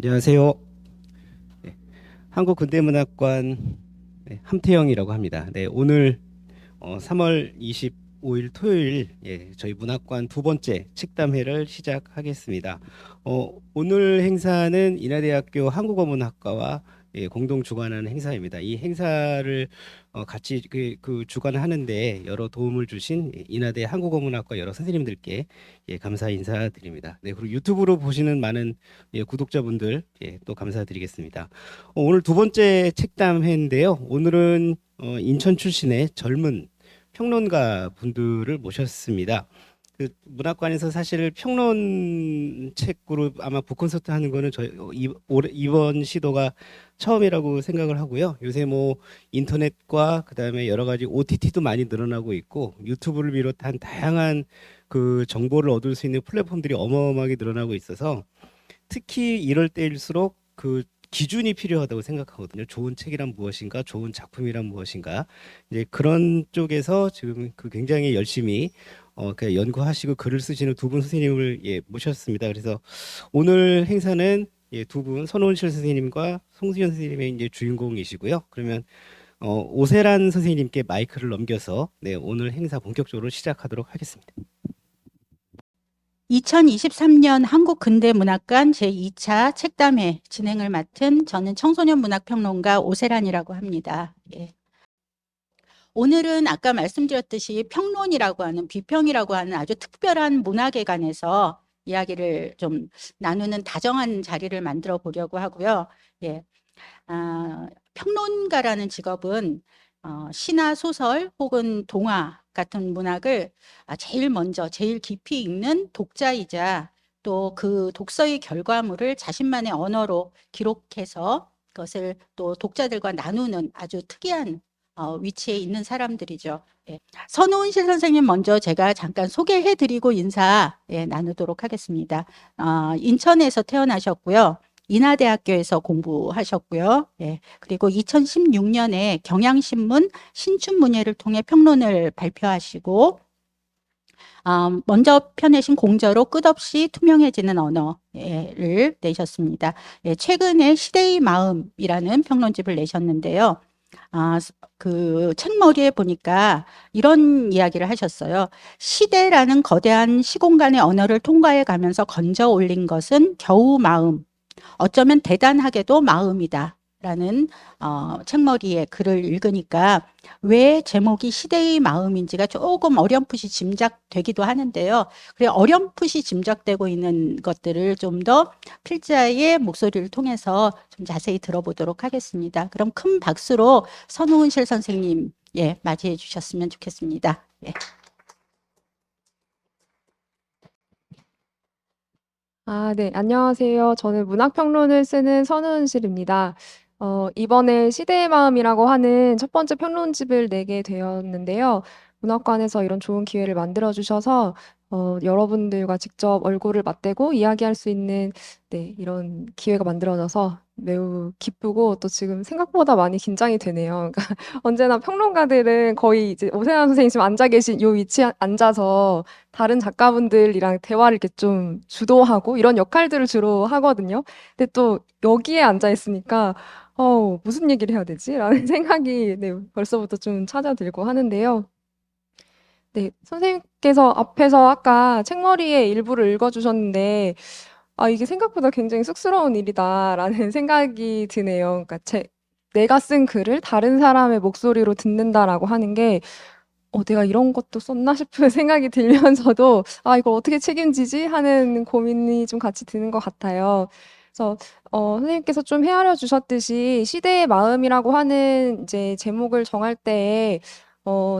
안녕하세요. 네, 한국근대문학관 함태영이라고 합니다. 네, 오늘 3월 25일 토요일 저희 문학관 두 번째 책담회를 시작하겠습니다. 오늘 행사는 인하대학교 한국어문학과와 공동 주관하는 행사입니다. 이 행사를 같이 그 주관하는데 여러 도움을 주신 인하대 한국어문학과 여러 선생님들께 감사 인사드립니다. 네, 그리고 유튜브로 보시는 많은 구독자분들 또 감사드리겠습니다. 오늘 두 번째 책담회인데요. 오늘은 인천 출신의 젊은 평론가 분들을 모셨습니다. 그 문학관에서 사실 평론 책으로 아마 북콘서트 하는 거는 이번 시도가 처음이라고 생각을 하고요. 요새 뭐 인터넷과 그다음에 여러 가지 OTT도 많이 늘어나고 있고 유튜브를 비롯한 다양한 그 정보를 얻을 수 있는 플랫폼들이 어마어마하게 늘어나고 있어서 특히 이럴 때일수록 그 기준이 필요하다고 생각하거든요. 좋은 책이란 무엇인가, 좋은 작품이란 무엇인가. 이제 그런 쪽에서 지금 그 굉장히 열심히 그 연구하시고 글을 쓰시는 두 분 선생님을 모셨습니다. 그래서 오늘 행사는 두 분, 손원실 선생님과 송수연 선생님의 이제 주인공이시고요. 그러면 오세란 선생님께 마이크를 넘겨서 오늘 행사 본격적으로 시작하도록 하겠습니다. 2023년 한국근대문학관 제2차 책담회 진행을 맡은 저는 청소년 문학평론가 오세란이라고 합니다. 오늘은 아까 말씀드렸듯이 평론이라고 하는 비평이라고 하는 아주 특별한 문학에 관해서 이야기를 좀 나누는 다정한 자리를 만들어 보려고 하고요. 평론가라는 직업은 시나 소설 혹은 동화 같은 문학을 제일 먼저 제일 깊이 읽는 독자이자 또 그 독서의 결과물을 자신만의 언어로 기록해서 그것을 또 독자들과 나누는 아주 특이한 위치에 있는 사람들이죠. 선우은실 선생님 먼저 제가 잠깐 소개해드리고 인사 나누도록 하겠습니다. 인천에서 태어나셨고요. 인하대학교에서 공부하셨고요. 그리고 2016년에 경향신문 신춘문예를 통해 평론을 발표하시고 먼저 펴내신 공저로 끝없이 투명해지는 언어를 내셨습니다. 최근에 시대의 마음이라는 평론집을 내셨는데요. 그 책머리에 보니까 이런 이야기를 하셨어요. 시대라는 거대한 시공간의 언어를 통과해 가면서 건져 올린 것은 겨우 마음, 어쩌면 대단하게도 마음이다. 라는 책머리에 글을 읽으니까 왜 제목이 시대의 마음인지가 조금 어렴풋이 짐작되기도 하는데요. 그래 어렴풋이 짐작되고 있는 것들을 좀 더 필자의 목소리를 통해서 좀 자세히 들어보도록 하겠습니다. 그럼 큰 박수로 선우은실 선생님 맞이해 주셨으면 좋겠습니다. 네, 안녕하세요. 저는 문학평론을 쓰는 선우은실입니다. 이번에 시대의 마음이라고 하는 첫 번째 평론집을 내게 되었는데요. 문학관에서 이런 좋은 기회를 만들어 주셔서 여러분들과 직접 얼굴을 맞대고 이야기할 수 있는 이런 기회가 만들어져서 매우 기쁘고 또 지금 생각보다 많이 긴장이 되네요. 그러니까 언제나 평론가들은 거의 이제 오세환 선생님 지금 앉아 계신 요 위치에 앉아서 다른 작가분들이랑 대화를 이렇게 좀 주도하고 이런 역할들을 주로 하거든요. 근데 또 여기에 앉아 있으니까 무슨 얘기를 해야 되지? 라는 생각이 벌써부터 좀 찾아들고 하는데요. 선생님께서 앞에서 아까 책머리에 일부를 읽어주셨는데, 이게 생각보다 굉장히 쑥스러운 일이다라는 생각이 드네요. 그러니까 내가 쓴 글을 다른 사람의 목소리로 듣는다라고 하는 게, 내가 이런 것도 썼나 싶은 생각이 들면서도, 이걸 어떻게 책임지지? 하는 고민이 좀 같이 드는 것 같아요. 그래서, 선생님께서 좀 헤아려 주셨듯이 시대의 마음이라고 하는 이제 제목을 정할 때,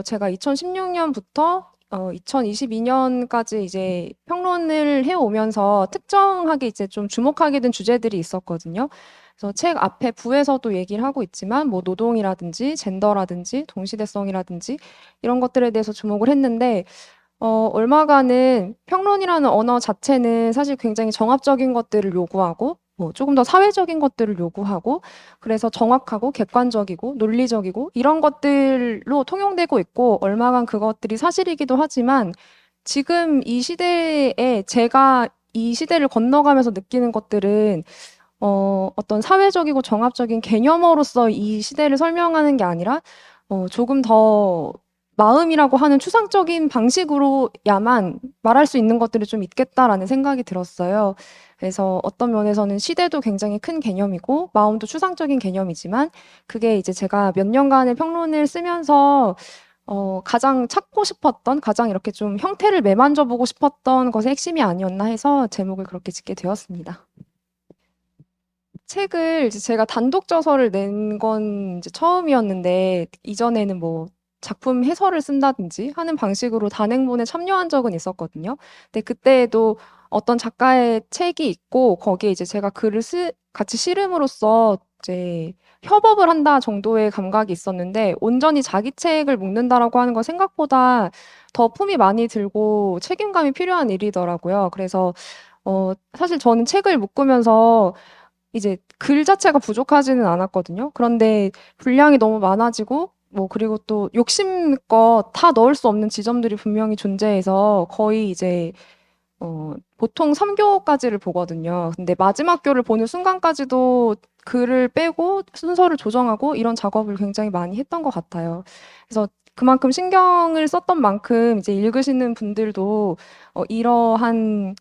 제가 2016년부터 2022년까지 이제 평론을 해오면서 특정하게 이제 좀 주목하게 된 주제들이 있었거든요. 그래서 책 앞에 부에서도 얘기를 하고 있지만 뭐 노동이라든지 젠더라든지 동시대성이라든지 이런 것들에 대해서 주목을 했는데 얼마간은 평론이라는 언어 자체는 사실 굉장히 정합적인 것들을 요구하고 뭐 조금 더 사회적인 것들을 요구하고 그래서 정확하고 객관적이고 논리적이고 이런 것들로 통용되고 있고 얼마간 그것들이 사실이기도 하지만 지금 이 시대에 제가 이 시대를 건너가면서 느끼는 것들은 어떤 사회적이고 정합적인 개념으로서 이 시대를 설명하는 게 아니라 조금 더 마음이라고 하는 추상적인 방식으로야만 말할 수 있는 것들이 좀 있겠다라는 생각이 들었어요. 그래서 어떤 면에서는 시대도 굉장히 큰 개념이고 마음도 추상적인 개념이지만 그게 이제 제가 몇 년간의 평론을 쓰면서 가장 찾고 싶었던, 가장 이렇게 좀 형태를 매만져 보고 싶었던 것의 핵심이 아니었나 해서 제목을 그렇게 짓게 되었습니다. 책을 이제 제가 단독 저서를 낸 건 이제 처음이었는데 이전에는 뭐 작품 해설을 쓴다든지 하는 방식으로 단행본에 참여한 적은 있었거든요. 근데 그때에도 어떤 작가의 책이 있고 거기에 이제 제가 글을 같이 실음으로써 이제 협업을 한다 정도의 감각이 있었는데 온전히 자기 책을 묶는다라고 하는 건 생각보다 더 품이 많이 들고 책임감이 필요한 일이더라고요. 그래서 사실 저는 책을 묶으면서 이제 글 자체가 부족하지는 않았거든요. 그런데 분량이 너무 많아지고 뭐 그리고 또 욕심껏 다 넣을 수 없는 지점들이 분명히 존재해서 거의 이제 보통 3교까지를 보거든요. 근데 마지막 교를 보는 순간까지도 글을 빼고 순서를 조정하고 이런 작업을 굉장히 많이 했던 것 같아요. 그래서 그만큼 신경을 썼던 만큼 이제 읽으시는 분들도 이러한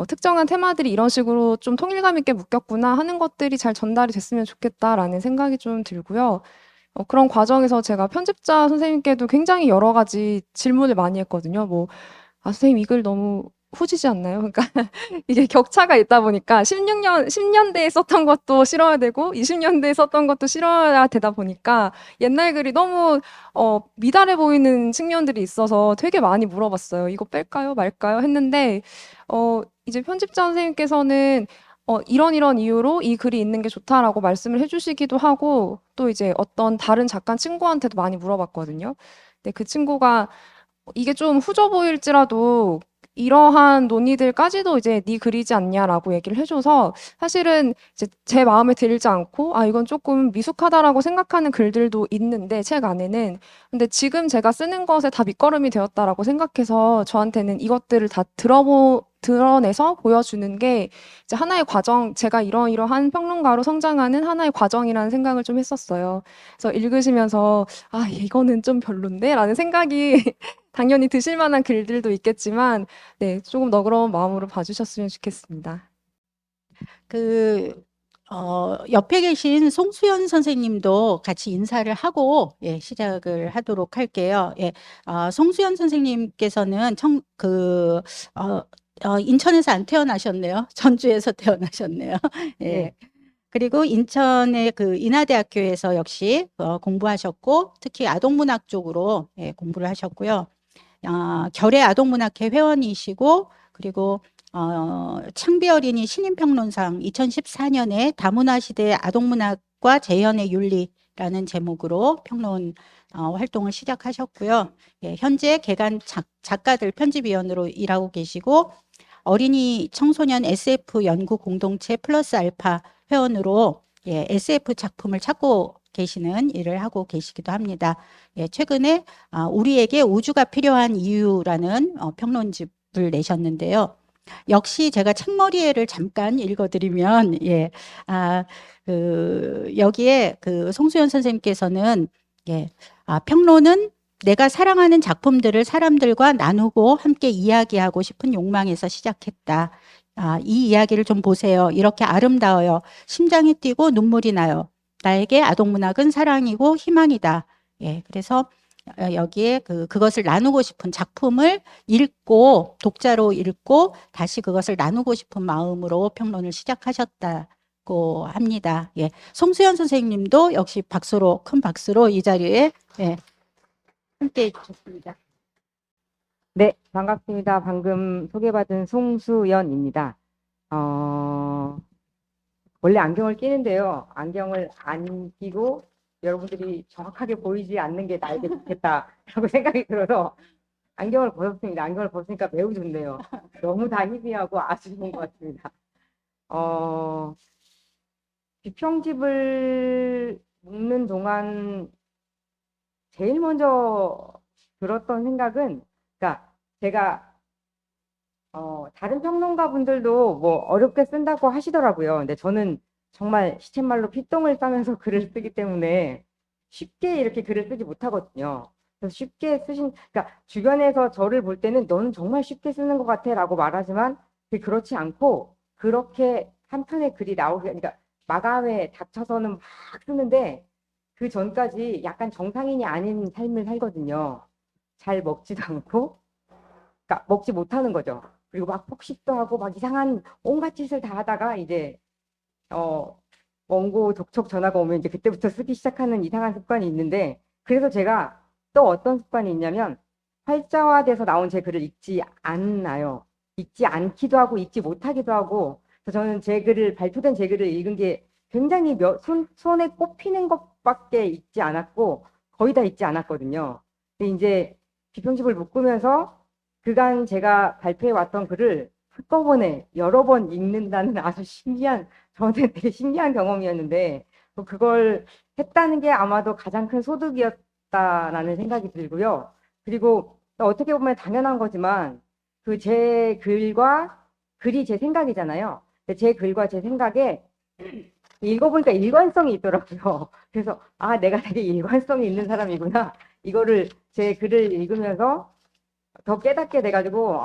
특정한 테마들이 이런 식으로 좀 통일감 있게 묶였구나 하는 것들이 잘 전달이 됐으면 좋겠다라는 생각이 좀 들고요. 그런 과정에서 제가 편집자 선생님께도 굉장히 여러 가지 질문을 많이 했거든요. 뭐, 선생님, 이 글 너무 후지지 않나요? 그러니까 이게 격차가 있다 보니까 10년대에 썼던 것도 실어야 되고 20년대에 썼던 것도 실어야 되다 보니까 옛날 글이 너무 미달해 보이는 측면들이 있어서 되게 많이 물어봤어요. 이거 뺄까요? 말까요? 했는데 이제 편집자 선생님께서는 이런 이유로 이 글이 있는 게 좋다라고 말씀을 해주시기도 하고 또 이제 어떤 다른 작가 친구한테도 많이 물어봤거든요. 근데 그 친구가 이게 좀 후져 보일지라도 이러한 논의들까지도 이제 네 글이지 않냐라고 얘기를 해줘서 사실은 이제 제 마음에 들지 않고 이건 조금 미숙하다라고 생각하는 글들도 있는데 책 안에는 근데 지금 제가 쓰는 것에 다 밑거름이 되었다라고 생각해서 저한테는 이것들을 다 드러내서 보여주는 게 이제 하나의 과정, 제가 이러이러한 평론가로 성장하는 하나의 과정이라는 생각을 좀 했었어요. 그래서 읽으시면서 이거는 좀 별론데? 라는 생각이 당연히 드실 만한 글들도 있겠지만, 네, 조금 너그러운 마음으로 봐주셨으면 좋겠습니다. 옆에 계신 송수연 선생님도 같이 인사를 하고, 예, 시작을 하도록 할게요. 예, 송수연 선생님께서는 인천에서 안 태어나셨네요. 전주에서 태어나셨네요. 예. 네. 그리고 인천의 그 인하대학교에서 역시 공부하셨고, 특히 아동문학 쪽으로 예, 공부를 하셨고요. 결의 아동문학회 회원이시고, 그리고 창비 어린이 신인평론상 2014년에 다문화 시대의 아동문학과 재현의 윤리라는 제목으로 평론 활동을 시작하셨고요. 예, 현재 개간 작가들 편집위원으로 일하고 계시고 어린이 청소년 SF 연구 공동체 플러스 알파 회원으로 예, SF 작품을 찾고 계시는 일을 하고 계시기도 합니다. 예, 최근에 우리에게 우주가 필요한 이유라는 평론집을 내셨는데요. 역시 제가 책머리에를 잠깐 읽어드리면 예, 여기에 그 송수연 선생님께서는 예, 평론은 내가 사랑하는 작품들을 사람들과 나누고 함께 이야기하고 싶은 욕망에서 시작했다. 이 이야기를 좀 보세요. 이렇게 아름다워요. 심장이 뛰고 눈물이 나요. 나에게 아동문학은 사랑이고 희망이다. 예, 그래서 여기에 그것을 나누고 싶은 작품을 읽고 독자로 읽고 다시 그것을 나누고 싶은 마음으로 평론을 시작하셨다고 합니다. 예, 송수연 선생님도 역시 큰 박수로 이 자리에 예, 함께 해주셨습니다. 네, 반갑습니다. 방금 소개받은 송수연입니다. 원래 안경을 끼는데요. 안경을 안 끼고 여러분들이 정확하게 보이지 않는 게 나에게 좋겠다라고 생각이 들어서 안경을 벗었습니다. 안경을 벗으니까 매우 좋네요. 너무 다 희미하고 아주 좋은 것 같습니다. 비평집을 묶는 동안 제일 먼저 들었던 생각은, 그러니까 제가 다른 평론가 분들도 뭐 어렵게 쓴다고 하시더라고요. 근데 저는 정말 시쳇말로 피똥을 싸면서 글을 쓰기 때문에 쉽게 이렇게 글을 쓰지 못하거든요. 그래서 쉽게 그러니까 주변에서 저를 볼 때는 너는 정말 쉽게 쓰는 것 같아라고 말하지만 그게 그렇지 않고 그렇게 한 편의 글이 그러니까 마감에 닥쳐서는 막 쓰는데 그 전까지 약간 정상인이 아닌 삶을 살거든요. 잘 먹지도 않고, 그러니까 먹지 못하는 거죠. 그리고 막 폭식도 하고 막 이상한 온갖 짓을 다 하다가 이제 원고 독촉 전화가 오면 이제 그때부터 쓰기 시작하는 이상한 습관이 있는데, 그래서 제가 또 어떤 습관이 있냐면 활자화돼서 나온 제 글을 읽지 않나요. 읽지 않기도 하고 읽지 못하기도 하고. 그래서 저는 발표된 제 글을 읽은 게 굉장히 손에 꼽히는 것밖에 읽지 않았고 거의 다 읽지 않았거든요. 근데 이제 비평집을 묶으면서 그간 제가 발표해 왔던 글을 한꺼번에 여러 번 읽는다는 아주 저한테 되게 신기한 경험이었는데, 그걸 했다는 게 아마도 가장 큰 소득이었다라는 생각이 들고요. 그리고 어떻게 보면 당연한 거지만 그 제 글과 글이 제 생각이잖아요. 근데 제 글과 제 생각에 읽어보니까 일관성이 있더라고요. 그래서 내가 되게 일관성이 있는 사람이구나. 이거를 제 글을 읽으면서 더 깨닫게 돼가지고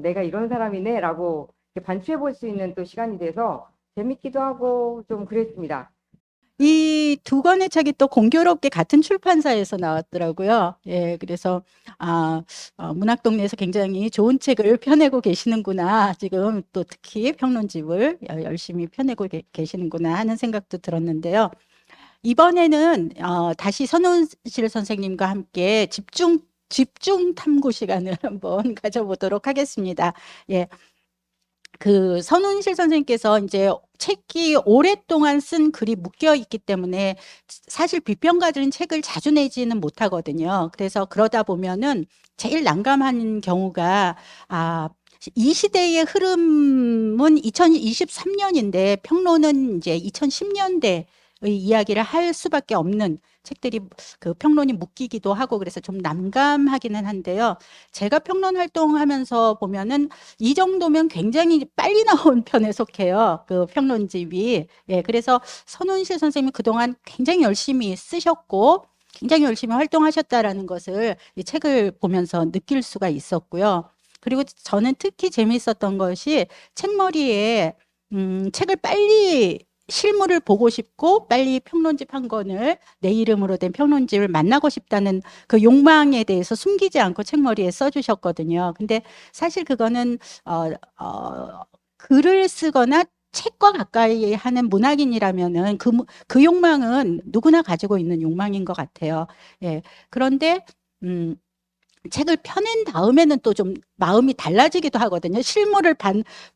내가 이런 사람이네라고 반추해 볼 수 있는 또 시간이 돼서 재밌기도 하고 좀 그랬습니다. 이 두 권의 책이 또 공교롭게 같은 출판사에서 나왔더라고요. 예, 그래서 문학동네에서 굉장히 좋은 책을 펴내고 계시는구나. 지금 또 특히 평론집을 열심히 펴내고 계시는구나 하는 생각도 들었는데요. 이번에는 다시 선훈실 선생님과 함께 집중 탐구 시간을 한번 가져보도록 하겠습니다. 예. 그 선훈실 선생님께서 이제 책이 오랫동안 쓴 글이 묶여 있기 때문에 사실 비평가들은 책을 자주 내지는 못하거든요. 그래서 그러다 보면은 제일 난감한 경우가 이 시대의 흐름은 2023년인데 평론은 이제 2010년대의 이야기를 할 수밖에 없는 책들이 그 평론이 묶이기도 하고 그래서 좀 난감하기는 한데요. 제가 평론 활동하면서 보면은 이 정도면 굉장히 빨리 나온 편에 속해요. 그 평론집이. 예, 그래서 선훈실 선생님이 그동안 굉장히 열심히 쓰셨고 굉장히 열심히 활동하셨다라는 것을 이 책을 보면서 느낄 수가 있었고요. 그리고 저는 특히 재미있었던 것이 책머리에 책을 빨리 실물을 보고 싶고 빨리 평론집 한 권을 내 이름으로 된 평론집을 만나고 싶다는 그 욕망에 대해서 숨기지 않고 책머리에 써주셨거든요. 근데 사실 그거는 글을 쓰거나 책과 가까이 하는 문학인이라면은 그 욕망은 누구나 가지고 있는 욕망인 것 같아요. 예. 그런데 책을 펴낸 다음에는 또 좀 마음이 달라지기도 하거든요. 실물을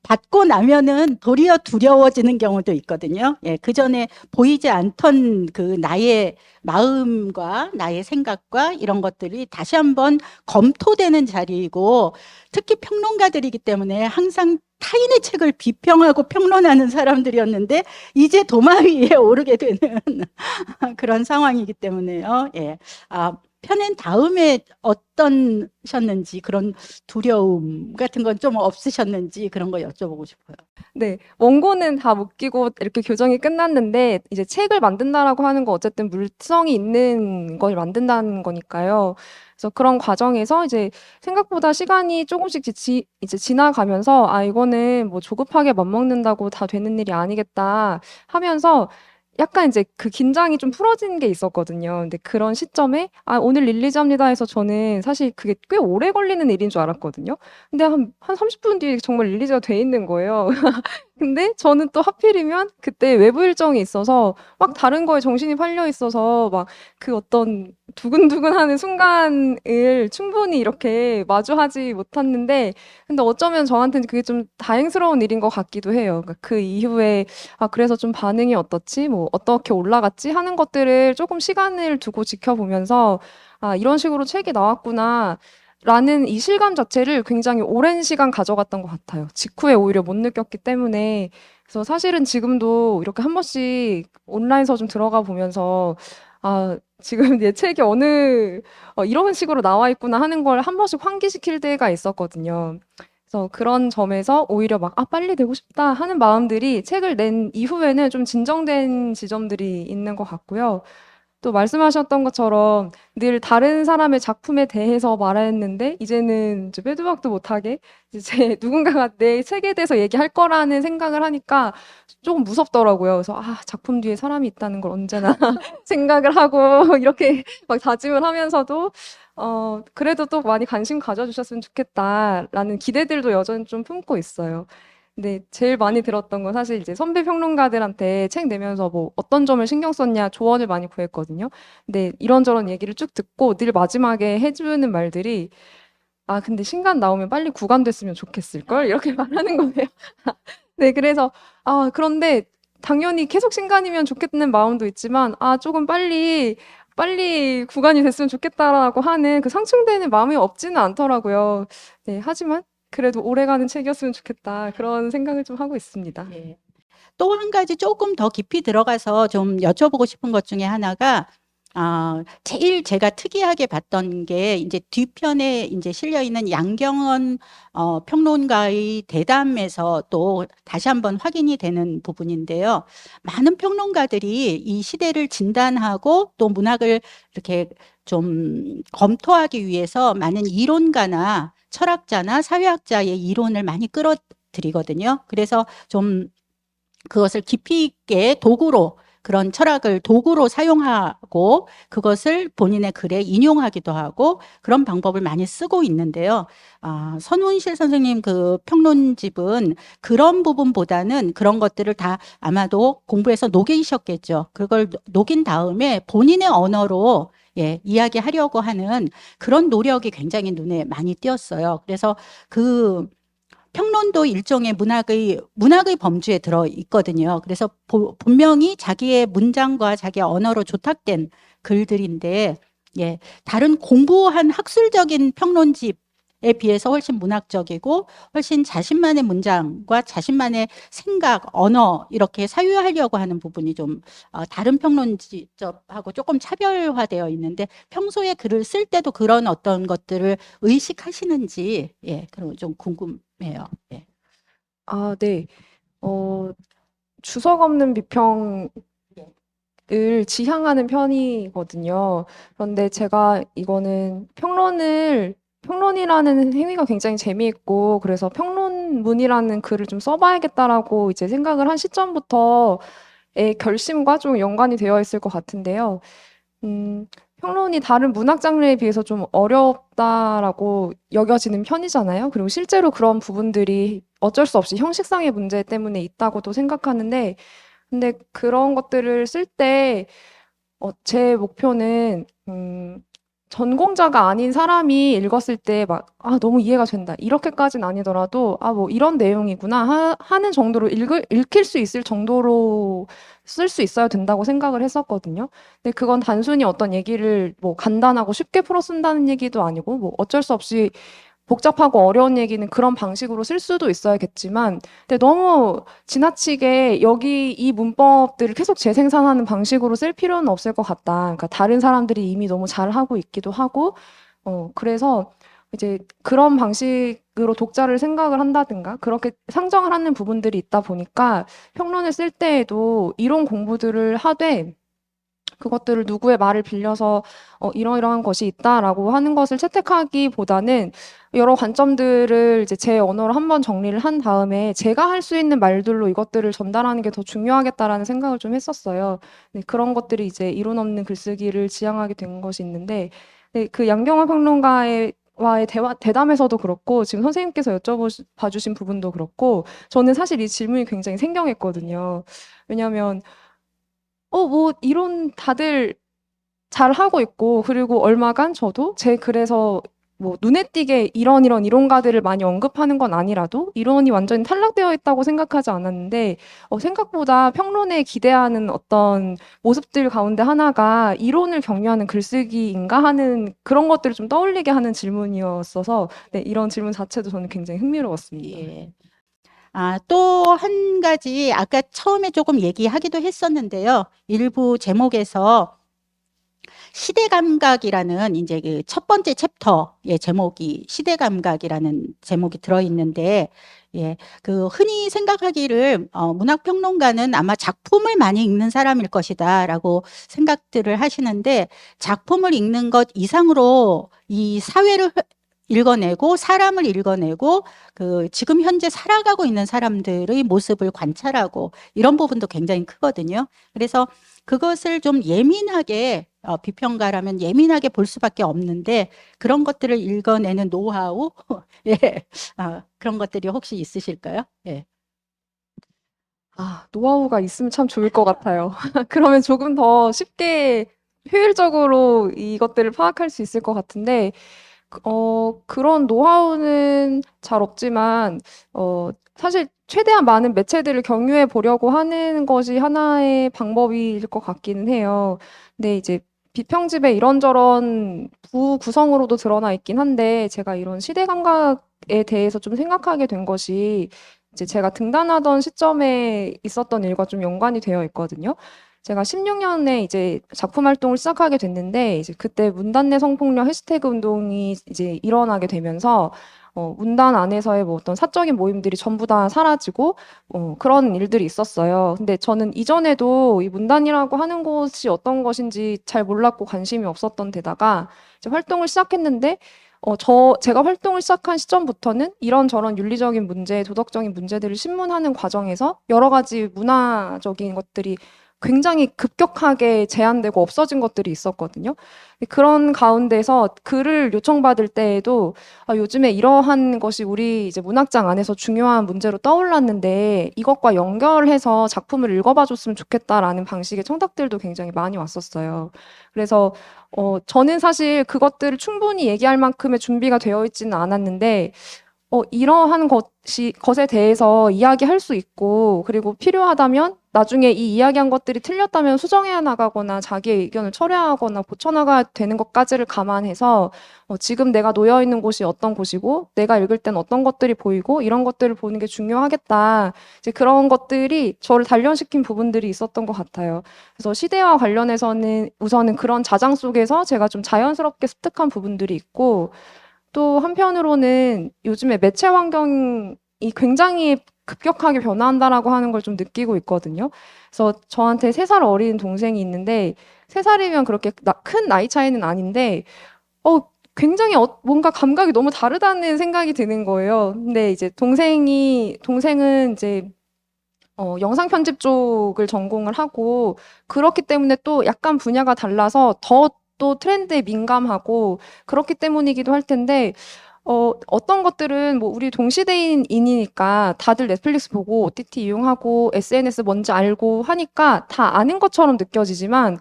받고 나면은 도리어 두려워지는 경우도 있거든요. 예, 그 전에 보이지 않던 그 나의 마음과 나의 생각과 이런 것들이 다시 한번 검토되는 자리이고, 특히 평론가들이기 때문에 항상 타인의 책을 비평하고 평론하는 사람들이었는데 이제 도마 위에 오르게 되는 그런 상황이기 때문에요. 예. 펴낸 다음에 어떠셨는지 그런 두려움 같은 건 좀 없으셨는지 그런 거 여쭤보고 싶어요. 네, 원고는 다 묶이고 이렇게 교정이 끝났는데 이제 책을 만든다라고 하는 거 어쨌든 물성이 있는 걸 만든다는 거니까요. 그래서 그런 과정에서 이제 생각보다 시간이 조금씩 이제 지나가면서 이거는 뭐 조급하게 맘먹는다고 다 되는 일이 아니겠다 하면서 약간 이제 그 긴장이 좀 풀어진 게 있었거든요. 근데 그런 시점에 오늘 릴리즈합니다 해서 저는 사실 그게 꽤 오래 걸리는 일인 줄 알았거든요. 근데 한 30분 뒤에 정말 릴리즈가 돼 있는 거예요. 근데 저는 또 하필이면 그때 외부 일정이 있어서 막 다른 거에 정신이 팔려 있어서 막 그 어떤 두근두근하는 순간을 충분히 이렇게 마주하지 못했는데, 근데 어쩌면 저한테는 그게 좀 다행스러운 일인 것 같기도 해요. 그러니까 그 이후에 그래서 좀 반응이 어떻지, 뭐 어떻게 올라갔지 하는 것들을 조금 시간을 두고 지켜보면서 이런 식으로 책이 나왔구나. 라는 이 실감 자체를 굉장히 오랜 시간 가져갔던 것 같아요. 직후에 오히려 못 느꼈기 때문에. 그래서 사실은 지금도 이렇게 한 번씩 온라인 서점 들어가 보면서 지금 내 책이 이런 식으로 나와 있구나 하는 걸 한 번씩 환기시킬 때가 있었거든요. 그래서 그런 점에서 오히려 막, 아, 빨리 되고 싶다 하는 마음들이 책을 낸 이후에는 좀 진정된 지점들이 있는 것 같고요. 또 말씀하셨던 것처럼 늘 다른 사람의 작품에 대해서 말했는데 이제는 이제 빼도 박도 못하게 이제 누군가가 내 책에 대해서 얘기할 거라는 생각을 하니까 조금 무섭더라고요. 그래서 아, 작품 뒤에 사람이 있다는 걸 언제나 생각을 하고 이렇게 막 다짐을 하면서도 그래도 또 많이 관심 가져주셨으면 좋겠다라는 기대들도 여전히 좀 품고 있어요. 근데 제일 많이 들었던 건 사실 이제 선배 평론가들한테 책 내면서 뭐 어떤 점을 신경 썼냐 조언을 많이 구했거든요. 근데 이런저런 얘기를 쭉 듣고 늘 마지막에 해주는 말들이 아, 근데 신간 나오면 빨리 구간됐으면 좋겠을걸? 이렇게 말하는 거예요. 네, 그래서 그런데 당연히 계속 신간이면 좋겠는 마음도 있지만 조금 빨리 구간이 됐으면 좋겠다라고 하는 그 상충되는 마음이 없지는 않더라고요. 네, 하지만 그래도 오래가는 책이었으면 좋겠다. 그런 생각을 좀 하고 있습니다. 예. 또 한 가지 조금 더 깊이 들어가서 좀 여쭤보고 싶은 것 중에 하나가 제일 제가 특이하게 봤던 게 이제 뒤편에 이제 실려 있는 양경원 평론가의 대담에서 또 다시 한번 확인이 되는 부분인데요. 많은 평론가들이 이 시대를 진단하고 또 문학을 이렇게 좀 검토하기 위해서 많은 이론가나 철학자나 사회학자의 이론을 많이 끌어들이거든요. 그래서 좀 그것을 깊이 있게 도구로 그런 철학을 도구로 사용하고 그것을 본인의 글에 인용하기도 하고 그런 방법을 많이 쓰고 있는데요. 선훈실 선생님 그 평론집은 그런 부분보다는 그런 것들을 다 아마도 공부해서 녹이셨겠죠. 그걸 녹인 다음에 본인의 언어로 이야기하려고 하는 그런 노력이 굉장히 눈에 많이 띄었어요. 그래서 그 평론도 일종의 문학의 범주에 들어 있거든요. 그래서 분명히 자기의 문장과 자기의 언어로 조탁된 글들인데, 다른 공부한 학술적인 평론집에 비해서 훨씬 문학적이고, 훨씬 자신만의 문장과 자신만의 생각, 언어, 이렇게 사유하려고 하는 부분이 좀, 다른 평론집하고 조금 차별화되어 있는데, 평소에 글을 쓸 때도 그런 어떤 것들을 의식하시는지, 그런 좀 궁금해요. 예. 네. 주석 없는 비평을 지향하는 편이거든요. 그런데 제가 이거는 평론이라는 행위가 굉장히 재미있고, 그래서 평론문이라는 글을 좀 써봐야겠다라고 이제 생각을 한 시점부터의 결심과 좀 연관이 되어 있을 것 같은데요. 평론이 다른 문학 장르에 비해서 좀 어렵다라고 여겨지는 편이잖아요. 그리고 실제로 그런 부분들이 어쩔 수 없이 형식상의 문제 때문에 있다고도 생각하는데, 근데 그런 것들을 쓸 때, 제 목표는, 전공자가 아닌 사람이 읽었을 때 막, 너무 이해가 된다. 이렇게까지는 아니더라도, 뭐 이런 내용이구나. 하는 정도로 읽힐 수 있을 정도로 쓸 수 있어야 된다고 생각을 했었거든요. 근데 그건 단순히 어떤 얘기를 뭐 간단하고 쉽게 풀어 쓴다는 얘기도 아니고, 뭐 어쩔 수 없이 복잡하고 어려운 얘기는 그런 방식으로 쓸 수도 있어야겠지만, 근데 너무 지나치게 여기 이 문법들을 계속 재생산하는 방식으로 쓸 필요는 없을 것 같다. 그러니까 다른 사람들이 이미 너무 잘하고 있기도 하고, 그래서 이제 그런 방식으로 독자를 생각을 한다든가, 그렇게 상정을 하는 부분들이 있다 보니까 평론을 쓸 때에도 이론 공부들을 하되, 그것들을 누구의 말을 빌려서 이러이러한 것이 있다라고 하는 것을 채택하기보다는 여러 관점들을 이제 제 언어로 한번 정리를 한 다음에 제가 할 수 있는 말들로 이것들을 전달하는 게 더 중요하겠다라는 생각을 좀 했었어요. 네, 그런 것들이 이제 이론 없는 글쓰기를 지향하게 된 것이 있는데, 네, 그 양경화 평론가와의 대담에서도 그렇고 지금 선생님께서 봐주신 부분도 그렇고 저는 사실 이 질문이 굉장히 생경했거든요. 왜냐하면 뭐 이론 다들 잘 하고 있고 그리고 얼마간 저도 제 글에서 뭐 눈에 띄게 이런 이론가들을 많이 언급하는 건 아니라도 이론이 완전히 탈락되어 있다고 생각하지 않았는데 생각보다 평론에 기대하는 어떤 모습들 가운데 하나가 이론을 격려하는 글쓰기인가 하는 그런 것들을 좀 떠올리게 하는 질문이었어서 네, 이런 질문 자체도 저는 굉장히 흥미로웠습니다. 예. 또 한 가지 아까 처음에 조금 얘기하기도 했었는데요. 일부 제목에서 시대 감각이라는 이제 그 첫 번째 챕터의 제목이 시대 감각이라는 제목이 들어있는데, 예, 그 흔히 생각하기를 문학 평론가는 아마 작품을 많이 읽는 사람일 것이다라고 생각들을 하시는데, 작품을 읽는 것 이상으로 이 사회를 읽어내고 사람을 읽어내고 그 지금 현재 살아가고 있는 사람들의 모습을 관찰하고 이런 부분도 굉장히 크거든요. 그래서 그것을 좀 예민하게 비평가라면 예민하게 볼 수밖에 없는데 그런 것들을 읽어내는 노하우 예, 그런 것들이 혹시 있으실까요? 예. 아, 노하우가 있으면 참 좋을 것 같아요. 그러면 조금 더 쉽게 효율적으로 이것들을 파악할 수 있을 것 같은데, 그런 노하우는 잘 없지만, 사실 최대한 많은 매체들을 경유해 보려고 하는 것이 하나의 방법일 것 같기는 해요. 근데 이제 비평집에 이런저런 부구성으로도 드러나 있긴 한데, 제가 이런 시대 감각에 대해서 좀 생각하게 된 것이 이제 제가 등단하던 시점에 있었던 일과 좀 연관이 되어 있거든요. 제가 16년에 이제 작품 활동을 시작하게 됐는데, 이제 그때 문단 내 성폭력 해시태그 운동이 이제 일어나게 되면서, 문단 안에서의 뭐 어떤 사적인 모임들이 전부 다 사라지고, 그런 일들이 있었어요. 근데 저는 이전에도 이 문단이라고 하는 것이 어떤 것인지 잘 몰랐고 관심이 없었던 데다가, 이제 활동을 시작했는데, 제가 활동을 시작한 시점부터는 이런저런 윤리적인 문제, 도덕적인 문제들을 신문하는 과정에서 여러 가지 문화적인 것들이 굉장히 급격하게 제한되고 없어진 것들이 있었거든요. 그런 가운데서 글을 요청받을 때에도 요즘에 이러한 것이 우리 이제 문학장 안에서 중요한 문제로 떠올랐는데 이것과 연결해서 작품을 읽어봐 줬으면 좋겠다라는 방식의 청탁들도 굉장히 많이 왔었어요. 그래서 저는 사실 그것들을 충분히 얘기할 만큼의 준비가 되어 있지는 않았는데 이러한 것에 대해서 이야기할 수 있고, 그리고 필요하다면 나중에 이 이야기한 것들이 틀렸다면 수정해 나가거나 자기의 의견을 철회하거나 고쳐나가야 되는 것까지를 감안해서 지금 내가 놓여 있는 곳이 어떤 곳이고, 내가 읽을 땐 어떤 것들이 보이고, 이런 것들을 보는 게 중요하겠다. 이제 그런 것들이 저를 단련시킨 부분들이 있었던 것 같아요. 그래서 시대와 관련해서는 우선은 그런 자장 속에서 제가 좀 자연스럽게 습득한 부분들이 있고, 또 한편으로는 요즘에 매체 환경이 굉장히 급격하게 변화한다라고 하는 걸 좀 느끼고 있거든요. 그래서 저한테 3살 어린 동생이 있는데 3살이면 그렇게 큰 나이 차이는 아닌데 굉장히 뭔가 감각이 너무 다르다는 생각이 드는 거예요. 근데 이제 동생은 이제 영상 편집 쪽을 전공을 하고 그렇기 때문에 또 약간 분야가 달라서 또 트렌드에 민감하고 그렇기 때문이기도 할 텐데 어떤 것들은 뭐 우리 동시대인이니까 다들 넷플릭스 보고 OTT 이용하고 SNS 뭔지 알고 하니까 다 아는 것처럼 느껴지지만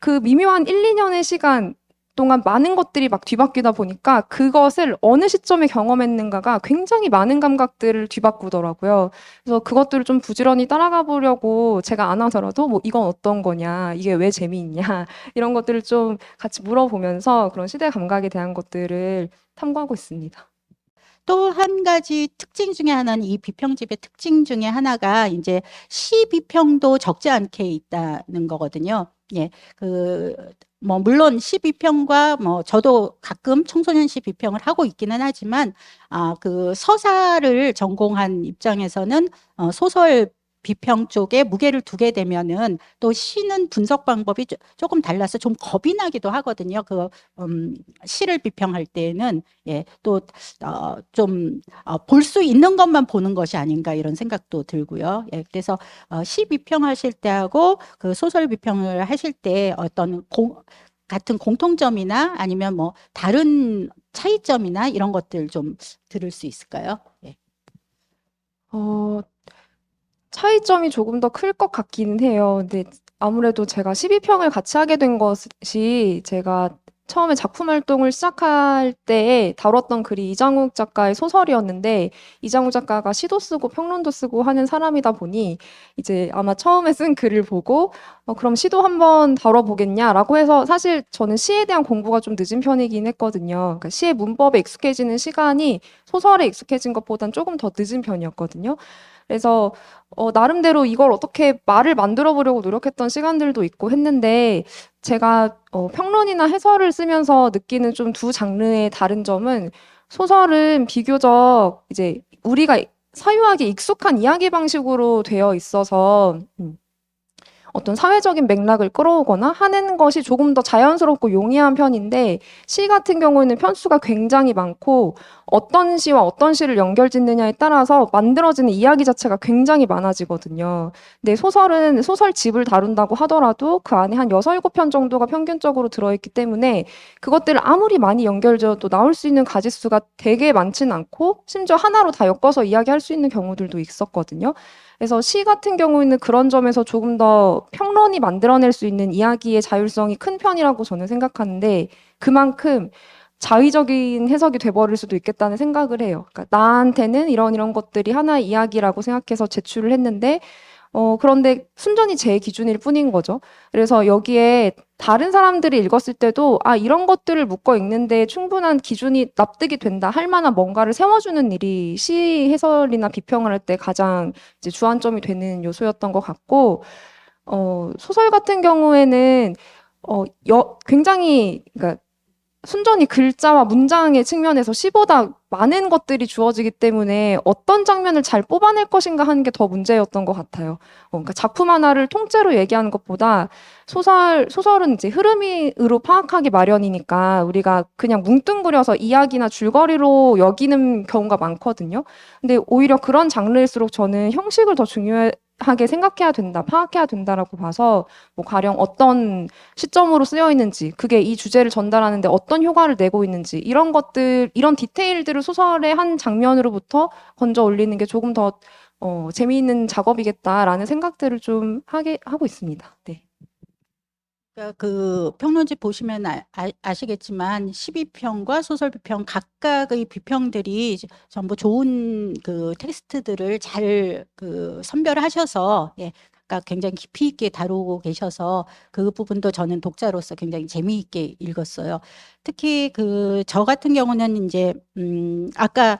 그 미묘한 1, 2년의 시간 동안 많은 것들이 막 뒤바뀌다 보니까 그것을 어느 시점에 경험했는가가 굉장히 많은 감각들을 뒤바꾸더라고요. 그래서 그것들을 좀 부지런히 따라가 보려고 제가 안 하더라도 뭐 이건 어떤 거냐, 이게 왜 재미있냐 이런 것들을 좀 같이 물어보면서 그런 시대 감각에 대한 것들을 탐구하고 있습니다. 또 한 가지 특징 중에 하나는 이 비평집의 특징 중에 하나가 이제 시 비평도 적지 않게 있다는 거거든요. 예, 뭐 물론 시 비평과 뭐 저도 가끔 청소년 시 비평을 하고 있기는 하지만 그 서사를 전공한 입장에서는 소설 비평 쪽에 무게를 두게 되면은 또 시는 분석 방법이 조금 달라서 좀 겁이 나기도 하거든요. 시를 비평할 때는 예, 또 좀 볼 수 있는 것만 보는 것이 아닌가 이런 생각도 들고요. 예, 그래서 시 비평하실 때하고 그 소설 비평을 하실 때 어떤 같은 공통점이나 아니면 뭐 다른 차이점이나 이런 것들 좀 들을 수 있을까요? 예. 차이점이 조금 더 클 것 같기는 해요. 근데 아무래도 제가 12평을 같이 하게 된 것이 제가 처음에 작품 활동을 시작할 때 다뤘던 글이 이장욱 작가의 소설이었는데 이장욱 작가가 시도 쓰고 평론도 쓰고 하는 사람이다 보니 이제 아마 처음에 쓴 글을 보고 그럼 시도 한번 다뤄보겠냐라고 해서 사실 저는 시에 대한 공부가 좀 늦은 편이긴 했거든요. 그러니까 시의 문법에 익숙해지는 시간이 소설에 익숙해진 것보단 조금 더 늦은 편이었거든요. 그래서 나름대로 이걸 어떻게 말을 만들어 보려고 노력했던 시간들도 있고 했는데 제가 평론이나 해설을 쓰면서 느끼는 좀 두 장르의 다른 점은 소설은 비교적 이제 우리가 사유하기 익숙한 이야기 방식으로 되어 있어서 어떤 사회적인 맥락을 끌어오거나 하는 것이 조금 더 자연스럽고 용이한 편인데 시 같은 경우에는 편수가 굉장히 많고 어떤 시와 어떤 시를 연결짓느냐에 따라서 만들어지는 이야기 자체가 굉장히 많아지거든요. 근데 소설은 소설집을 다룬다고 하더라도 그 안에 한 6, 7편 정도가 평균적으로 들어있기 때문에 그것들을 아무리 많이 연결지어도 나올 수 있는 가짓수가 되게 많지는 않고 심지어 하나로 다 엮어서 이야기할 수 있는 경우들도 있었거든요. 그래서 시 같은 경우에는 그런 점에서 조금 더 평론이 만들어낼 수 있는 이야기의 자율성이 큰 편이라고 저는 생각하는데 그만큼 자의적인 해석이 돼버릴 수도 있겠다는 생각을 해요. 그러니까 나한테는 이런 것들이 하나의 이야기라고 생각해서 제출을 했는데 그런데 순전히 제 기준일 뿐인 거죠. 그래서 여기에 다른 사람들이 읽었을 때도 이런 것들을 묶어 읽는데 충분한 기준이 납득이 된다 할 만한 뭔가를 세워주는 일이 시 해설이나 비평을 할 때 가장 이제 주안점이 되는 요소였던 것 같고, 소설 같은 경우에는 굉장히 그러니까 순전히 글자와 문장의 측면에서 시보다 많은 것들이 주어지기 때문에 어떤 장면을 잘 뽑아낼 것인가 하는 게 더 문제였던 것 같아요. 그러니까 작품 하나를 통째로 얘기하는 것보다 소설은 이제 흐름으로 파악하기 마련이니까 우리가 그냥 뭉뚱그려서 이야기나 줄거리로 여기는 경우가 많거든요. 근데 오히려 그런 장르일수록 저는 형식을 더 중요하게 생각해야 된다, 파악해야 된다라고 봐서 뭐 가령 어떤 시점으로 쓰여 있는지, 그게 이 주제를 전달하는데 어떤 효과를 내고 있는지 이런 것들, 이런 디테일들을 소설의 한 장면으로부터 건져 올리는 게 조금 더 재미있는 작업이겠다라는 생각들을 좀 하고 있습니다. 네. 그러니까 그 평론집 보시면 아시겠지만 12평과 소설 비평 각각의 비평들이 전부 좋은 그 텍스트들을 잘 그 선별하셔서 각각 굉장히 깊이 있게 다루고 계셔서 그 부분도 저는 독자로서 굉장히 재미있게 읽었어요. 특히 그 저 같은 경우는 이제 아까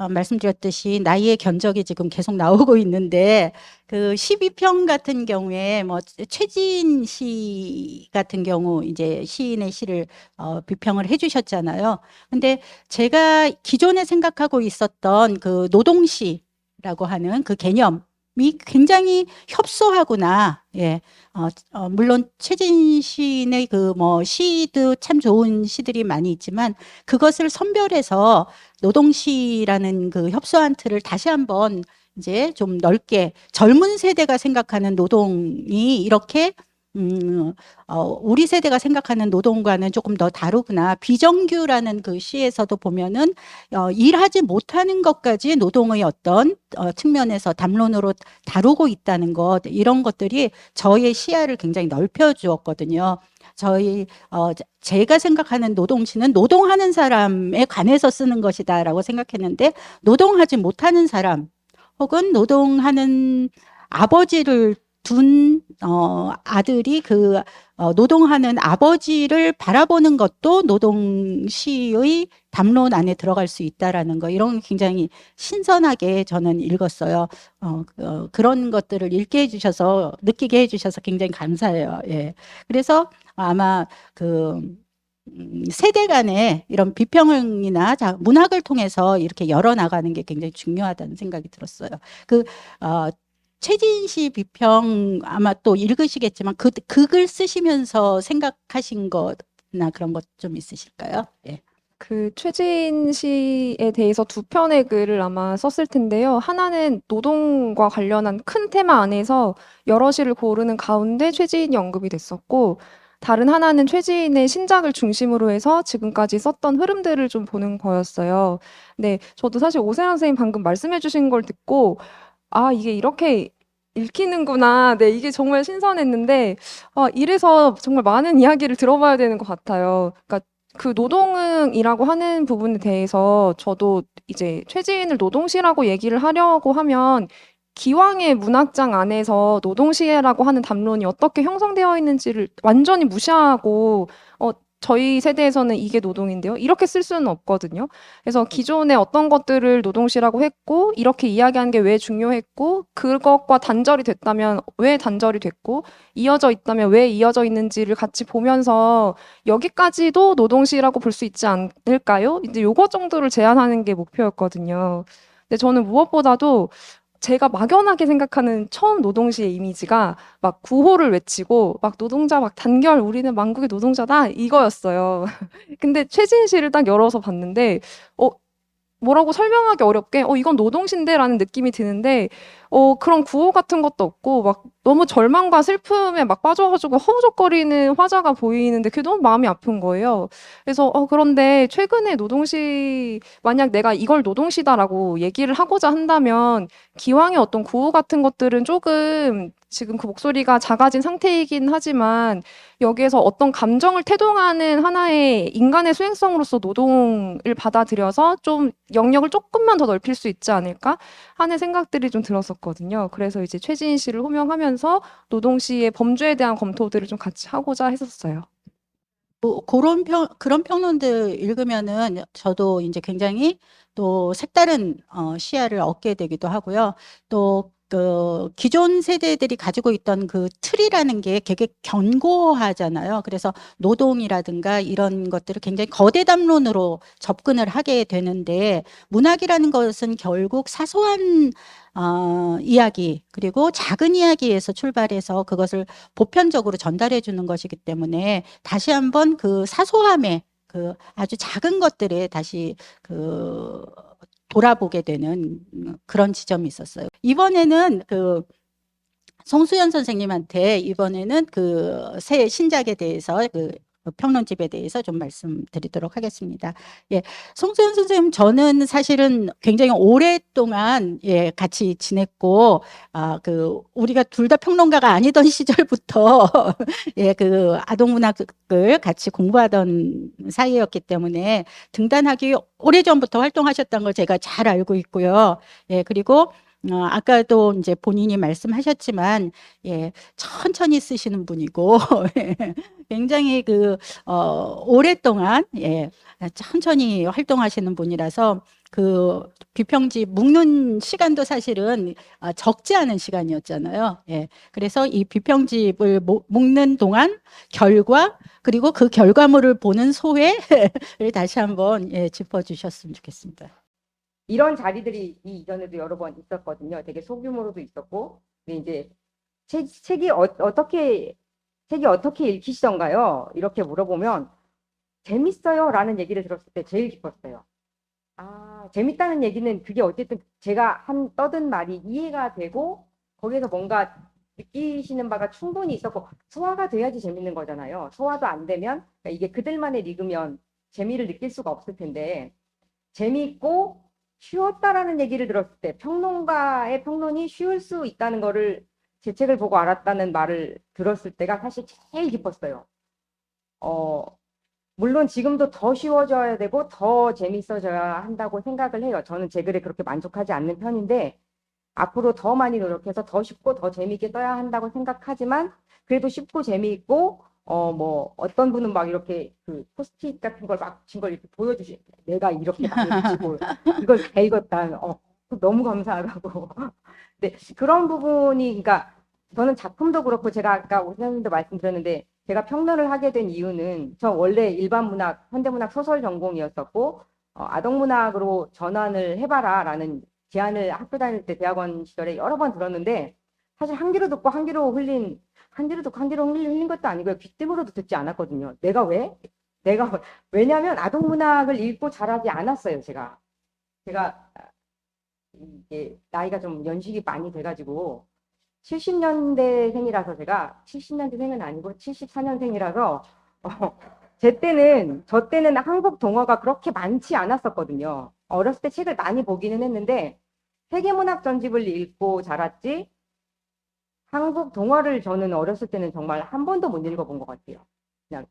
말씀드렸듯이 나이의 견적이 지금 계속 나오고 있는데 그 12평 같은 경우에 뭐 최지인 시 같은 경우 이제 시인의 시를 비평을 해주셨잖아요. 근데 제가 기존에 생각하고 있었던 그 노동시라고 하는 그 개념이 굉장히 협소하구나. 물론 최진 시인의 그 뭐 시도 참 좋은 시들이 많이 있지만 그것을 선별해서 노동시라는 그 협소한 틀을 다시 한번 이제 좀 넓게 젊은 세대가 생각하는 노동이 이렇게 우리 세대가 생각하는 노동과는 조금 더 다르구나. 비정규라는 그 시에서도 보면은 일하지 못하는 것까지 노동의 어떤 측면에서 담론으로 다루고 있다는 것, 이런 것들이 저의 시야를 굉장히 넓혀 주었거든요. 제가 생각하는 노동시는 노동하는 사람에 관해서 쓰는 것이다라고 생각했는데 노동하지 못하는 사람 혹은 노동하는 아버지를 둔 아들이 그 노동하는 아버지를 바라보는 것도 노동시의 담론 안에 들어갈 수 있다라는 거, 이런 굉장히 신선하게 저는 읽었어요. 그런 것들을 읽게 해주셔서, 느끼게 해주셔서 굉장히 감사해요. 그래서 아마 그 세대 간의 이런 비평이나 문학을 통해서 이렇게 열어나가는 게 굉장히 중요하다는 생각이 들었어요. 최지인 씨 비평 아마 또 읽으시겠지만 그 글 쓰시면서 생각하신 거나 그런 것 좀 있으실까요? 그 최진 씨에 대해서 두 편의 글을 아마 썼을 텐데요. 하나는 노동과 관련한 큰 테마 안에서 여러 시를 고르는 가운데 최지인이 언급이 됐었고, 다른 하나는 최지인의 신작을 중심으로 해서 지금까지 썼던 흐름들을 좀 보는 거였어요. 네, 저도 사실 오세훈 선생님 방금 말씀해 주신 걸 듣고 이게 이렇게 읽히는구나. 네, 이게 정말 신선했는데 이래서 정말 많은 이야기를 들어봐야 되는 것 같아요. 그러니까 그 노동이라고 하는 부분에 대해서 저도 이제 최지인을 노동시라고 얘기를 하려고 하면 기왕의 문학장 안에서 노동시라고 하는 담론이 어떻게 형성되어 있는지를 완전히 무시하고 저희 세대에서는 이게 노동인데요. 이렇게 쓸 수는 없거든요. 그래서 기존에 어떤 것들을 노동시라고 했고, 이렇게 이야기하는 게 왜 중요했고, 그것과 단절이 됐다면 왜 단절이 됐고, 이어져 있다면 왜 이어져 있는지를 같이 보면서 여기까지도 노동시라고 볼 수 있지 않을까요? 이제 요거 정도를 제안하는 게 목표였거든요. 근데 저는 무엇보다도 제가 막연하게 생각하는 처음 노동시의 이미지가 막 구호를 외치고 막 노동자 막 단결 우리는 만국의 노동자다 이거였어요. 근데 최진실을 딱 열어서 봤는데 뭐라고 설명하기 어렵게 이건 노동신데라는 느낌이 드는데 그런 구호 같은 것도 없고 막 너무 절망과 슬픔에 막 빠져가지고 허우적거리는 화자가 보이는데 그게 너무 마음이 아픈 거예요. 그래서 그런데 최근에 노동시 만약 내가 이걸 노동시다라고 얘기를 하고자 한다면 기왕의 어떤 구호 같은 것들은 조금 지금 그 목소리가 작아진 상태이긴 하지만 여기에서 어떤 감정을 태동하는 하나의 인간의 수행성으로서 노동을 받아들여서 좀 영역을 조금만 더 넓힐 수 있지 않을까 하는 생각들이 좀 들었었거든요. 그래서 이제 최지인 씨를 호명하면서 노동시의 범죄에 대한 검토들을 좀 같이 하고자 했었어요. 그런 평론들 읽으면은 저도 이제 굉장히 또 색다른 시야를 얻게 되기도 하고요. 또 그 기존 세대들이 가지고 있던 그 틀이라는 게 되게 견고하잖아요. 그래서 노동이라든가 이런 것들을 굉장히 거대 담론으로 접근을 하게 되는데 문학이라는 것은 결국 사소한 이야기 그리고 작은 이야기에서 출발해서 그것을 보편적으로 전달해 주는 것이기 때문에 다시 한번 그 사소함에 그 아주 작은 것들에 다시 그 돌아보게 되는 그런 지점이 있었어요. 이번에는 그 송수연 선생님한테 이번에는 그 새 신작에 대해서 그 평론집에 대해서 좀 말씀드리도록 하겠습니다. 예, 송수연 선생님 저는 사실은 굉장히 오랫동안 같이 지냈고 그 우리가 둘 다 평론가가 아니던 시절부터 그 아동문학을 같이 공부하던 사이였기 때문에 등단하기 오래전부터 활동하셨던 걸 제가 잘 알고 있고요. 그리고 아까도 이제 본인이 말씀하셨지만, 천천히 쓰시는 분이고, 굉장히 오랫동안, 천천히 활동하시는 분이라서 그 비평집 묶는 시간도 사실은 적지 않은 시간이었잖아요. 그래서 이 비평집을 묶는 동안 결과, 그리고 그 결과물을 보는 소회를 다시 한번 짚어주셨으면 좋겠습니다. 이런 자리들이 이전에도 여러 번 있었거든요. 되게 소규모로도 있었고. 근데 이제 책이 어떻게 읽히시던가요? 이렇게 물어보면 재밌어요 라는 얘기를 들었을 때 제일 기뻤어요. 재밌다는 얘기는 그게 어쨌든 제가 떠든 말이 이해가 되고 거기에서 뭔가 느끼시는 바가 충분히 있었고 소화가 돼야지 재밌는 거잖아요. 소화도 안 되면 그러니까 이게 그들만의 리그면 재미를 느낄 수가 없을 텐데 재미있고 쉬웠다라는 얘기를 들었을 때 평론가의 평론이 쉬울 수 있다는 거를 제 책을 보고 알았다는 말을 들었을 때가 사실 제일 기뻤어요. 물론 지금도 더 쉬워져야 되고 더 재밌어져야 한다고 생각을 해요. 저는 제 글에 그렇게 만족하지 않는 편인데 앞으로 더 많이 노력해서 더 쉽고 더 재미있게 써야 한다고 생각하지만 그래도 쉽고 재미있고 어떤 분은 막 이렇게 그 포스트잇 같은 걸 막 진 걸 이렇게 보여주시 내가 이렇게 많이 붙이고 이걸 다 읽었다. 너무 감사하다고. 네, 그런 부분이 그러니까 저는 작품도 그렇고 제가 아까 오 선생님도 말씀드렸는데 제가 평론을 하게 된 이유는 저 원래 일반 문학, 현대문학 소설 전공이었었고 아동문학으로 전환을 해봐라라는 제안을 학교 다닐 때 대학원 시절에 여러 번 들었는데 사실 한 귀로 듣고 한 귀로 흘린 것도 아니고요. 귀뜸으로도 듣지 않았거든요. 왜냐하면 아동문학을 읽고 자라지 않았어요. 제가 이게 나이가 좀 연식이 많이 돼가지고 70년대생이라서 제가 70년대생은 아니고 74년생이라서 저 때는 한국 동화가 그렇게 많지 않았었거든요. 어렸을 때 책을 많이 보기는 했는데 세계문학 전집을 읽고 자랐지 한국 동화를 저는 어렸을 때는 정말 한 번도 못 읽어본 것 같아요. 그냥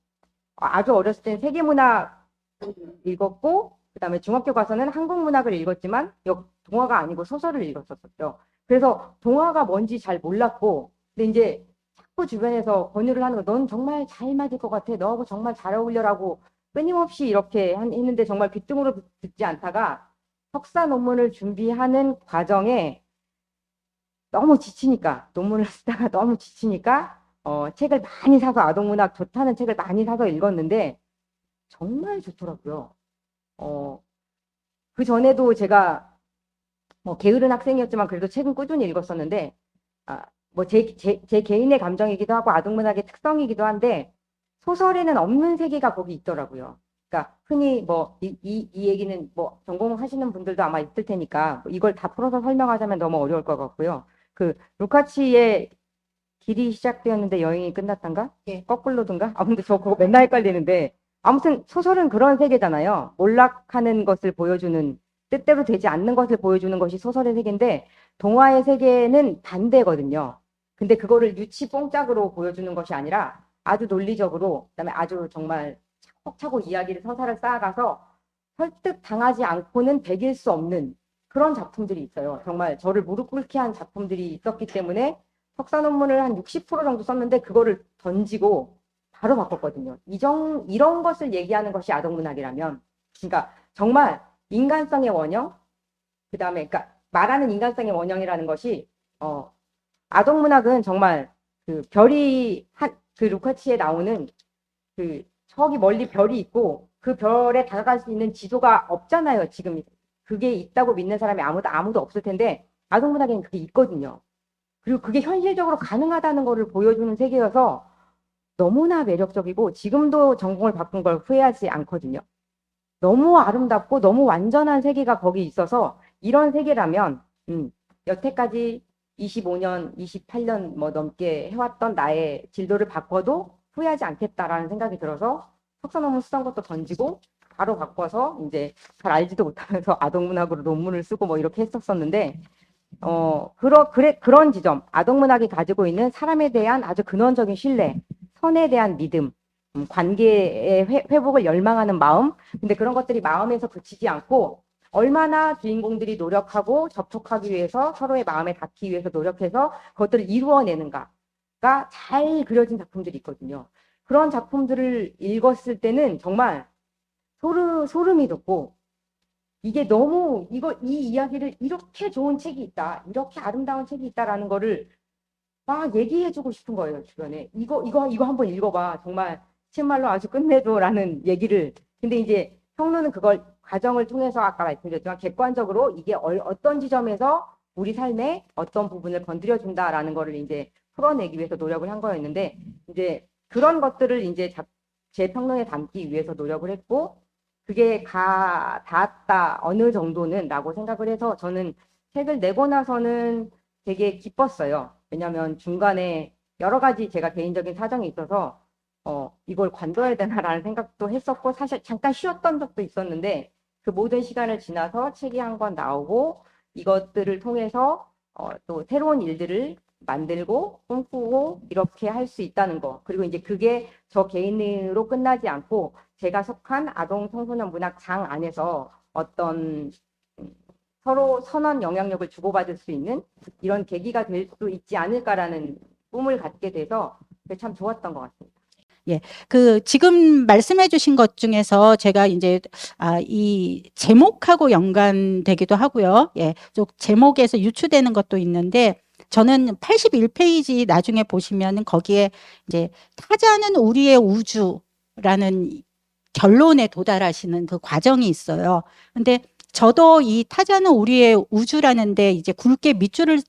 아주 어렸을 때는 세계문학 읽었고 그다음에 중학교 가서는 한국 문학을 읽었지만 동화가 아니고 소설을 읽었었죠. 그래서 동화가 뭔지 잘 몰랐고 근데 이제 자꾸 주변에서 권유를 하는 거, 넌 정말 잘 맞을 것 같아. 너하고 정말 잘 어울려라고 끊임없이 이렇게 했는데 정말 귀등으로 듣지 않다가 석사 논문을 준비하는 과정에 너무 지치니까, 논문을 쓰다가 너무 지치니까 책을 많이 사서 아동문학 좋다는 책을 많이 사서 읽었는데 정말 좋더라고요. 그 전에도 제가 뭐 게으른 학생이었지만 그래도 책은 꾸준히 읽었었는데 뭐 제 개인의 감정이기도 하고 아동문학의 특성이기도 한데 소설에는 없는 세계가 거기 있더라고요. 그러니까 흔히 뭐 이 얘기는 뭐 전공하시는 분들도 아마 있을 테니까 뭐 이걸 다 풀어서 설명하자면 너무 어려울 것 같고요. 그 루카치의 길이 시작되었는데 여행이 끝났단가? 예. 거꾸로든가? 근데 저 그거 맨날 헷갈리는데 아무튼 소설은 그런 세계잖아요. 몰락하는 것을 보여주는 뜻대로 되지 않는 것을 보여주는 것이 소설의 세계인데 동화의 세계는 반대거든요. 근데 그거를 유치 뽕짝으로 보여주는 것이 아니라 아주 논리적으로 그다음에 아주 정말 차곡차곡 이야기를 서사를 쌓아가서 설득 당하지 않고는 배길 수 없는 그런 작품들이 있어요. 정말 저를 무릎 꿇게 한 작품들이 있었기 때문에 석사 논문을 한 60% 정도 썼는데 그거를 던지고 바로 바꿨거든요. 이런 것을 얘기하는 것이 아동문학이라면, 그러니까 정말 인간성의 원형, 그 다음에 그러니까 말하는 인간성의 원형이라는 것이 아동문학은 정말 그 별이 그 루카치에 나오는 그 저기 멀리 별이 있고 그 별에 다가갈 수 있는 지도가 없잖아요. 지금 그게 있다고 믿는 사람이 아무도 없을 텐데 아동문학에는 그게 있거든요. 그리고 그게 현실적으로 가능하다는 것을 보여주는 세계여서 너무나 매력적이고 지금도 전공을 바꾼 걸 후회하지 않거든요. 너무 아름답고 너무 완전한 세계가 거기 있어서 이런 세계라면 여태까지 25년, 28년 뭐 넘게 해왔던 나의 진로를 바꿔도 후회하지 않겠다라는 생각이 들어서 석사 논문 쓰던 것도 던지고 바로 바꿔서 이제 잘 알지도 못하면서 아동문학으로 논문을 쓰고 뭐 이렇게 했었었는데 그런 지점, 아동문학이 가지고 있는 사람에 대한 아주 근원적인 신뢰, 선에 대한 믿음, 관계의 회복을 열망하는 마음, 근데 그런 것들이 마음에서 그치지 않고 얼마나 주인공들이 노력하고 접촉하기 위해서 서로의 마음에 닿기 위해서 노력해서 그것들을 이루어내는가가 잘 그려진 작품들이 있거든요. 그런 작품들을 읽었을 때는 정말 소름이 돋고 이게 너무 이 이야기를 이렇게 좋은 책이 있다, 이렇게 아름다운 책이 있다라는 거를 막 얘기해주고 싶은 거예요, 주변에. 이거 한번 읽어봐. 정말 정말로 아주 끝내줘라는 얘기를. 근데 이제 평론은 그걸 과정을 통해서 아까 말씀드렸지만 객관적으로 이게 어떤 지점에서 우리 삶의 어떤 부분을 건드려준다라는 거를 이제 풀어내기 위해서 노력을 한 거였는데 이제 그런 것들을 이제 제 평론에 담기 위해서 노력을 했고 그게 닿았다 어느 정도는 라고 생각을 해서 저는 책을 내고 나서는 되게 기뻤어요. 왜냐하면 중간에 여러 가지 제가 개인적인 사정이 있어서 이걸 관둬야 되나라는 생각도 했었고 사실 잠깐 쉬었던 적도 있었는데 그 모든 시간을 지나서 책이 한 권 나오고 이것들을 통해서 또 새로운 일들을 만들고 꿈꾸고 이렇게 할 수 있다는 거. 그리고 이제 그게 저 개인으로 끝나지 않고 제가 속한 아동 청소년 문학 장 안에서 어떤 서로 선한 영향력을 주고받을 수 있는 이런 계기가 될 수 있지 않을까라는 꿈을 갖게 돼서 참 좋았던 것 같습니다. 그 지금 말씀해 주신 것 중에서 제가 이제 이 제목하고 연관되기도 하고요. 예. 좀 제목에서 유추되는 것도 있는데 저는 81페이지 나중에 보시면은 거기에 이제 타자는 우리의 우주라는 결론에 도달하시는 그 과정이 있어요. 근데 저도 이 타자는 우리의 우주라는데 이제 굵게 밑줄을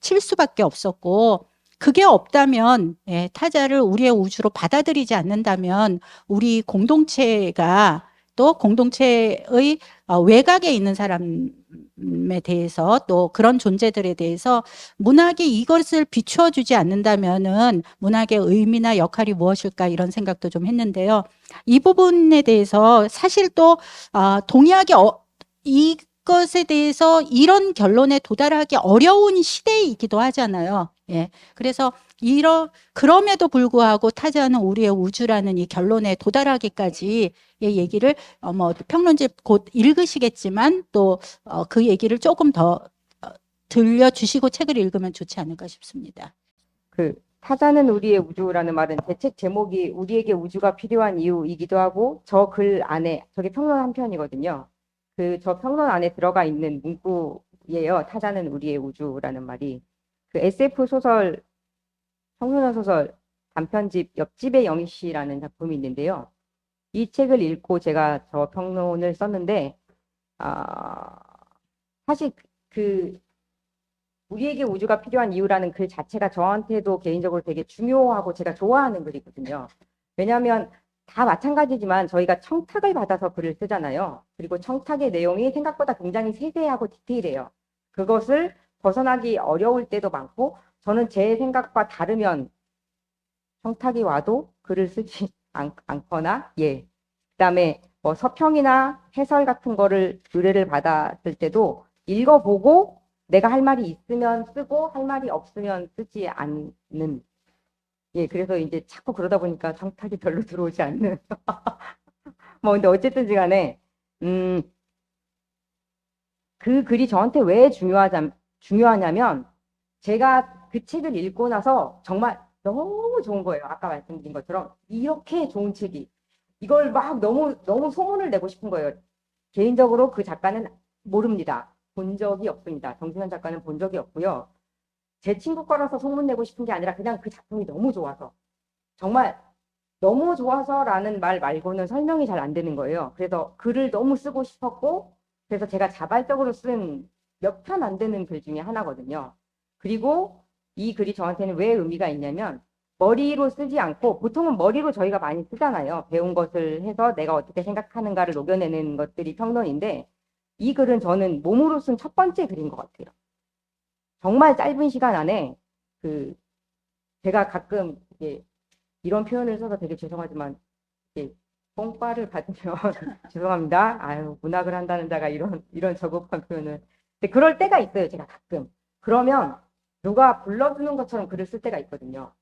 칠 수밖에 없었고 그게 없다면 타자를 우리의 우주로 받아들이지 않는다면 우리 공동체가 또 공동체의 외곽에 있는 사람에 대해서 또 그런 존재들에 대해서 문학이 이것을 비추어 주지 않는다면은 문학의 의미나 역할이 무엇일까 이런 생각도 좀 했는데요. 이 부분에 대해서 사실 또 동의하기 이것에 대해서 이런 결론에 도달하기 어려운 시대이기도 하잖아요. 예. 그래서 그럼에도 불구하고 타자는 우리의 우주라는 이 결론에 도달하기까지의 얘기를 뭐 평론집 곧 읽으시겠지만 또 그 얘기를 조금 더 들려주시고 책을 읽으면 좋지 않을까 싶습니다. 타자는 우리의 우주라는 말은 제 책 제목이 우리에게 우주가 필요한 이유이기도 하고 저 글 안에 저게 평론 한 편이거든요. 그 저 평론 안에 들어가 있는 문구예요. 타자는 우리의 우주라는 말이. 그 SF 소설 청소년 소설 단편집 옆집의 영희 씨라는 작품이 있는데요. 이 책을 읽고 제가 저 평론을 썼는데 아, 사실 그 우리에게 우주가 필요한 이유라는 글 자체가 저한테도 개인적으로 되게 중요하고 제가 좋아하는 글이거든요. 왜냐하면 다 마찬가지지만 저희가 청탁을 받아서 글을 쓰잖아요. 그리고 청탁의 내용이 생각보다 굉장히 세세하고 디테일해요. 그것을 벗어나기 어려울 때도 많고 저는 제 생각과 다르면 청탁이 와도 글을 쓰지 않거나 예. 그다음에 뭐 서평이나 해설 같은 거를 의뢰를 받았을 때도 읽어보고 내가 할 말이 있으면 쓰고 할 말이 없으면 쓰지 않는 예 그래서 이제 자꾸 그러다 보니까 청탁이 별로 들어오지 않는 뭐 근데 어쨌든지 간에 그 글이 저한테 왜 중요하냐면 제가 그 책을 읽고 나서 정말 너무 좋은 거예요. 아까 말씀드린 것처럼 이렇게 좋은 책이 이걸 막 너무 소문을 내고 싶은 거예요. 개인적으로 그 작가는 모릅니다. 본 적이 없습니다. 정승현 작가는 본 적이 없고요. 제 친구 거라서 소문내고 싶은 게 아니라 그냥 그 작품이 너무 좋아서 정말 너무 좋아서라는 말 말고는 설명이 잘 안 되는 거예요. 그래서 글을 너무 쓰고 싶었고 그래서 제가 자발적으로 쓴 몇 편 안 되는 글 중에 하나거든요. 그리고 이 글이 저한테는 왜 의미가 있냐면 머리로 쓰지 않고 보통은 머리로 저희가 많이 쓰잖아요. 배운 것을 해서 내가 어떻게 생각하는가를 녹여내는 것들이 평론인데 이 글은 저는 몸으로 쓴 첫 번째 글인 것 같아요. 정말 짧은 시간 안에 그 제가 가끔 이런 표현을 써서 되게 죄송하지만 뽕빠를 받으면 죄송합니다. 아유 문학을 한다는 자가 이런 저급한 표현을. 근데 그럴 때가 있어요. 제가 가끔. 그러면 누가 불러주는 것처럼 글을 쓸 때가 있거든요.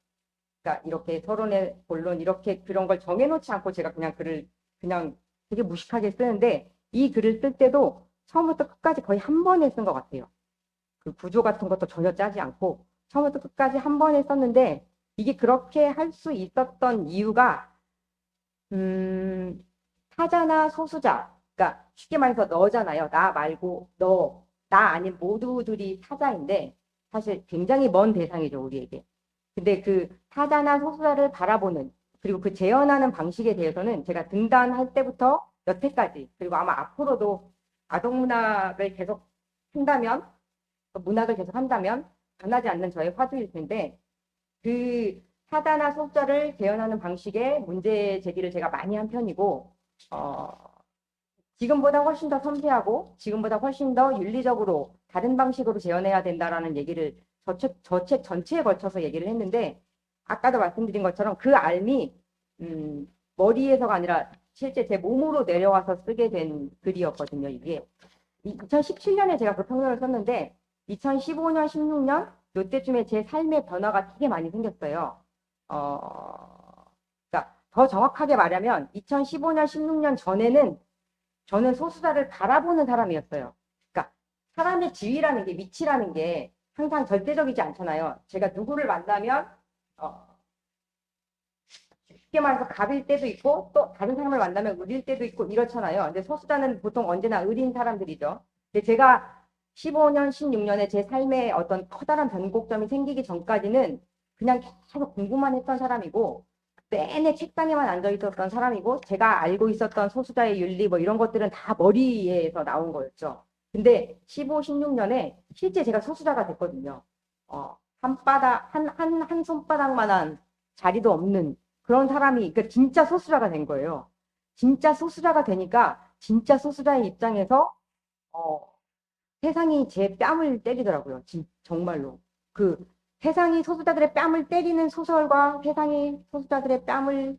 그러니까 이렇게 서론의 본론 이렇게 그런 걸 정해놓지 않고 제가 그냥 글을 그냥 되게 무식하게 쓰는데 이 글을 쓸 때도 처음부터 끝까지 거의 한 번에 쓴 것 같아요. 그 구조 같은 것도 전혀 짜지 않고 처음부터 끝까지 한 번에 썼는데 이게 그렇게 할 수 있었던 이유가 타자나 소수자 그러니까 쉽게 말해서 너잖아요. 나 말고 너, 나 아닌 모두들이 타자인데 사실 굉장히 먼 대상이죠 우리에게. 근데 그 타자나 소수자를 바라보는 그리고 그 재현하는 방식에 대해서는 제가 등단할 때부터 여태까지 그리고 아마 앞으로도 아동문학을 계속 한다면 문학을 계속 한다면 변하지 않는 저의 화두일 텐데 그 타자나 소수자를 재현하는 방식의 문제 제기를 제가 많이 한 편이고 지금보다 훨씬 더 섬세하고 지금보다 훨씬 더 윤리적으로 다른 방식으로 재현해야 된다라는 얘기를 저 책 전체에 걸쳐서 얘기를 했는데 아까도 말씀드린 것처럼 그 알미 머리에서가 아니라 실제 제 몸으로 내려와서 쓰게 된 글이었거든요. 이게 2017년에 제가 그 평론을 썼는데 2015년, 16년 이때쯤에 제 삶의 변화가 되게 많이 생겼어요. 그러니까 더 정확하게 말하면 2015년, 16년 전에는 저는 소수자를 바라보는 사람이었어요. 그러니까 사람의 지위라는 게 위치라는 게 항상 절대적이지 않잖아요. 제가 누구를 만나면 쉽게 말해서 갑일 때도 있고 또 다른 사람을 만나면 을일 때도 있고 이렇잖아요. 근데 소수자는 보통 언제나 을인 사람들이죠. 근데 제가 15년, 16년에 제 삶에 어떤 커다란 변곡점이 생기기 전까지는 그냥 계속 공부만 했던 사람이고 내내 책상에만 앉아 있었던 사람이고 제가 알고 있었던 소수자의 윤리 뭐 이런 것들은 다 머리에서 나온 거였죠. 근데 15, 16년에 실제 제가 소수자가 됐거든요. 한 손바닥만한 자리도 없는 그런 사람이, 그러니까 진짜 소수자가 된 거예요. 진짜 소수자가 되니까 진짜 소수자의 입장에서 세상이 제 뺨을 때리더라고요. 정말로. 그 세상이 소수자들의 뺨을 때리는 소설과 세상이 소수자들의 뺨을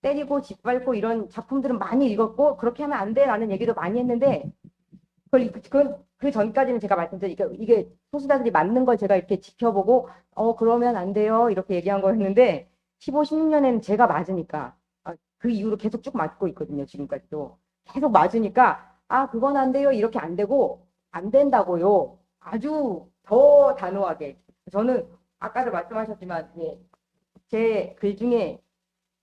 때리고 짓밟고 이런 작품들은 많이 읽었고 그렇게 하면 안 돼라는 얘기도 많이 했는데 그 전까지는 제가 말씀드린 이게 소수자들이 맞는 걸 제가 이렇게 지켜보고 그러면 안 돼요 이렇게 얘기한 거였는데 15, 16년에는 제가 맞으니까 그 이후로 계속 쭉 맞고 있거든요. 지금까지도 계속 맞으니까 그건 안 돼요 이렇게 안 되고 안 된다고요. 아주 더 단호하게 저는 아까도 말씀하셨지만 예, 제 글 중에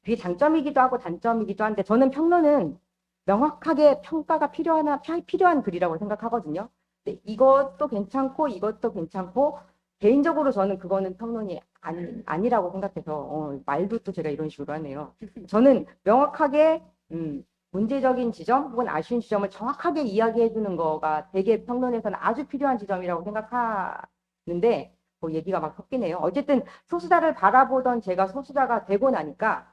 그게 장점이기도 하고 단점이기도 한데 저는 평론은 명확하게 평가가 필요한 글이라고 생각하거든요. 근데 이것도 괜찮고 이것도 괜찮고 개인적으로 저는 그거는 평론이 아니라고 생각해서 말도 또 제가 이런 식으로 하네요. 저는 명확하게 문제적인 지점 혹은 아쉬운 지점을 정확하게 이야기해 주는 거가 되게 평론에서는 아주 필요한 지점이라고 생각하는데 뭐 얘기가 막 섞이네요. 어쨌든 소수자를 바라보던 제가 소수자가 되고 나니까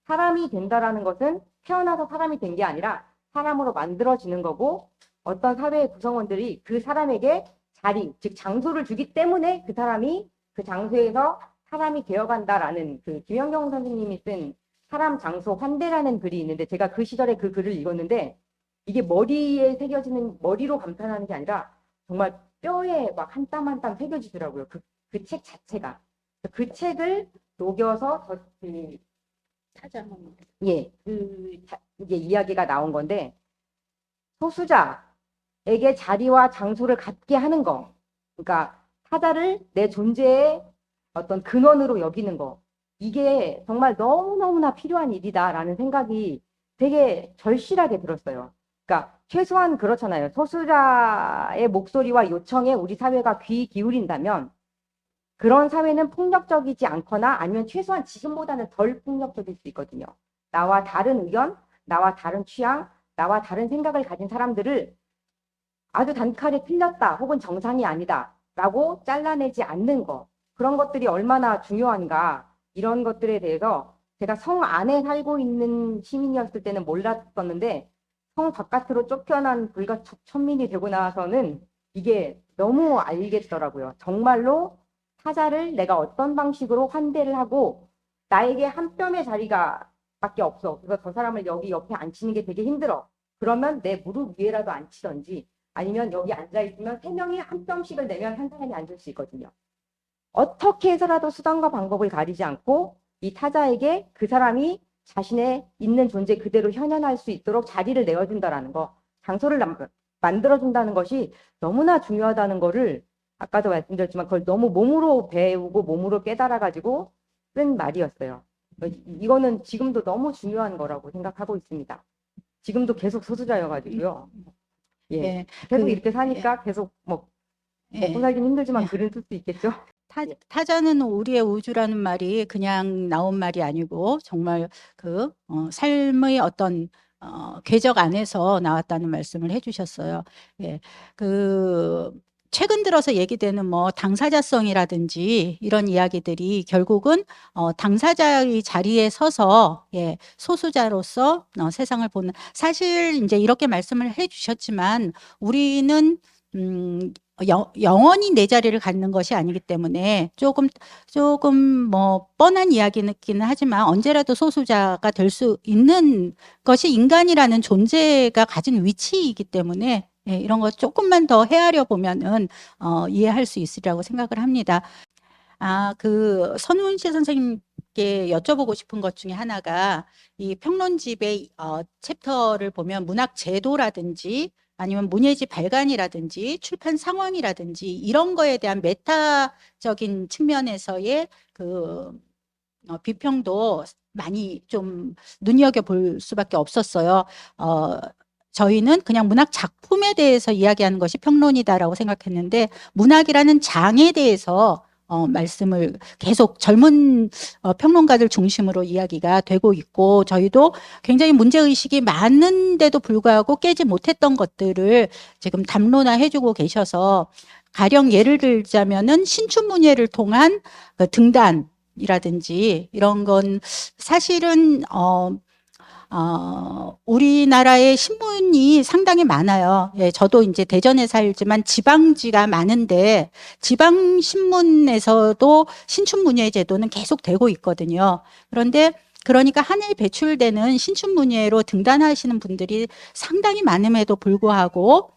사람이 된다라는 것은 태어나서 사람이 된 게 아니라 사람으로 만들어지는 거고 어떤 사회의 구성원들이 그 사람에게 자리, 즉 장소를 주기 때문에 그 사람이 그 장소에서 사람이 되어간다라는 그 김연경 선생님이 쓴 사람, 장소, 환대라는 글이 있는데 제가 그 시절에 그 글을 읽었는데 이게 머리에 새겨지는 머리로 감탄하는 게 아니라 정말 뼈에 막 한 땀 한 땀 새겨지더라고요. 그 책 자체가. 그 책을 녹여서 예, 이게 이야기가 나온 건데 소수자에게 자리와 장소를 갖게 하는 거. 그러니까 타자를 내 존재의 어떤 근원으로 여기는 거. 이게 정말 너무너무나 필요한 일이다라는 생각이 되게 절실하게 들었어요. 그러니까 최소한 그렇잖아요. 소수자의 목소리와 요청에 우리 사회가 귀 기울인다면 그런 사회는 폭력적이지 않거나 아니면 최소한 지금보다는 덜 폭력적일 수 있거든요. 나와 다른 의견, 나와 다른 취향, 나와 다른 생각을 가진 사람들을 아주 단칼에 틀렸다 혹은 정상이 아니다 라고 잘라내지 않는 거. 그런 것들이 얼마나 중요한가. 이런 것들에 대해서 제가 성 안에 살고 있는 시민이었을 때는 몰랐었는데 성 바깥으로 쫓겨난 불가촉 천민이 되고 나서는 이게 너무 알겠더라고요. 정말로 타자를 내가 어떤 방식으로 환대를 하고 나에게 한 뼘의 자리가 밖에 없어. 그래서 저 사람을 여기 옆에 앉히는 게 되게 힘들어. 그러면 내 무릎 위에라도 앉히던지 아니면 여기 앉아있으면 세 명이 한 뼘씩을 내면 한 사람이 앉을 수 있거든요. 어떻게 해서라도 수단과 방법을 가리지 않고 이 타자에게 그 사람이 자신의 있는 존재 그대로 현현할 수 있도록 자리를 내어준다라는 거, 장소를 만들어준다는 것이 너무나 중요하다는 거를 아까도 말씀드렸지만 그걸 너무 몸으로 배우고 몸으로 깨달아가지고 쓴 말이었어요. 이거는 지금도 너무 중요한 거라고 생각하고 있습니다. 지금도 계속 소수자여가지고요. 예, 예, 계속 이렇게 사니까 계속 먹고 살긴 힘들지만 예. 글은 쓸 수 있겠죠. 타자는 우리의 우주라는 말이 그냥 나온 말이 아니고 정말 삶의 어떤 궤적 안에서 나왔다는 말씀을 해주셨어요. 예, 최근 들어서 얘기되는 뭐 당사자성이라든지 이런 이야기들이 결국은 당사자의 자리에 서서 소수자로서 세상을 보는, 사실 이제 이렇게 말씀을 해주셨지만 우리는 영원히 내 자리를 갖는 것이 아니기 때문에 조금 뭐 뻔한 이야기는 하지만 언제라도 소수자가 될 수 있는 것이 인간이라는 존재가 가진 위치이기 때문에 이런 거 조금만 더 헤아려 보면은 이해할 수 있으리라고 생각을 합니다. 선훈실 선생님께 여쭤보고 싶은 것 중에 하나가 이 평론집의 챕터를 보면 문학 제도라든지 아니면 문예지 발간이라든지 출판 상황이라든지 이런 거에 대한 메타적인 측면에서의 비평도 많이 좀 눈여겨볼 수밖에 없었어요. 저희는 그냥 문학 작품에 대해서 이야기하는 것이 평론이다라고 생각했는데 문학이라는 장에 대해서 말씀을 계속 젊은 평론가들 중심으로 이야기가 되고 있고 저희도 굉장히 문제의식이 많은데도 불구하고 깨지 못했던 것들을 지금 담론화해주고 계셔서 가령 예를 들자면은 신춘문예를 통한 등단이라든지 이런 건 사실은 우리나라의 신문이 상당히 많아요. 예, 저도 이제 대전에 살지만 지방지가 많은데 지방 신문에서도 신춘문예 제도는 계속 되고 있거든요. 그러니까 한 해 배출되는 신춘문예로 등단하시는 분들이 상당히 많음에도 불구하고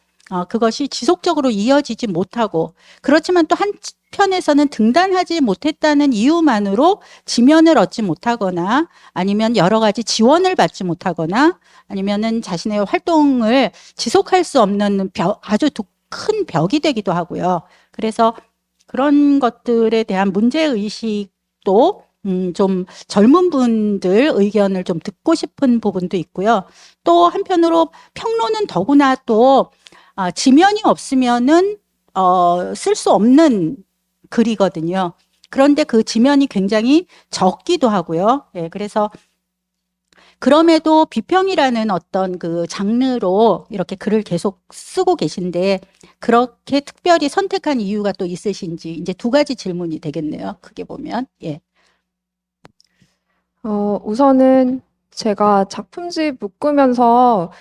그것이 지속적으로 이어지지 못하고 그렇지만 또 한편에서는 등단하지 못했다는 이유만으로 지면을 얻지 못하거나 아니면 여러 가지 지원을 받지 못하거나 아니면은 자신의 활동을 지속할 수 없는 아주 큰 벽이 되기도 하고요. 그래서 그런 것들에 대한 문제의식도 좀 젊은 분들 의견을 좀 듣고 싶은 부분도 있고요. 또 한편으로 평론은 더구나 또 지면이 없으면은 쓸 수 없는 글이거든요. 그런데 그 지면이 굉장히 적기도 하고요. 예, 그래서 그럼에도 비평이라는 어떤 그 장르로 이렇게 글을 계속 쓰고 계신데 그렇게 특별히 선택한 이유가 또 있으신지 이제 두 가지 질문이 되겠네요. 크게 보면. 예. 우선은 제가 작품집 묶으면서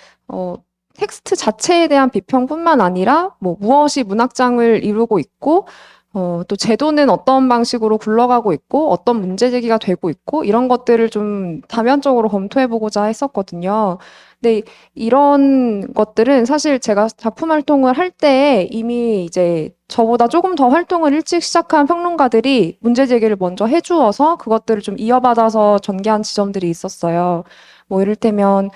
텍스트 자체에 대한 비평뿐만 아니라 뭐 무엇이 문학장을 이루고 있고 또 제도는 어떤 방식으로 굴러가고 있고 어떤 문제 제기가 되고 있고 이런 것들을 좀 다면적으로 검토해보고자 했었거든요. 근데 이런 것들은 사실 제가 작품 활동을 할 때 이미 이제 저보다 조금 더 활동을 일찍 시작한 평론가들이 문제 제기를 먼저 해주어서 그것들을 좀 이어받아서 전개한 지점들이 있었어요. 뭐 이를테면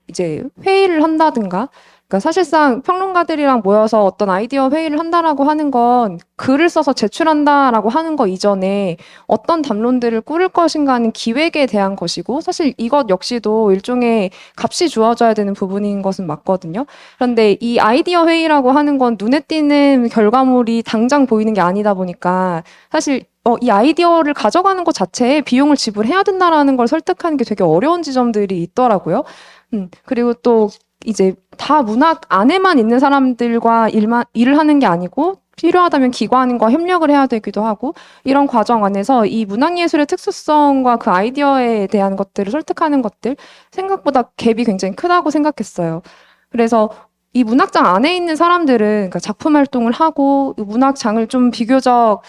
이제 회의를 한다든가 그러니까 사실상 평론가들이랑 모여서 어떤 아이디어 회의를 한다라고 하는 건 글을 써서 제출한다라고 하는 거 이전에 어떤 담론들을 꾸릴 것인가 하는 기획에 대한 것이고 사실 이것 역시도 일종의 값이 주어져야 되는 부분인 것은 맞거든요. 그런데 이 아이디어 회의라고 하는 건 눈에 띄는 결과물이 당장 보이는 게 아니다 보니까 사실 이 아이디어를 가져가는 것 자체에 비용을 지불해야 된다라는 걸 설득하는 게 되게 어려운 지점들이 있더라고요. 그리고 또 이제 다 문학 안에만 있는 사람들과 일을 하는 게 아니고 필요하다면 기관과 협력을 해야 되기도 하고 이런 과정 안에서 이 문학예술의 특수성과 그 아이디어에 대한 것들을 설득하는 것들 생각보다 갭이 굉장히 크다고 생각했어요. 그래서 이 문학장 안에 있는 사람들은 그러니까 작품 활동을 하고 문학장을 좀 비교적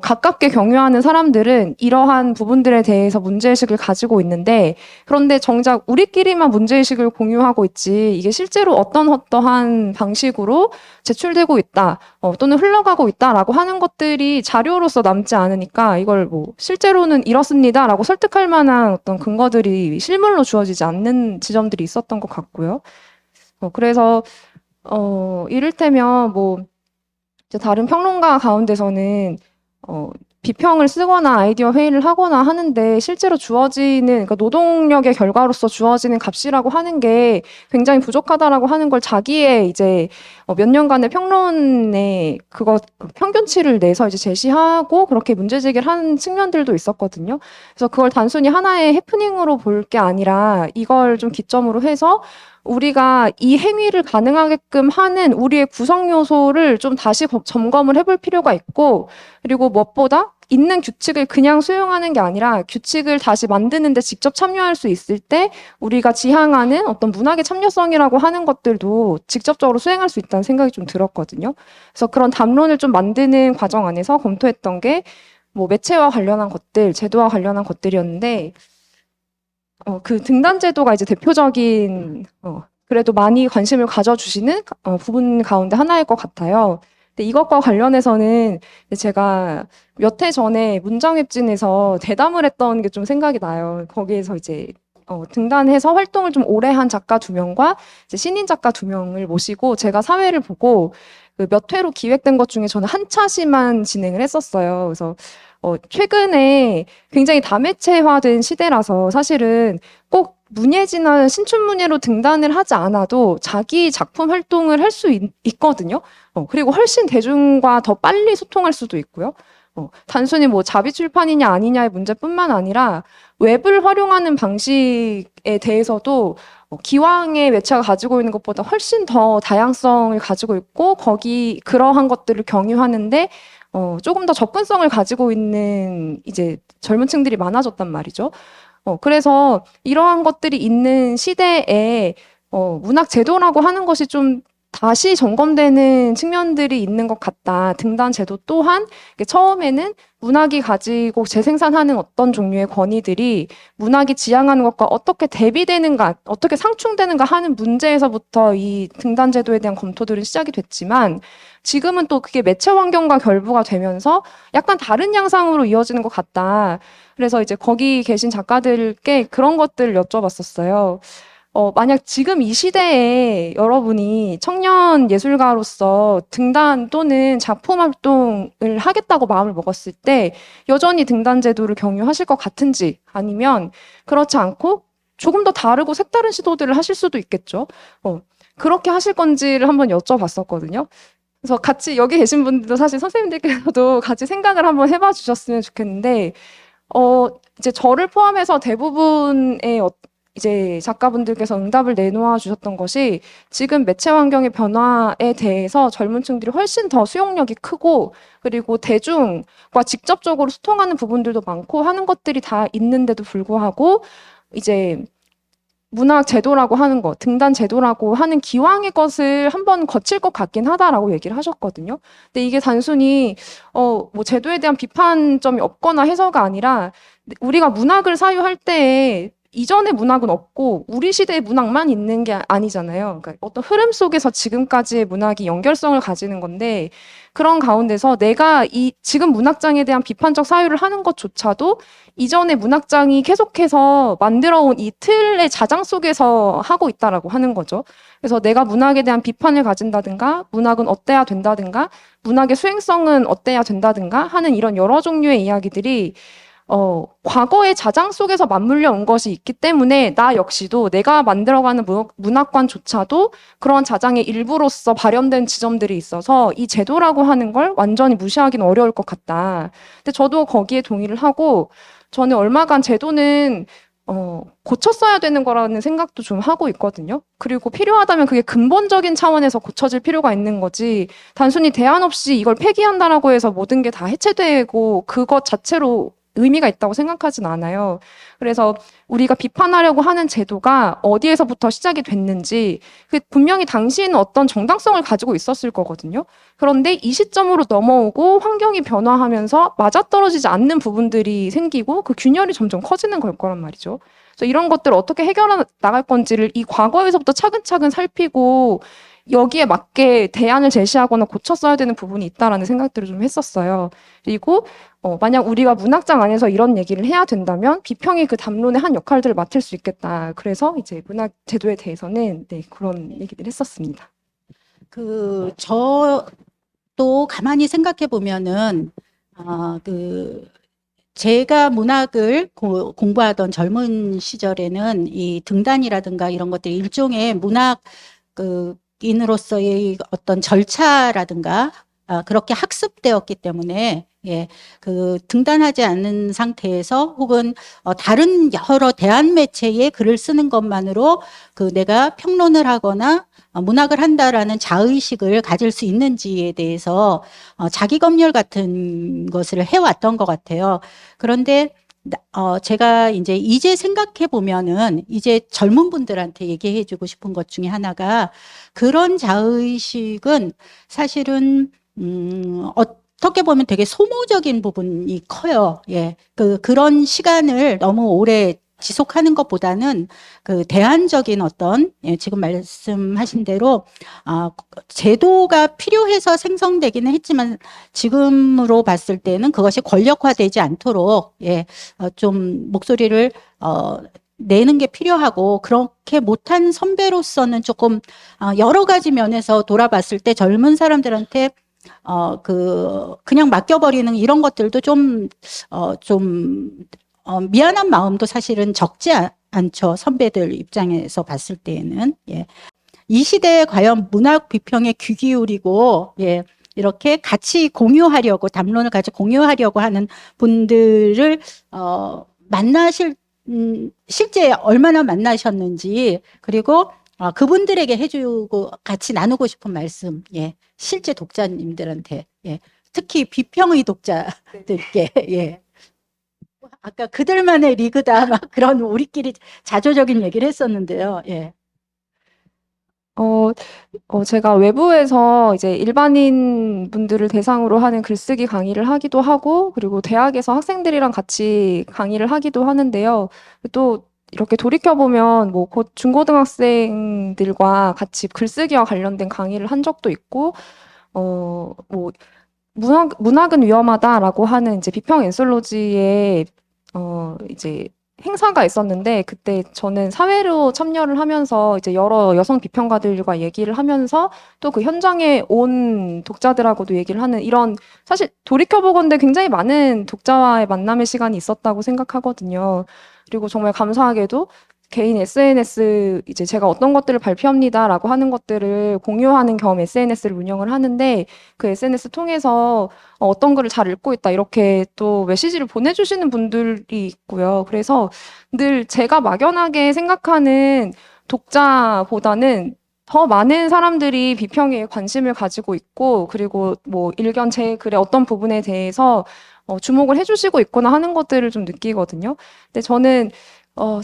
가깝게 경유하는 사람들은 이러한 부분들에 대해서 문제의식을 가지고 있는데 그런데 정작 우리끼리만 문제의식을 공유하고 있지 이게 실제로 어떠한 방식으로 제출되고 있다 또는 흘러가고 있다라고 하는 것들이 자료로서 남지 않으니까 이걸 뭐 실제로는 이렇습니다라고 설득할 만한 어떤 근거들이 실물로 주어지지 않는 지점들이 있었던 것 같고요. 그래서 이를테면 뭐 이제 다른 평론가 가운데서는 비평을 쓰거나 아이디어 회의를 하거나 하는데 실제로 주어지는 그러니까 노동력의 결과로서 주어지는 값이라고 하는 게 굉장히 부족하다라고 하는 걸 자기의 이제 몇 년간의 평론에 그거 평균치를 내서 이제 제시하고 그렇게 문제 제기를 하는 측면들도 있었거든요. 그래서 그걸 단순히 하나의 해프닝으로 볼 게 아니라 이걸 좀 기점으로 해서 우리가 이 행위를 가능하게끔 하는 우리의 구성 요소를 좀 다시 점검을 해볼 필요가 있고 그리고 무엇보다 있는 규칙을 그냥 수용하는 게 아니라 규칙을 다시 만드는데 직접 참여할 수 있을 때 우리가 지향하는 어떤 문학의 참여성이라고 하는 것들도 직접적으로 수행할 수 있다는 생각이 좀 들었거든요. 그래서 그런 담론을 좀 만드는 과정 안에서 검토했던 게 뭐 매체와 관련한 것들, 제도와 관련한 것들이었는데 그 등단 제도가 이제 대표적인 그래도 많이 관심을 가져주시는 부분 가운데 하나일 것 같아요. 근데 이것과 관련해서는 제가 몇 해 전에 문장웹진에서 대담을 했던 게 좀 생각이 나요. 거기에서 이제 등단해서 활동을 좀 오래 한 작가 2명과 이제 신인 작가 2명을 모시고 제가 사회를 보고 그 몇 회로 기획된 것 중에 저는 한 차시만 진행을 했었어요. 그래서 최근에 굉장히 다매체화된 시대라서 사실은 꼭 문예지나 신춘문예로 등단을 하지 않아도 자기 작품 활동을 할 수 있거든요. 그리고 훨씬 대중과 더 빨리 소통할 수도 있고요. 단순히 뭐 자비 출판이냐 아니냐의 문제뿐만 아니라 웹을 활용하는 방식에 대해서도 기왕의 매체가 가지고 있는 것보다 훨씬 더 다양성을 가지고 있고 거기 그러한 것들을 경유하는데 조금 더 접근성을 가지고 있는 이제 젊은 층들이 많아졌단 말이죠. 그래서 이러한 것들이 있는 시대에 문학 제도라고 하는 것이 좀 다시 점검되는 측면들이 있는 것 같다. 등단 제도 또한 처음에는 문학이 가지고 재생산하는 어떤 종류의 권위들이 문학이 지향하는 것과 어떻게 대비되는가, 어떻게 상충되는가 하는 문제에서부터 이 등단 제도에 대한 검토들은 시작이 됐지만 지금은 또 그게 매체 환경과 결부가 되면서 약간 다른 양상으로 이어지는 것 같다. 그래서 이제 거기 계신 작가들께 그런 것들을 여쭤봤었어요. 만약 지금 이 시대에 여러분이 청년 예술가로서 등단 또는 작품 활동을 하겠다고 마음을 먹었을 때 여전히 등단 제도를 경유하실 것 같은지 아니면 그렇지 않고 조금 더 다르고 색다른 시도들을 하실 수도 있겠죠. 그렇게 하실 건지를 한번 여쭤봤었거든요. 그래서 같이 여기 계신 분들도 사실 선생님들께서도 같이 생각을 한번 해봐 주셨으면 좋겠는데, 이제 저를 포함해서 대부분의 이제 작가분들께서 응답을 내놓아 주셨던 것이 지금 매체 환경의 변화에 대해서 젊은 층들이 훨씬 더 수용력이 크고 그리고 대중과 직접적으로 소통하는 부분들도 많고 하는 것들이 다 있는데도 불구하고 이제 문학 제도라고 하는 것, 등단 제도라고 하는 기왕의 것을 한번 거칠 것 같긴 하다라고 얘기를 하셨거든요. 근데 이게 단순히 뭐 제도에 대한 비판점이 없거나 해서가 아니라 우리가 문학을 사유할 때에 이전의 문학은 없고 우리 시대의 문학만 있는 게 아니잖아요. 그러니까 어떤 흐름 속에서 지금까지의 문학이 연결성을 가지는 건데 그런 가운데서 내가 이 지금 문학장에 대한 비판적 사유를 하는 것조차도 이전의 문학장이 계속해서 만들어온 이 틀의 자장 속에서 하고 있다라고 하는 거죠. 그래서 내가 문학에 대한 비판을 가진다든가 문학은 어때야 된다든가 문학의 수행성은 어때야 된다든가 하는 이런 여러 종류의 이야기들이 과거의 자장 속에서 맞물려 온 것이 있기 때문에 나 역시도 내가 만들어가는 문학관조차도 그런 자장의 일부로서 발현된 지점들이 있어서 이 제도라고 하는 걸 완전히 무시하기는 어려울 것 같다. 근데 저도 거기에 동의를 하고 저는 얼마간 제도는 고쳤어야 되는 거라는 생각도 좀 하고 있거든요. 그리고 필요하다면 그게 근본적인 차원에서 고쳐질 필요가 있는 거지 단순히 대안 없이 이걸 폐기한다라고 해서 모든 게 다 해체되고 그것 자체로 의미가 있다고 생각하진 않아요. 그래서 우리가 비판하려고 하는 제도가 어디에서부터 시작이 됐는지 분명히 당시에는 어떤 정당성을 가지고 있었을 거거든요. 그런데 이 시점으로 넘어오고 환경이 변화하면서 맞아떨어지지 않는 부분들이 생기고 그 균열이 점점 커지는 걸 거란 말이죠. 그래서 이런 것들을 어떻게 해결해 나갈 건지를 이 과거에서부터 차근차근 살피고 여기에 맞게 대안을 제시하거나 고쳤어야 되는 부분이 있다라는 생각들을 좀 했었어요. 그리고 만약 우리가 문학장 안에서 이런 얘기를 해야 된다면 비평이 그 담론의 한 역할들을 맡을 수 있겠다. 그래서 이제 문학 제도에 대해서는 네, 그런 얘기를 했었습니다. 저도 가만히 생각해 보면은, 제가 문학을 공부하던 젊은 시절에는 이 등단이라든가 이런 것들이 일종의 문학, 인으로서의 어떤 절차라든가, 그렇게 학습되었기 때문에, 등단하지 않는 상태에서 혹은 다른 여러 대한 매체에 글을 쓰는 것만으로 내가 평론을 하거나 문학을 한다라는 자의식을 가질 수 있는지에 대해서 자기검열 같은 것을 해왔던 것 같아요. 그런데 제가 이제 생각해 보면은 이제 젊은 분들한테 얘기해 주고 싶은 것 중에 하나가 그런 자의식은 사실은 어떻게 보면 되게 소모적인 부분이 커요. 예. 그런 시간을 너무 오래 지속하는 것보다는 대안적인 어떤, 지금 말씀하신 대로, 제도가 필요해서 생성되기는 했지만 지금으로 봤을 때는 그것이 권력화되지 않도록, 좀 목소리를, 내는 게 필요하고 그렇게 못한 선배로서는 조금 여러 가지 면에서 돌아봤을 때 젊은 사람들한테 그냥 맡겨버리는 이런 것들도 미안한 마음도 사실은 적지 않죠. 선배들 입장에서 봤을 때에는. 예. 이 시대에 과연 문학 비평에 귀 기울이고, 이렇게 같이 공유하려고, 담론을 같이 공유하려고 하는 분들을, 실제 얼마나 만나셨는지, 그리고 그분들에게 해주고 같이 나누고 싶은 말씀, 실제 독자님들한테, 특히 비평의 독자들께, 아까 그들만의 리그다, 막 그런 우리끼리 자조적인 얘기를 했었는데요. 제가 외부에서 이제 일반인 분들을 대상으로 하는 글쓰기 강의를 하기도 하고, 그리고 대학에서 학생들이랑 같이 강의를 하기도 하는데요. 또 이렇게 돌이켜보면 뭐 곧 중고등학생들과 같이 글쓰기와 관련된 강의를 한 적도 있고, 뭐 문학은 위험하다라고 하는 이제 비평 앤솔로지의 이제 행사가 있었는데 그때 저는 사회로 참여를 하면서 이제 여러 여성 비평가들과 얘기를 하면서 또 그 현장에 온 독자들하고도 얘기를 하는 이런 사실 돌이켜보건대 굉장히 많은 독자와의 만남의 시간이 있었다고 생각하거든요. 그리고 정말 감사하게도 개인 SNS 이제 제가 어떤 것들을 발표합니다라고 하는 것들을 공유하는 겸 SNS를 운영을 하는데 그 SNS 통해서 어떤 글을 잘 읽고 있다 이렇게 또 메시지를 보내주시는 분들이 있고요. 그래서 늘 제가 막연하게 생각하는 독자보다는 더 많은 사람들이 비평에 관심을 가지고 있고 그리고 뭐 일견 제 글의 어떤 부분에 대해서 주목을 해주시고 있구나 하는 것들을 좀 느끼거든요. 근데 저는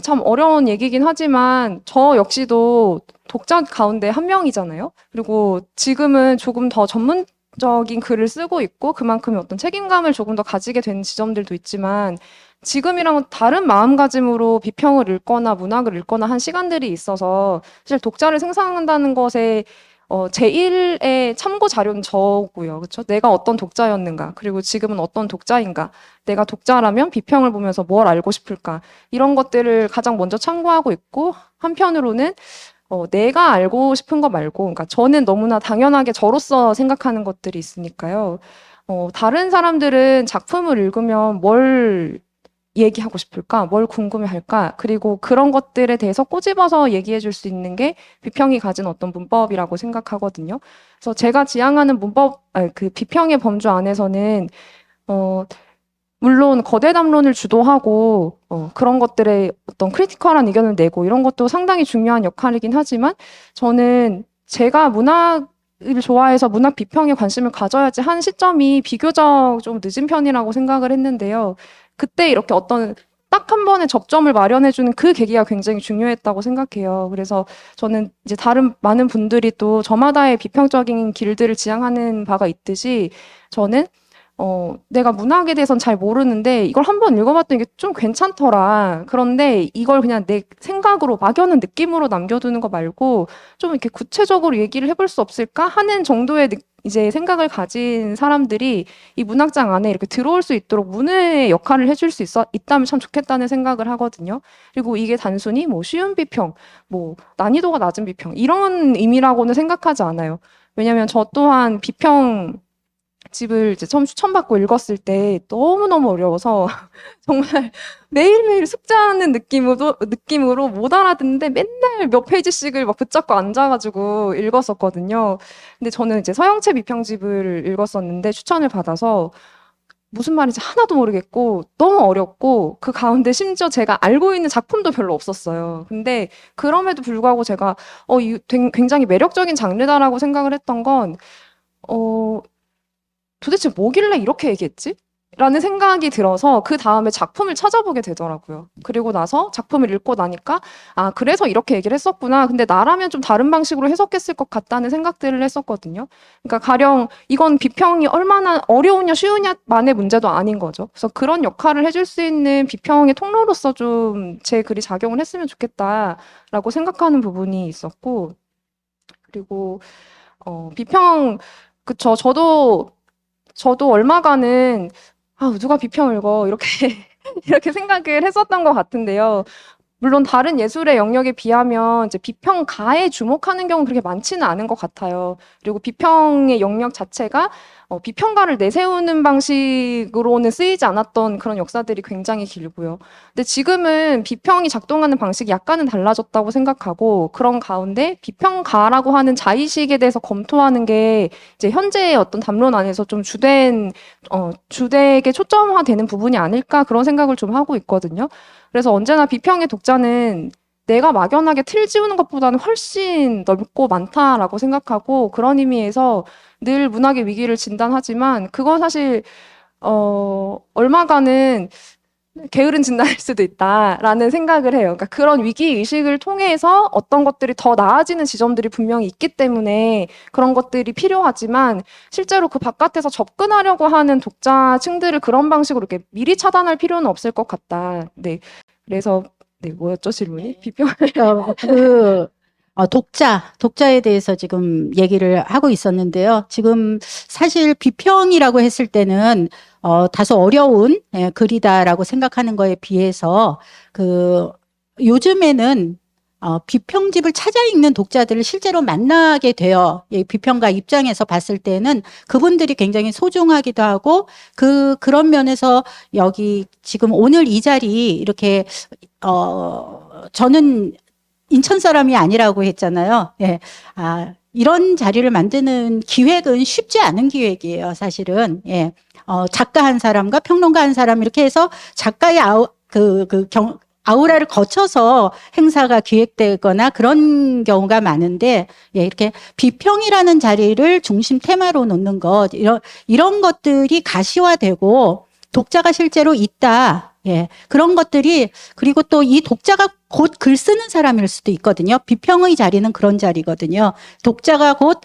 참 어려운 얘기긴 하지만 저 역시도 독자 가운데 한 명이잖아요. 그리고 지금은 조금 더 전문적인 글을 쓰고 있고 그만큼의 어떤 책임감을 조금 더 가지게 된 지점들도 있지만 지금이랑은 다른 마음가짐으로 비평을 읽거나 문학을 읽거나 한 시간들이 있어서 사실 독자를 생산한다는 것에 제1의 참고 자료는 저고요. 그렇죠? 내가 어떤 독자였는가, 그리고 지금은 어떤 독자인가, 내가 독자라면 비평을 보면서 뭘 알고 싶을까, 이런 것들을 가장 먼저 참고하고 있고, 한편으로는 내가 알고 싶은 거 말고, 그러니까 저는 너무나 당연하게 저로서 생각하는 것들이 있으니까요. 다른 사람들은 작품을 읽으면 뭘 얘기하고 싶을까? 뭘 궁금해할까? 그리고 그런 것들에 대해서 꼬집어서 얘기해 줄 수 있는 게 비평이 가진 어떤 문법이라고 생각하거든요. 그래서 제가 지향하는 그 비평의 범주 안에서는, 물론 거대 담론을 주도하고, 그런 것들에 어떤 크리티컬한 의견을 내고 이런 것도 상당히 중요한 역할이긴 하지만 저는 제가 문학을 좋아해서 문학 비평에 관심을 가져야지 한 시점이 비교적 좀 늦은 편이라고 생각을 했는데요. 그때 이렇게 어떤 딱 한 번의 접점을 마련해주는 그 계기가 굉장히 중요했다고 생각해요. 그래서 저는 이제 다른 많은 분들이 또 저마다의 비평적인 길들을 지향하는 바가 있듯이 저는 내가 문학에 대해서는 잘 모르는데 이걸 한번 읽어봤더니 이게 좀 괜찮더라. 그런데 이걸 그냥 내 생각으로 막연한 느낌으로 남겨두는 거 말고 좀 이렇게 구체적으로 얘기를 해볼 수 없을까 하는 정도의 이제 생각을 가진 사람들이 이 문학장 안에 이렇게 들어올 수 있도록 문의 역할을 해줄 수 있다면 참 좋겠다는 생각을 하거든요. 그리고 이게 단순히 뭐 쉬운 비평, 뭐 난이도가 낮은 비평 이런 의미라고는 생각하지 않아요. 왜냐하면 저 또한 비평 집을 이제 처음 추천받고 읽었을 때 너무너무 어려워서 정말 매일매일 숙제하는 느낌으로 못 알아듣는데 맨날 몇 페이지씩을 막 붙잡고 앉아가지고 읽었었거든요. 근데 저는 이제 서영채 비평집을 읽었었는데 추천을 받아서 무슨 말인지 하나도 모르겠고 너무 어렵고 그 가운데 심지어 제가 알고 있는 작품도 별로 없었어요. 근데 그럼에도 불구하고 제가 굉장히 매력적인 장르다라고 생각을 했던 건 도대체 뭐길래 이렇게 얘기했지? 라는 생각이 들어서 그 다음에 작품을 찾아보게 되더라고요. 그리고 나서 작품을 읽고 나니까 그래서 이렇게 얘기를 했었구나. 근데 나라면 좀 다른 방식으로 해석했을 것 같다는 생각들을 했었거든요. 그러니까 가령 이건 비평이 얼마나 어려우냐 쉬우냐만의 문제도 아닌 거죠. 그래서 그런 역할을 해줄 수 있는 비평의 통로로서 좀 제 글이 작용을 했으면 좋겠다라고 생각하는 부분이 있었고, 그리고 비평 그쵸. 저도 얼마간은 누가 비평 읽어 이렇게 이렇게 생각을 했었던 것 같은데요. 물론 다른 예술의 영역에 비하면 이제 비평가에 주목하는 경우는 그렇게 많지는 않은 것 같아요. 그리고 비평의 영역 자체가 비평가를 내세우는 방식으로는 쓰이지 않았던 그런 역사들이 굉장히 길고요. 근데 지금은 비평이 작동하는 방식이 약간은 달라졌다고 생각하고 그런 가운데 비평가라고 하는 자의식에 대해서 검토하는 게 이제 현재의 어떤 담론 안에서 좀 주되게 초점화되는 부분이 아닐까 그런 생각을 좀 하고 있거든요. 그래서 언제나 비평의 독자는 내가 막연하게 틀 지우는 것보다는 훨씬 넓고 많다라고 생각하고 그런 의미에서 늘 문학의 위기를 진단하지만 그건 사실 얼마간은 게으른 진단일 수도 있다라는 생각을 해요. 그러니까 그런 위기 의식을 통해서 어떤 것들이 더 나아지는 지점들이 분명히 있기 때문에 그런 것들이 필요하지만 실제로 그 바깥에서 접근하려고 하는 독자층들을 그런 방식으로 이렇게 미리 차단할 필요는 없을 것 같다. 네. 그래서 뭐였죠 질문이? 비평. 독자에 대해서 지금 얘기를 하고 있었는데요. 지금 사실 비평이라고 했을 때는 다소 어려운 글이다라고 생각하는 거에 비해서 요즘에는 비평집을 찾아 읽는 독자들을 실제로 만나게 되어 비평가 입장에서 봤을 때는 그분들이 굉장히 소중하기도 하고 그런 면에서 여기 지금 오늘 이 자리 이렇게 저는 인천 사람이 아니라고 했잖아요. 예. 이런 자리를 만드는 기획은 쉽지 않은 기획이에요, 사실은. 예. 작가 한 사람과 평론가 한 사람 이렇게 해서 작가의 아우라를 거쳐서 행사가 기획되거나 그런 경우가 많은데, 예, 이렇게 비평이라는 자리를 중심 테마로 놓는 것, 이런 것들이 가시화되고 독자가 실제로 있다. 예, 그런 것들이, 그리고 또 이 독자가 곧 글 쓰는 사람일 수도 있거든요. 비평의 자리는 그런 자리거든요. 독자가 곧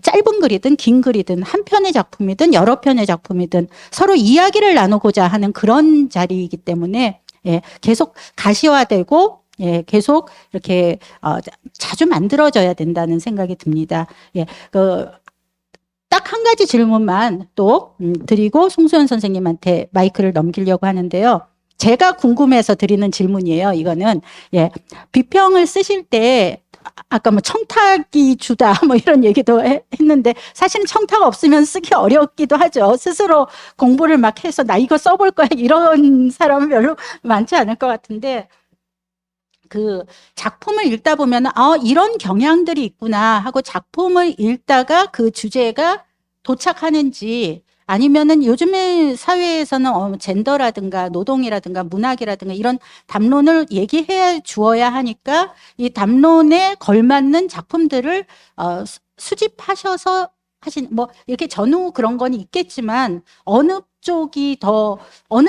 짧은 글이든 긴 글이든 한 편의 작품이든 여러 편의 작품이든 서로 이야기를 나누고자 하는 그런 자리이기 때문에 예, 계속 가시화되고 예, 계속 이렇게 자주 만들어져야 된다는 생각이 듭니다. 예, 딱 한 가지 질문만 또 드리고 송수연 선생님한테 마이크를 넘기려고 하는데요. 제가 궁금해서 드리는 질문이에요. 이거는 예, 비평을 쓰실 때 아까 뭐 청탁이 주다 뭐 이런 얘기도 했는데 사실은 청탁 없으면 쓰기 어렵기도 하죠. 스스로 공부를 막 해서 나 이거 써볼 거야 이런 사람은 별로 많지 않을 것 같은데 작품을 읽다 보면 이런 경향들이 있구나 하고 작품을 읽다가 그 주제가 도착하는지 아니면은 요즘의 사회에서는 젠더라든가 노동이라든가 문학이라든가 이런 담론을 얘기해 주어야 하니까 이 담론에 걸맞는 작품들을 수집하셔서 뭐 이렇게 전후 그런 건 있겠지만 어느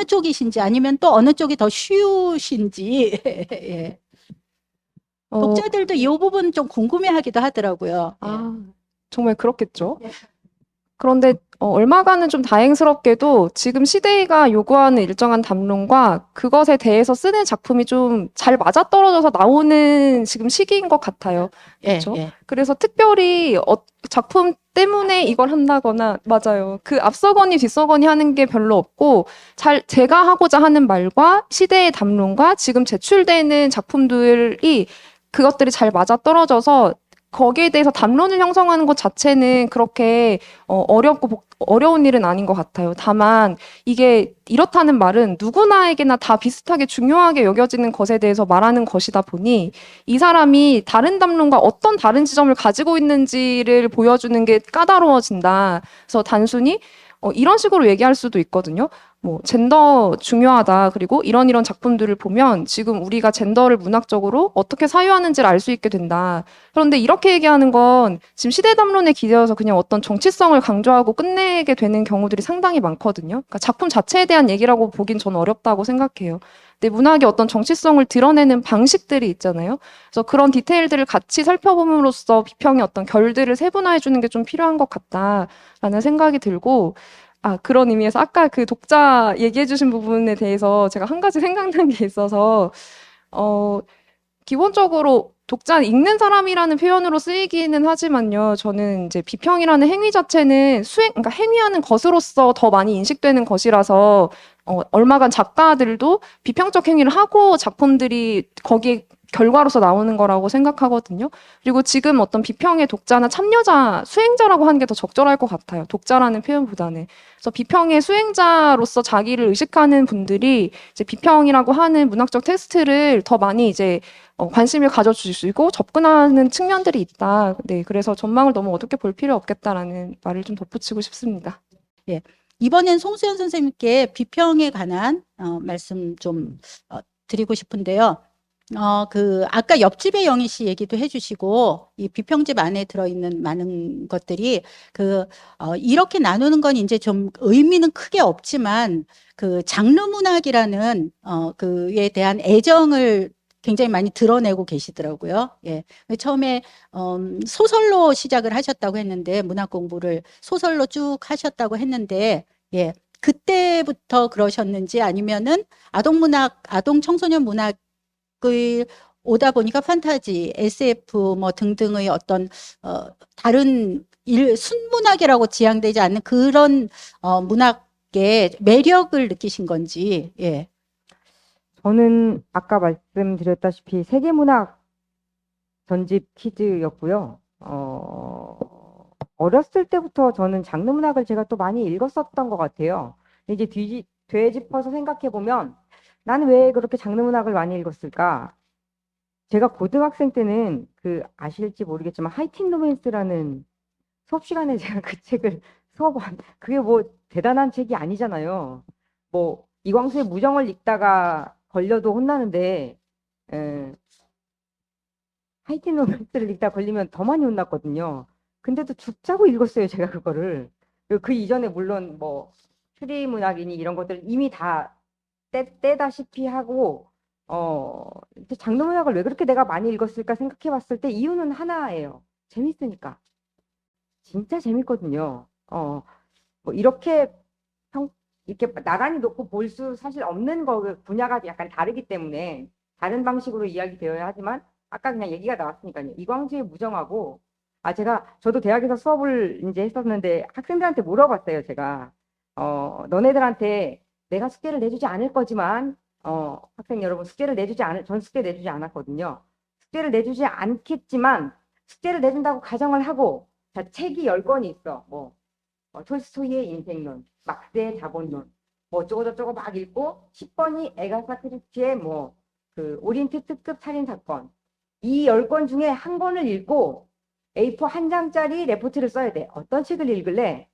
쪽이신지 아니면 또 어느 쪽이 더 쉬우신지 예. 독자들도 이 부분 좀 궁금해하기도 하더라고요. 예. 정말 그렇겠죠. 그런데 얼마간은 좀 다행스럽게도 지금 시대가 요구하는 일정한 담론과 그것에 대해서 쓰는 작품이 좀 잘 맞아떨어져서 나오는 지금 시기인 것 같아요. 그렇죠? 예. 그래서 특별히 작품 때문에 이걸 한다거나 맞아요. 그 앞서거니 뒤서거니 하는 게 별로 없고 제가 하고자 하는 말과 시대의 담론과 지금 제출되는 작품들이 그것들이 잘 맞아떨어져서 거기에 대해서 담론을 형성하는 것 자체는 그렇게 어려운 일은 아닌 것 같아요. 다만 이게 이렇다는 말은 누구나에게나 다 비슷하게 중요하게 여겨지는 것에 대해서 말하는 것이다 보니 이 사람이 다른 담론과 어떤 다른 지점을 가지고 있는지를 보여주는 게 까다로워진다. 그래서 단순히 이런 식으로 얘기할 수도 있거든요. 뭐 젠더 중요하다. 그리고 이런 작품들을 보면 지금 우리가 젠더를 문학적으로 어떻게 사유하는지를 알 수 있게 된다. 그런데 이렇게 얘기하는 건 지금 시대 담론에 기대어서 그냥 어떤 정치성을 강조하고 끝내게 되는 경우들이 상당히 많거든요. 그러니까 작품 자체에 대한 얘기라고 보긴 저는 어렵다고 생각해요. 근데 문학의 어떤 정치성을 드러내는 방식들이 있잖아요. 그래서 그런 디테일들을 같이 살펴봄으로써 비평의 어떤 결들을 세분화해 주는 게 좀 필요한 것 같다라는 생각이 들고 그런 의미에서 아까 그 독자 얘기해 주신 부분에 대해서 제가 한 가지 생각난 게 있어서 기본적으로 독자 읽는 사람이라는 표현으로 쓰이기는 하지만요. 저는 이제 비평이라는 행위 자체는 그러니까 행위하는 것으로서 더 많이 인식되는 것이라서 얼마간 작가들도 비평적 행위를 하고 작품들이 거기에 결과로서 나오는 거라고 생각하거든요. 그리고 지금 어떤 비평의 독자나 참여자, 수행자라고 하는 게 더 적절할 것 같아요. 독자라는 표현보다는. 그래서 비평의 수행자로서 자기를 의식하는 분들이 이제 비평이라고 하는 문학적 텍스트를 더 많이 이제 관심을 가져주시고 접근하는 측면들이 있다. 네, 그래서 전망을 너무 어둡게 볼 필요 없겠다라는 말을 좀 덧붙이고 싶습니다. 예. 이번엔 송수연 선생님께 비평에 관한 말씀 좀 드리고 싶은데요. 아까 옆집의 영희 씨 얘기도 해주시고, 이 비평집 안에 들어있는 많은 것들이, 이렇게 나누는 건 이제 좀 의미는 크게 없지만, 장르 문학이라는, 그에 대한 애정을 굉장히 많이 드러내고 계시더라고요. 예. 처음에, 소설로 시작을 하셨다고 했는데, 문학 공부를 소설로 쭉 하셨다고 했는데, 예. 그때부터 그러셨는지 아니면은 아동 청소년 문학 오다 보니까 판타지, SF 뭐 등등의 어떤 다른 순문학이라고 지향되지 않는 그런 문학의 매력을 느끼신 건지. 예. 저는 아까 말씀드렸다시피 세계문학 전집 퀴즈였고요. 어렸을 때부터 저는 장르문학을 제가 또 많이 읽었었던 것 같아요. 이제 되짚어서 생각해 보면 나는 왜 그렇게 장르문학을 많이 읽었을까? 제가 고등학생 때는 그 아실지 모르겠지만 하이틴 로맨스라는 수업 시간에 제가 그 책을 그게 뭐 대단한 책이 아니잖아요. 뭐 이광수의 무정을 읽다가 걸려도 혼나는데 하이틴 로맨스를 읽다 걸리면 더 많이 혼났거든요. 근데도 죽자고 읽었어요, 제가 그거를. 그리고 그 이전에 물론 뭐 추리 문학이니 이런 것들 이미 다 떼다시피 하고 장르 문학을 왜 그렇게 내가 많이 읽었을까 생각해 봤을 때 이유는 하나예요. 재밌으니까. 진짜 재밌거든요. 뭐 이렇게 이렇게 나란히 놓고 볼 수 사실 없는 분야가 약간 다르기 때문에 다른 방식으로 이야기되어야 하지만 아까 그냥 얘기가 나왔으니까요. 이광수의 무정하고 저도 대학에서 수업을 이제 했었는데 학생들한테 물어봤어요. 제가 너네들한테 내가 숙제를 내주지 않을 거지만 학생 여러분 전 숙제 내주지 않았거든요. 숙제를 내주지 않겠지만 숙제를 내준다고 가정을 하고 자 책이 10권이 있어. 뭐 톨스토이의 인생론, 막스의 자본론, 뭐 어쩌고저쩌고 막 읽고 10번이 에가사 크리스티의 뭐 그 오리엔트 특급 살인 사건. 이 10권 중에 한 권을 읽고 A4 한 장짜리 레포트를 써야 돼. 어떤 책을 읽을래?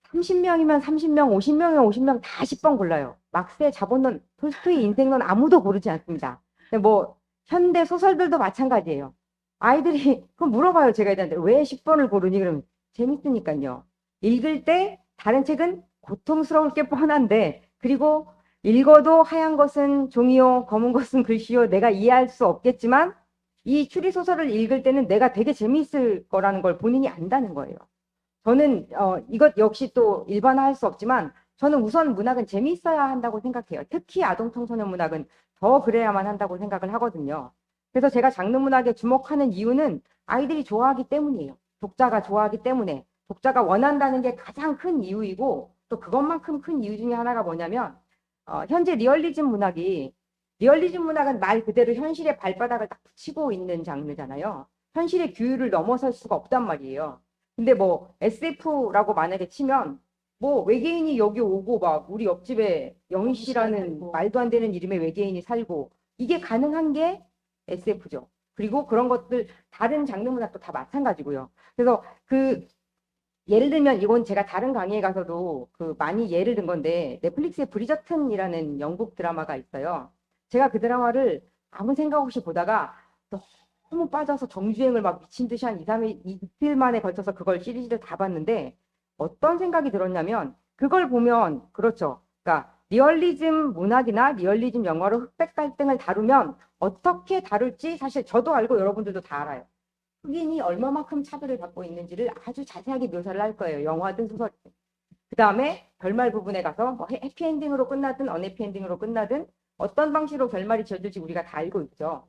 30명이면 30명, 50명이면 50명 다 10번 골라요. 막스의 자본론, 톨스토이 인생론 아무도 고르지 않습니다. 뭐 현대 소설들도 마찬가지예요. 아이들이 그럼 물어봐요. 제가 애들한테 왜 10번을 고르니? 그러면 재밌으니까요. 읽을 때 다른 책은 고통스러울 게 뻔한데 그리고 읽어도 하얀 것은 종이요, 검은 것은 글씨요. 내가 이해할 수 없겠지만 이 추리소설을 읽을 때는 내가 되게 재미있을 거라는 걸 본인이 안다는 거예요. 저는 이것 역시 또 일반화할 수 없지만 저는 우선 문학은 재미있어야 한다고 생각해요. 특히 아동 청소년 문학은 더 그래야만 한다고 생각을 하거든요. 그래서 제가 장르 문학에 주목하는 이유는 아이들이 좋아하기 때문이에요. 독자가 좋아하기 때문에 독자가 원한다는 게 가장 큰 이유이고 또 그것만큼 큰 이유 중에 하나가 뭐냐면 현재 리얼리즘 문학은 말 그대로 현실의 발바닥을 딱 붙이고 있는 장르잖아요. 현실의 규율을 넘어설 수가 없단 말이에요. 근데 뭐 SF라고 만약에 치면 뭐 외계인이 여기 오고 막 우리 옆집에 영희 씨라는 말도 안 되는 이름의 외계인이 살고 이게 가능한 게 SF죠. 그리고 그런 것들 다른 장르 문학도 다 마찬가지고요. 그래서 예를 들면 이건 제가 다른 강의에 가서도 많이 예를 든 건데 넷플릭스의 브리저튼이라는 영국 드라마가 있어요. 제가 그 드라마를 아무 생각 없이 보다가 너무 빠져서 정주행을 막 미친 듯이 한 2, 3일 이틀 만에 걸쳐서 그걸 시리즈를 다 봤는데 어떤 생각이 들었냐면 그걸 보면 그렇죠. 그러니까 리얼리즘 문학이나 리얼리즘 영화로 흑백 갈등을 다루면 어떻게 다룰지 사실 저도 알고 여러분들도 다 알아요. 흑인이 얼마만큼 차별을 받고 있는지를 아주 자세하게 묘사를 할 거예요. 영화든 소설이든. 그 다음에 결말 부분에 가서 뭐 해피엔딩으로 끝나든 언해피엔딩으로 끝나든 어떤 방식으로 결말이 지어질지 우리가 다 알고 있죠.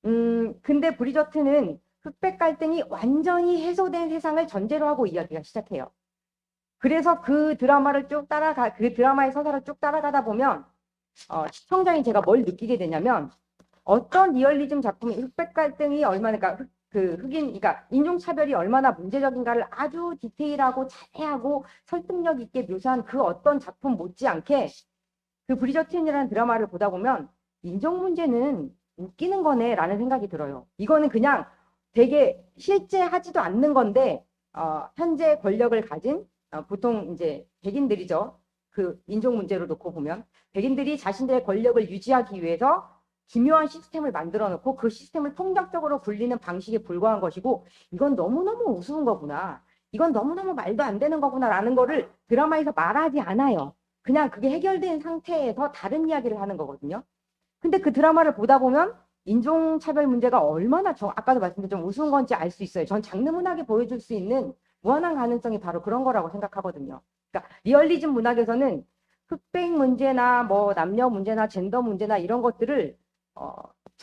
근데 브리저튼은 흑백 갈등이 완전히 해소된 세상을 전제로 하고 이야기가 시작해요. 그래서 그 드라마의 서사를 쭉 따라가다 보면 시청자인 제가 뭘 느끼게 되냐면 어떤 리얼리즘 작품이 흑백 갈등이 얼마나 그러니까 인종차별이 얼마나 문제적인가를 아주 디테일하고 자세하고 설득력 있게 묘사한 그 어떤 작품 못지않게 그 브리저튼이라는 드라마를 보다 보면 인종 문제는 웃기는 거네 라는 생각이 들어요. 이거는 그냥 되게 실제 하지도 않는 건데 현재 권력을 가진 보통 이제 백인들이죠. 그 인종 문제로 놓고 보면 백인들이 자신들의 권력을 유지하기 위해서 기묘한 시스템을 만들어 놓고 그 시스템을 폭력적으로 굴리는 방식에 불과한 것이고 이건 너무너무 우스운 거구나. 이건 너무너무 말도 안 되는 거구나 라는 거를 드라마에서 말하지 않아요. 그냥 그게 해결된 상태에서 다른 이야기를 하는 거거든요. 근데 그 드라마를 보다 보면 인종차별 문제가 얼마나 아까도 말씀드린 좀 우스운 건지 알 수 있어요. 전 장르 문학에 보여줄 수 있는 무한한 가능성이 바로 그런 거라고 생각하거든요. 그러니까 리얼리즘 문학에서는 흑백 문제나 뭐 남녀 문제나 젠더 문제나 이런 것들을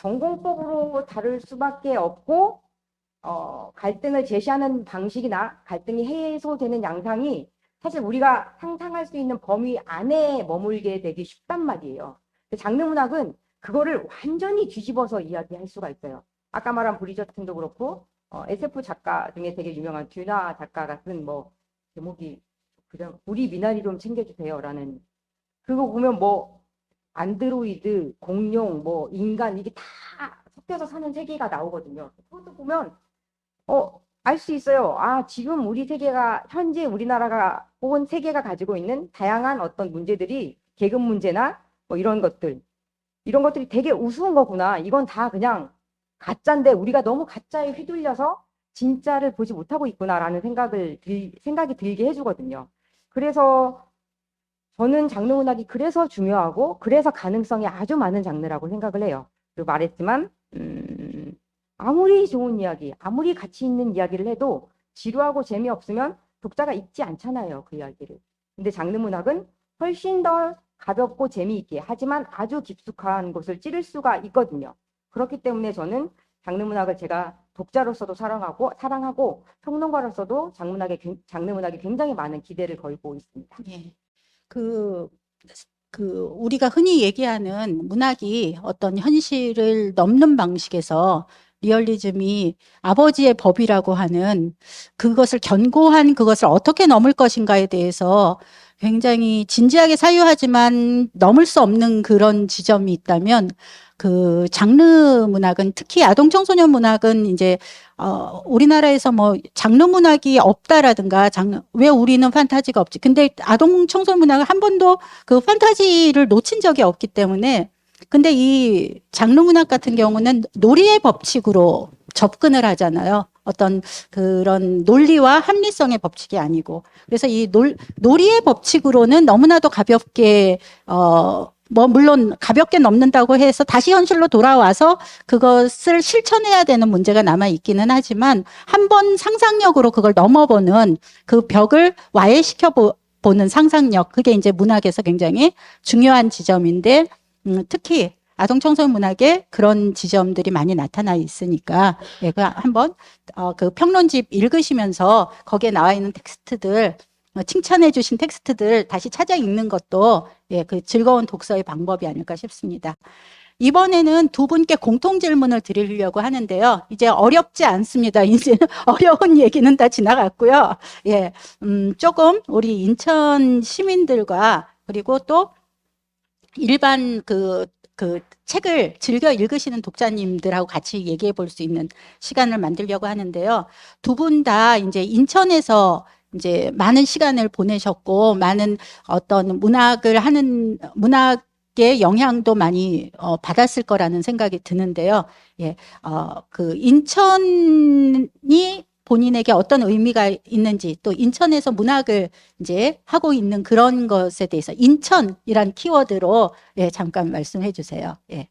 전공법으로 다룰 수밖에 없고 갈등을 제시하는 방식이나 갈등이 해소되는 양상이 사실 우리가 상상할 수 있는 범위 안에 머물게 되기 쉽단 말이에요. 장르 문학은 그거를 완전히 뒤집어서 이야기할 수가 있어요. 아까 말한 브리저튼도 그렇고 SF 작가 중에 되게 유명한 듀나 작가가 쓴 뭐 제목이 그냥 우리 미나리 좀 챙겨주세요라는 그거 보면 뭐 안드로이드, 공룡, 뭐 인간 이게 다 섞여서 사는 세계가 나오거든요. 그것도 보면 알 수 있어요. 아, 지금 우리 세계가 현재 우리나라가 혹은 세계가 가지고 있는 다양한 어떤 문제들이 계급 문제나 뭐 이런 것들이 되게 우스운 거구나. 이건 다 그냥 가짜인데 우리가 너무 가짜에 휘둘려서 진짜를 보지 못하고 있구나라는 생각이 들게 해주거든요. 그래서 저는 장르 문학이 그래서 중요하고 그래서 가능성이 아주 많은 장르라고 생각을 해요. 그리고 말했지만 아무리 좋은 이야기, 아무리 가치 있는 이야기를 해도 지루하고 재미없으면 독자가 읽지 않잖아요, 그 이야기를. 근데 장르 문학은 훨씬 더 가볍고 재미있게 하지만 아주 깊숙한 곳을 찌를 수가 있거든요. 그렇기 때문에 저는 장르 문학을 제가 독자로서도 사랑하고 평론가로서도 장르 문학에 굉장히 많은 기대를 걸고 있습니다. 예. 우리가 흔히 얘기하는 문학이 어떤 현실을 넘는 방식에서 리얼리즘이 아버지의 법이라고 하는 그것을 견고한 그것을 어떻게 넘을 것인가에 대해서 굉장히 진지하게 사유하지만 넘을 수 없는 그런 지점이 있다면 그 장르 문학은 특히 아동 청소년 문학은 이제 우리나라에서 뭐 장르 문학이 없다라든가 왜 우리는 판타지가 없지? 근데 아동 청소년 문학은 한 번도 그 판타지를 놓친 적이 없기 때문에 근데 이 장르 문학 같은 경우는 놀이의 법칙으로 접근을 하잖아요. 어떤 그런 논리와 합리성의 법칙이 아니고. 그래서 이 놀이의 법칙으로는 너무나도 가볍게 뭐 물론 가볍게 넘는다고 해서 다시 현실로 돌아와서 그것을 실천해야 되는 문제가 남아 있기는 하지만 한번 상상력으로 그걸 넘어보는 그 벽을 와해시켜 보는 상상력, 그게 이제 문학에서 굉장히 중요한 지점인데 특히 아동 청소년 문학에 그런 지점들이 많이 나타나 있으니까 그 한번 그 평론집 읽으시면서 거기에 나와 있는 텍스트들 칭찬해 주신 텍스트들 다시 찾아 읽는 것도 그 즐거운 독서의 방법이 아닐까 싶습니다. 이번에는 두 분께 공통 질문을 드리려고 하는데요. 이제 어렵지 않습니다. 이제 어려운 얘기는 다 지나갔고요. 조금 우리 인천 시민들과 그리고 또 일반 그 책을 즐겨 읽으시는 독자님들하고 같이 얘기해 볼 수 있는 시간을 만들려고 하는데요. 두 분 다 이제 인천에서 이제 많은 시간을 보내셨고 많은 어떤 문학의 영향도 많이 받았을 거라는 생각이 드는데요. 그 인천이 본인에게 어떤 의미가 있는지 또 인천에서 문학을 이제 하고 있는 그런 것에 대해서 인천이란 키워드로 잠깐 말씀해 주세요. 네,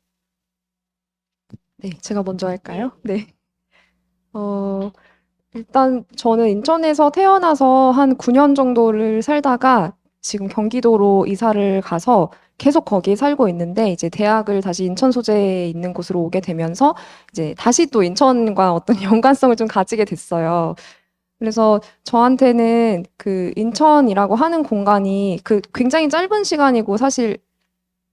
제가 먼저 할까요? 네. 일단 저는 인천에서 태어나서 한 9년 정도를 살다가 지금 경기도로 이사를 가서 계속 거기에 살고 있는데 이제 대학을 다시 인천 소재에 있는 곳으로 오게 되면서 이제 다시 또 인천과 어떤 연관성을 좀 가지게 됐어요. 그래서 저한테는 그 인천이라고 하는 공간이 그 굉장히 짧은 시간이고 사실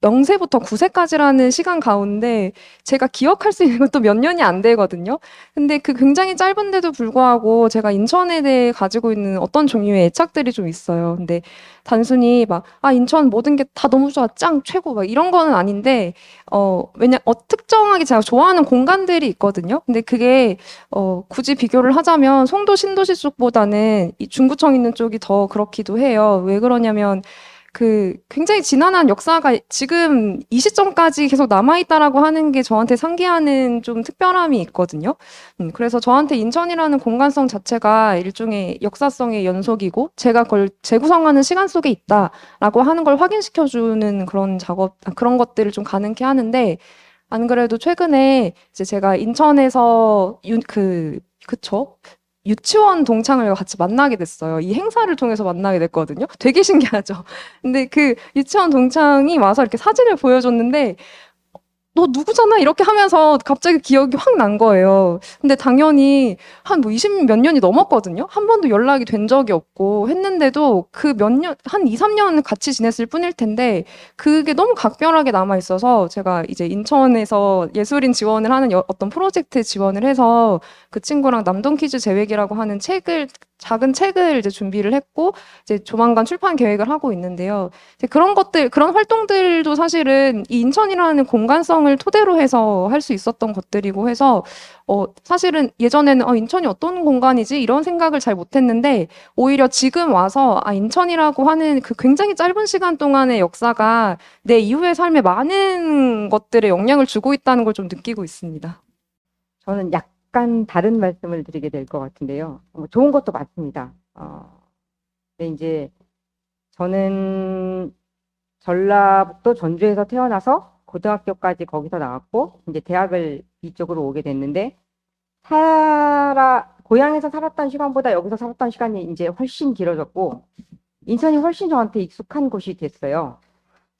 0세부터 9세까지라는 시간 가운데 제가 기억할 수 있는 것도 몇 년이 안 되거든요. 근데 그 굉장히 짧은데도 불구하고 제가 인천에 대해 가지고 있는 어떤 종류의 애착들이 좀 있어요. 근데 단순히 막, 인천 모든 게 다 너무 좋아, 짱, 최고, 막 이런 거는 아닌데, 특정하게 제가 좋아하는 공간들이 있거든요. 근데 그게, 굳이 비교를 하자면 송도 신도시 쪽보다는 이 중구청 있는 쪽이 더 그렇기도 해요. 왜 그러냐면, 그 굉장히 지난한 역사가 지금 이 시점까지 계속 남아있다라고 하는 게 저한테 상기하는 좀 특별함이 있거든요. 그래서 저한테 인천이라는 공간성 자체가 일종의 역사성의 연속이고 제가 그걸 재구성하는 시간 속에 있다라고 하는 걸 확인시켜주는 그런 것들을 좀 가능케 하는데 안 그래도 최근에 이제 제가 인천에서 유치원 동창을 같이 만나게 됐어요. 이 행사를 통해서 만나게 됐거든요. 되게 신기하죠. 근데 그 유치원 동창이 와서 이렇게 사진을 보여줬는데 너 누구잖아? 이렇게 하면서 갑자기 기억이 확 난 거예요. 근데 당연히 한 뭐 20 몇 년이 넘었거든요. 한 번도 연락이 된 적이 없고 했는데도 그 몇 년, 한 2, 3년 같이 지냈을 뿐일 텐데 그게 너무 각별하게 남아 있어서 제가 이제 인천에서 예술인 지원을 하는 어떤 프로젝트 지원을 해서 그 친구랑 남동키즈 재외기라고 하는 작은 책을 이제 준비를 했고 이제 조만간 출판 계획을 하고 있는데요. 이제 그런 것들, 그런 활동들도 사실은 이 인천이라는 공간성을 토대로 해서 할 수 있었던 것들이고 해서, 사실은 예전에는 인천이 어떤 공간이지? 이런 생각을 잘 못했는데, 오히려 지금 와서, 인천이라고 하는 그 굉장히 짧은 시간 동안의 역사가 내 이후의 삶에 많은 것들에 영향을 주고 있다는 걸 좀 느끼고 있습니다. 저는 약간 다른 말씀을 드리게 될 것 같은데요. 좋은 것도 맞습니다. 근데 이제 저는 전라북도 전주에서 태어나서 고등학교까지 거기서 나왔고 이제 대학을 이쪽으로 오게 됐는데 고향에서 살았던 시간보다 여기서 살았던 시간이 이제 훨씬 길어졌고 인천이 훨씬 저한테 익숙한 곳이 됐어요.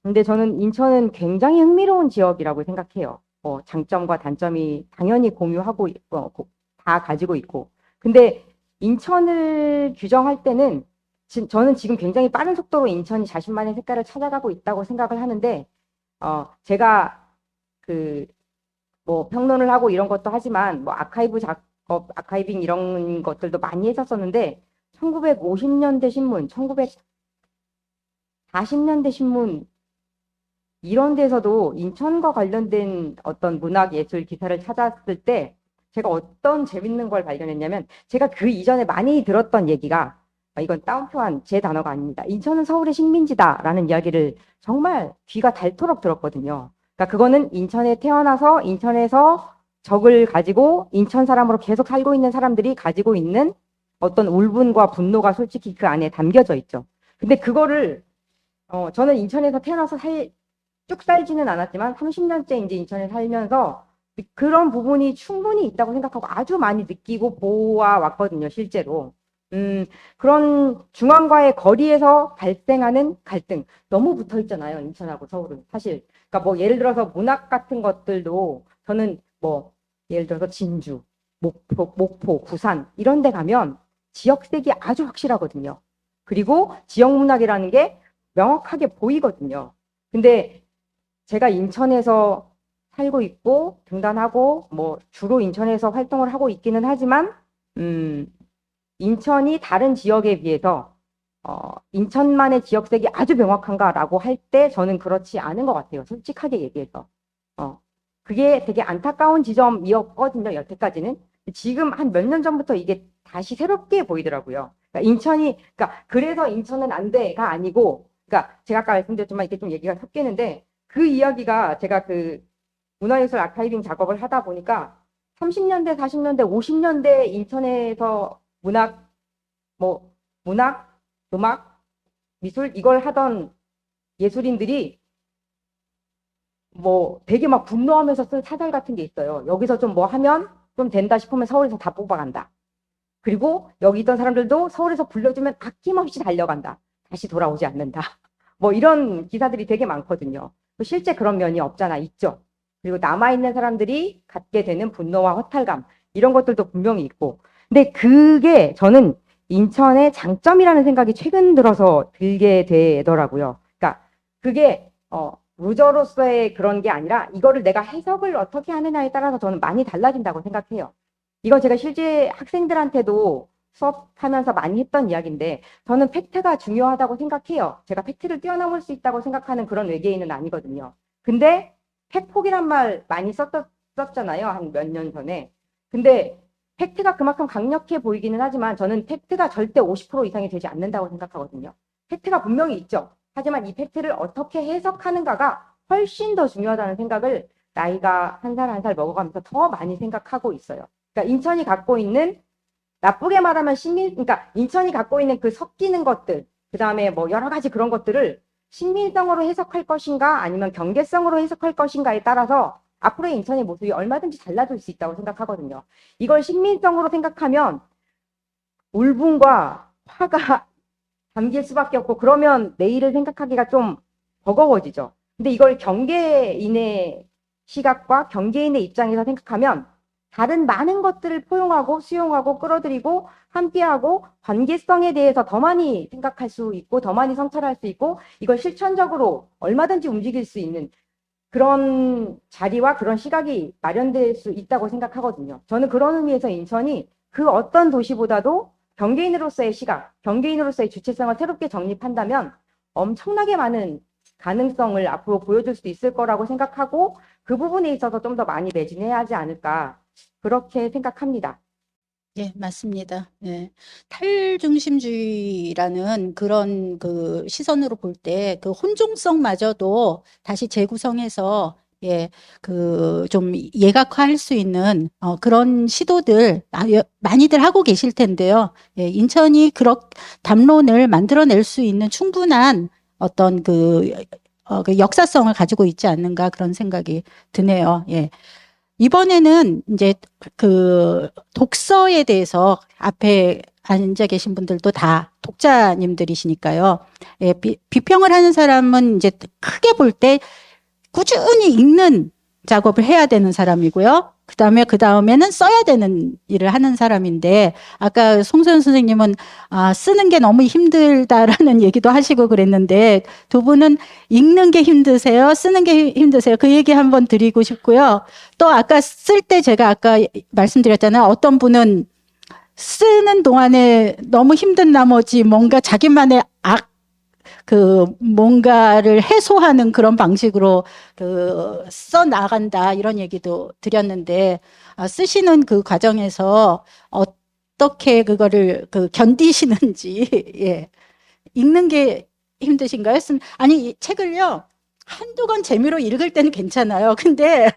근데 저는 인천은 굉장히 흥미로운 지역이라고 생각해요. 장점과 단점이 당연히 공유하고 다 가지고 있고. 근데 인천을 규정할 때는 저는 지금 굉장히 빠른 속도로 인천이 자신만의 색깔을 찾아가고 있다고 생각을 하는데 제가 뭐 평론을 하고 이런 것도 하지만 뭐 아카이브 작업, 아카이빙 이런 것들도 많이 했었었는데 1950년대 신문, 1940년대 신문 이런 데서도 인천과 관련된 어떤 문학 예술 기사를 찾았을 때 제가 어떤 재밌는 걸 발견했냐면 제가 그 이전에 많이 들었던 얘기가 이건 따옴표한 제 단어가 아닙니다. 인천은 서울의 식민지다라는 이야기를 정말 귀가 닳도록 들었거든요. 그러니까 그거는 인천에 태어나서 인천에서 적을 가지고 인천 사람으로 계속 살고 있는 사람들이 가지고 있는 어떤 울분과 분노가 솔직히 그 안에 담겨져 있죠. 근데 그거를 저는 인천에서 태어나서 쭉 살지는 않았지만 30년째 이제 인천에 살면서 그런 부분이 충분히 있다고 생각하고 아주 많이 느끼고 보아왔거든요, 실제로. 그런 중앙과의 거리에서 발생하는 갈등 너무 붙어 있잖아요, 인천하고 서울은 사실. 그러니까 뭐 예를 들어서 문학 같은 것들도 저는 뭐 예를 들어서 진주, 목포, 부산 이런 데 가면 지역색이 아주 확실하거든요. 그리고 지역 문학이라는 게 명확하게 보이거든요. 근데 제가 인천에서 살고 있고 등단하고 뭐 주로 인천에서 활동을 하고 있기는 하지만 인천이 다른 지역에 비해서 인천만의 지역색이 아주 명확한가라고 할 때 저는 그렇지 않은 것 같아요. 솔직하게 얘기해서. 그게 되게 안타까운 지점이었거든요. 여태까지는. 지금 한 몇 년 전부터 이게 다시 새롭게 보이더라고요. 그러니까 그래서 인천은 안 돼가 아니고, 그러니까 제가 아까 말씀드렸지만 이게 좀 얘기가 섞이는데 그 이야기가 제가 그 문화예술 아카이빙 작업을 하다 보니까 30년대, 40년대, 50년대 인천에서 문학, 음악, 미술 이걸 하던 예술인들이 뭐 되게 막 분노하면서 쓴 사설 같은 게 있어요. 여기서 좀 뭐 하면 좀 된다 싶으면 서울에서 다 뽑아간다. 그리고 여기 있던 사람들도 서울에서 불러주면 아낌없이 달려간다. 다시 돌아오지 않는다. 뭐 이런 기사들이 되게 많거든요. 실제 그런 면이 없잖아, 있죠. 그리고 남아있는 사람들이 갖게 되는 분노와 허탈감 이런 것들도 분명히 있고. 근데 그게 저는 인천의 장점이라는 생각이 최근 들어서 들게 되더라고요. 그러니까 그게 루저로서의 그런 게 아니라 이거를 내가 해석을 어떻게 하느냐에 따라서 저는 많이 달라진다고 생각해요. 이건 제가 실제 학생들한테도 수업하면서 많이 했던 이야기인데 저는 팩트가 중요하다고 생각해요. 제가 팩트를 뛰어넘을 수 있다고 생각하는 그런 외계인은 아니거든요. 근데 팩폭이란 말 많이 썼잖아요. 한 몇 년 전에. 근데 팩트가 그만큼 강력해 보이기는 하지만 저는 팩트가 절대 50% 이상이 되지 않는다고 생각하거든요. 팩트가 분명히 있죠. 하지만 이 팩트를 어떻게 해석하는가가 훨씬 더 중요하다는 생각을 나이가 한 살 한 살 먹어가면서 더 많이 생각하고 있어요. 그러니까 인천이 갖고 있는 나쁘게 말하면 그러니까 인천이 갖고 있는 그 섞이는 것들, 그 다음에 뭐 여러 가지 그런 것들을 신민성으로 해석할 것인가 아니면 경계성으로 해석할 것인가에 따라서 앞으로의 인천의 모습이 얼마든지 달라질 수 있다고 생각하거든요. 이걸 신민성으로 생각하면 울분과 화가 담길 수밖에 없고 그러면 내일을 생각하기가 좀 버거워지죠. 근데 이걸 경계인의 시각과 경계인의 입장에서 생각하면 다른 많은 것들을 포용하고 수용하고 끌어들이고 함께하고 관계성에 대해서 더 많이 생각할 수 있고 더 많이 성찰할 수 있고 이걸 실천적으로 얼마든지 움직일 수 있는 그런 자리와 그런 시각이 마련될 수 있다고 생각하거든요. 저는 그런 의미에서 인천이 그 어떤 도시보다도 경계인으로서의 시각, 경계인으로서의 주체성을 새롭게 정립한다면 엄청나게 많은 가능성을 앞으로 보여줄 수 있을 거라고 생각하고 그 부분에 있어서 좀 더 많이 매진해야 하지 않을까 그렇게 생각합니다. 예, 맞습니다. 예. 탈중심주의라는 그런 그 시선으로 볼 때 그 혼종성마저도 다시 재구성해서 예, 그 좀 예각화할 수 있는 그런 시도들 많이들 하고 계실 텐데요. 예, 인천이 그런 담론을 만들어낼 수 있는 충분한 어떤 그 역사성을 가지고 있지 않는가 그런 생각이 드네요. 예. 이번에는 이제 그 독서에 대해서 앞에 앉아 계신 분들도 다 독자님들이시니까요. 예, 비평을 하는 사람은 이제 크게 볼 때 꾸준히 읽는 작업을 해야 되는 사람이고요. 그 다음에는 써야 되는 일을 하는 사람인데, 아까 송소연 선생님은 쓰는 게 너무 힘들다라는 얘기도 하시고 그랬는데, 두 분은 읽는 게 힘드세요? 쓰는 게 힘드세요? 그 얘기 한번 드리고 싶고요. 또 아까 쓸 때 제가 아까 말씀드렸잖아요. 어떤 분은 쓰는 동안에 너무 힘든 나머지 뭔가 자기만의 뭔가를 해소하는 그런 방식으로 써 나간다 이런 얘기도 드렸는데 쓰시는 그 과정에서 어떻게 그거를 견디시는지 예. 읽는 게 힘드신가요? 아니 이 책을요 한두 권 재미로 읽을 때는 괜찮아요. 근데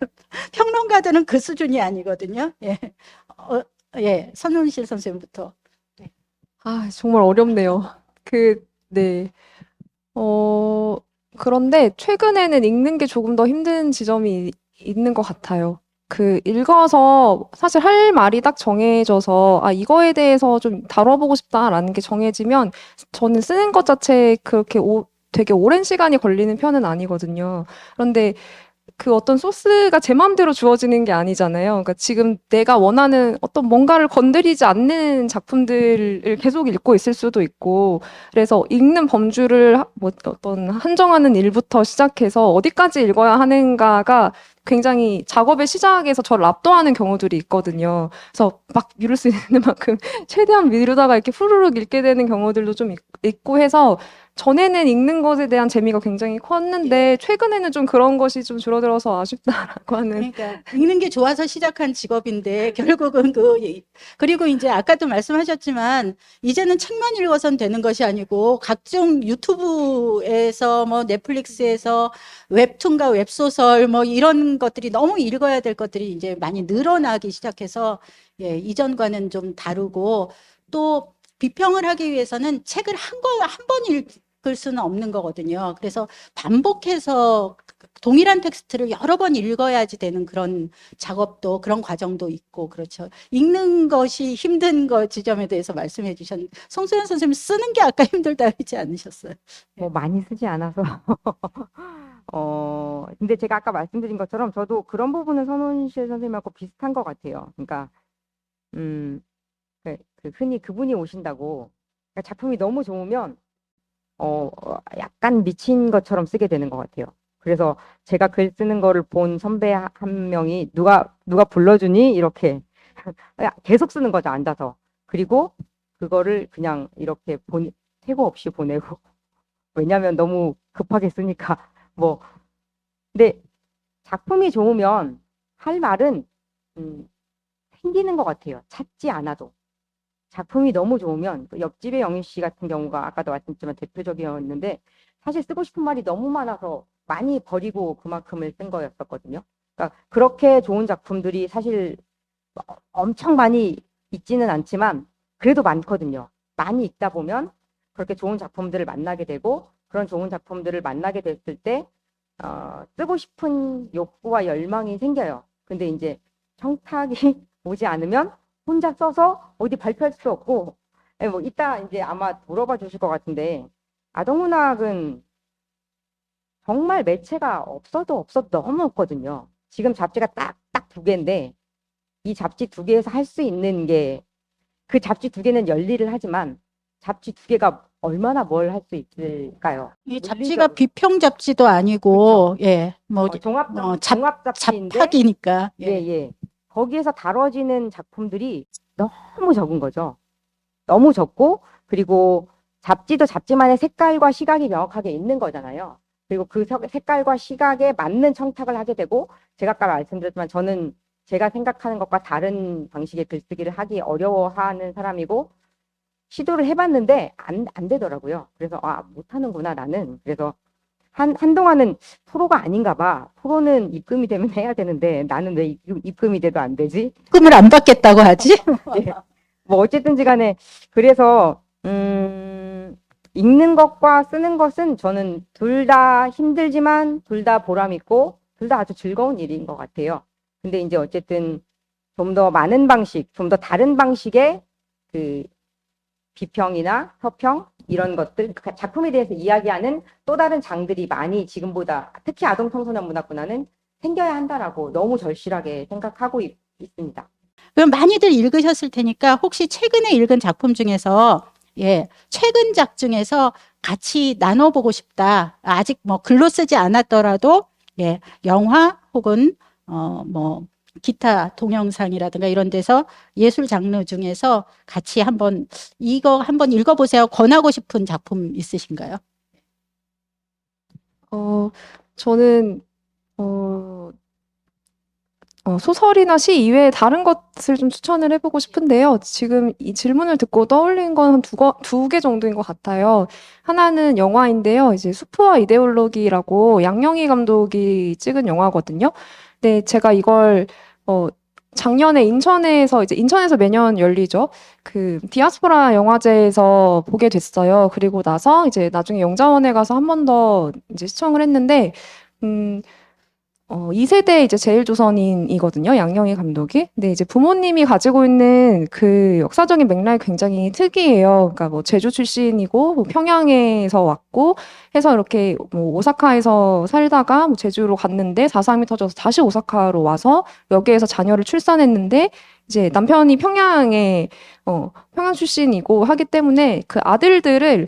평론가들은 그 수준이 아니거든요. 예, 예, 선훈실 선생님부터. 아, 정말 어렵네요. 네. 그런데 최근에는 읽는 게 조금 더 힘든 지점이 있는 것 같아요. 읽어서 사실 할 말이 딱 정해져서, 이거에 대해서 좀 다뤄보고 싶다라는 게 정해지면 저는 쓰는 것 자체에 그렇게 되게 오랜 시간이 걸리는 편은 아니거든요. 그런데 그 어떤 소스가 제 마음대로 주어지는 게 아니잖아요. 그러니까 지금 내가 원하는 어떤 뭔가를 건드리지 않는 작품들을 계속 읽고 있을 수도 있고, 그래서 읽는 범주를 어떤 한정하는 일부터 시작해서 어디까지 읽어야 하는가가 굉장히 작업의 시작에서 저를 압도하는 경우들이 있거든요. 그래서 막 미룰 수 있는 만큼 최대한 미루다가 이렇게 후루룩 읽게 되는 경우들도 좀 있고 해서 전에는 읽는 것에 대한 재미가 굉장히 컸는데 최근에는 좀 그런 것이 좀 줄어들어서 아쉽다라고 하는. 그러니까 읽는 게 좋아서 시작한 직업인데 결국은 그리고 이제 아까도 말씀하셨지만 이제는 책만 읽어선 되는 것이 아니고 각종 유튜브에서 뭐 넷플릭스에서 웹툰과 웹소설 뭐 이런 것들이 너무 읽어야 될 것들이 이제 많이 늘어나기 시작해서 예, 이전과는 좀 다르고 또 비평을 하기 위해서는 책을 한 번 읽을 수는 없는 거거든요. 그래서 반복해서 동일한 텍스트를 여러 번 읽어야지 되는 그런 작업도 그런 과정도 있고 그렇죠. 읽는 것이 힘든 거 지점에 대해서 말씀해 주셨는데 송소연 선생님 쓰는 게 아까 힘들다 하지 않으셨어요? 뭐 많이 쓰지 않아서 근데 제가 아까 말씀드린 것처럼 저도 그런 부분은 선훈실 선생님하고 비슷한 것 같아요. 그러니까 흔히 그분이 오신다고 그러니까 작품이 너무 좋으면 약간 미친 것처럼 쓰게 되는 것 같아요. 그래서 제가 글 쓰는 거를 본 선배 한 명이 누가 불러주니 이렇게 계속 쓰는 거죠, 앉아서. 그리고 그거를 그냥 이렇게 퇴고 없이 보내고 왜냐면 너무 급하게 쓰니까 뭐. 근데 작품이 좋으면 할 말은 생기는 것 같아요. 찾지 않아도. 작품이 너무 좋으면 옆집의 영희 씨 같은 경우가 아까도 말씀드렸지만 대표적이었는데 사실 쓰고 싶은 말이 너무 많아서 많이 버리고 그만큼을 쓴 거였었거든요. 그러니까 그렇게 좋은 작품들이 사실 엄청 많이 있지는 않지만 그래도 많거든요. 많이 읽다 보면 그렇게 좋은 작품들을 만나게 되고 그런 좋은 작품들을 만나게 됐을 때 쓰고 싶은 욕구와 열망이 생겨요. 근데 이제 청탁이 오지 않으면 혼자 써서 어디 발표할 수 없고, 뭐 이따 이제 아마 물어봐 주실 것 같은데 아동문학은 정말 매체가 없어도 너무 없거든요. 지금 잡지가 딱 두 개인데 이 잡지 두 개에서 할 수 있는 게 그 잡지 두 개는 열일을 하지만 잡지 두 개가 얼마나 뭘 할 수 있을까요? 이 잡지가 물리적으로. 비평 잡지도 아니고, 예, 뭐, 종합 잡- 잡지인데 잡학이니까. 예. 거기에서 다뤄지는 작품들이 너무 적은 거죠. 너무 적고 그리고 잡지도 잡지만의 색깔과 시각이 명확하게 있는 거잖아요. 그리고 그 색깔과 시각에 맞는 청탁을 하게 되고 제가 아까 말씀드렸지만 저는 제가 생각하는 것과 다른 방식의 글쓰기를 하기 어려워하는 사람이고 시도를 해봤는데 안 되더라고요. 그래서 못하는구나 나는. 그래서 한동안은 프로가 아닌가 봐. 프로는 입금이 되면 해야 되는데 나는 왜 입금이 돼도 안 되지? 꿈을 안 받겠다고 하지? 예. 뭐 어쨌든지 간에 그래서 읽는 것과 쓰는 것은 저는 둘 다 힘들지만 둘 다 보람 있고 둘 다 아주 즐거운 일인 것 같아요. 근데 이제 어쨌든 좀 더 많은 방식, 좀 더 다른 방식의 그 비평이나 서평 이런 것들 그 작품에 대해서 이야기하는 또 다른 장들이 많이 지금보다 특히 아동 청소년 문학문화는 생겨야 한다라고 너무 절실하게 생각하고 있습니다. 그럼 많이들 읽으셨을 테니까 혹시 최근에 읽은 작품 중에서 예, 최근작 중에서 같이 나눠보고 싶다. 아직 뭐 글로 쓰지 않았더라도 예, 영화 혹은 뭐 기타 동영상이라든가 이런 데서 예술 장르 중에서 같이 이거 한번 읽어보세요. 권하고 싶은 작품 있으신가요? 저는 소설이나 시 이외에 다른 것을 좀 추천을 해보고 싶은데요. 지금 이 질문을 듣고 떠올린 건 한 두 개 정도인 것 같아요. 하나는 영화인데요. 이제 수프와 이데올로기라고 양영희 감독이 찍은 영화거든요. 근데 제가 이걸 작년에 인천에서 매년 열리죠. 그 디아스포라 영화제에서 보게 됐어요. 그리고 나서 이제 나중에 영자원에 가서 한 번 더 이제 시청을 했는데 2세대 이제 제일조선인이거든요. 양영희 감독이. 근데 이제 부모님이 가지고 있는 그 역사적인 맥락이 굉장히 특이해요. 그러니까 뭐 제주 출신이고 뭐 평양에서 왔고 해서 이렇게 뭐 오사카에서 살다가 뭐 제주로 갔는데 4.3이 터져서 다시 오사카로 와서 여기에서 자녀를 출산했는데 이제 남편이 평양 출신이고 하기 때문에 그 아들들을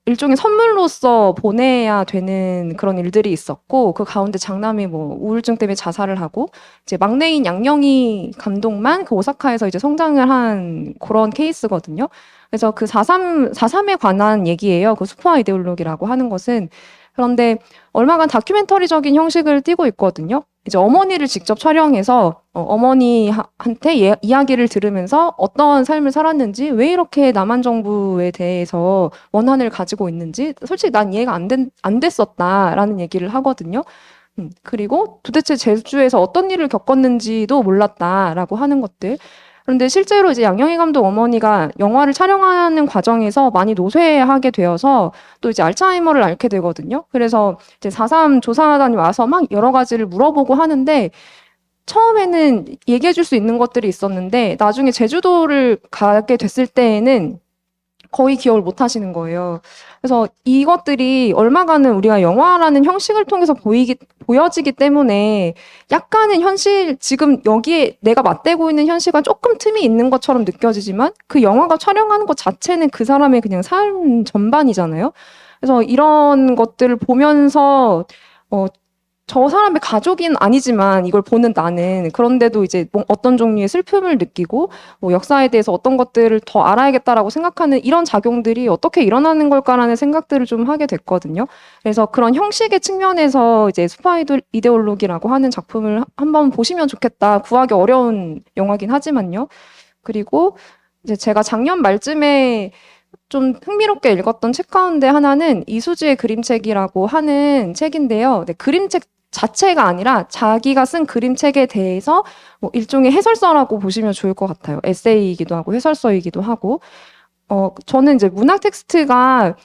일종의 선물로서 보내야 되는 그런 일들이 있었고, 그 가운데 장남이 뭐 우울증 때문에 자살을 하고, 이제 막내인 양영희 감독만 그 오사카에서 이제 성장을 한 그런 케이스거든요. 그래서 그 4.3에 관한 얘기예요. 그 수포화 이데올로기라고 하는 것은. 그런데 얼마간 다큐멘터리적인 형식을 띠고 있거든요. 이제 어머니를 직접 촬영해서 어머니한테 이야기를 들으면서 어떤 삶을 살았는지, 왜 이렇게 남한 정부에 대해서 원한을 가지고 있는지 솔직히 난 이해가 안 됐었다라는 얘기를 하거든요. 그리고 도대체 제주에서 어떤 일을 겪었는지도 몰랐다라고 하는 것들. 그런데 실제로 이제 양영희 감독 어머니가 영화를 촬영하는 과정에서 많이 노쇠하게 되어서 또 이제 알츠하이머를 앓게 되거든요. 그래서 이제 4.3 조사단이 와서 막 여러 가지를 물어보고 하는데 처음에는 얘기해 줄 수 있는 것들이 있었는데 나중에 제주도를 가게 됐을 때에는 거의 기억을 못 하시는 거예요. 그래서 이것들이 얼마간은 우리가 영화라는 형식을 통해서 보여지기 때문에 약간은 지금 여기에 내가 맞대고 있는 현실과 조금 틈이 있는 것처럼 느껴지지만 그 영화가 촬영하는 것 자체는 그 사람의 그냥 삶 전반이잖아요. 그래서 이런 것들을 보면서 저 사람의 가족은 아니지만 이걸 보는 나는 그런데도 이제 뭐 어떤 종류의 슬픔을 느끼고 뭐 역사에 대해서 어떤 것들을 더 알아야겠다라고 생각하는 이런 작용들이 어떻게 일어나는 걸까라는 생각들을 좀 하게 됐거든요. 그래서 그런 형식의 측면에서 이제 수파 이데올로기라고 하는 작품을 한번 보시면 좋겠다. 구하기 어려운 영화긴 하지만요. 그리고 이제 제가 작년 말쯤에 좀 흥미롭게 읽었던 책 가운데 하나는 이수지의 그림책이라고 하는 책인데요. 네, 그림책 자체가 아니라 자기가 쓴 그림책에 대해서 뭐 일종의 해설서라고 보시면 좋을 것 같아요. 에세이이기도 하고 해설서이기도 하고. 저는 이제 문학 텍스트가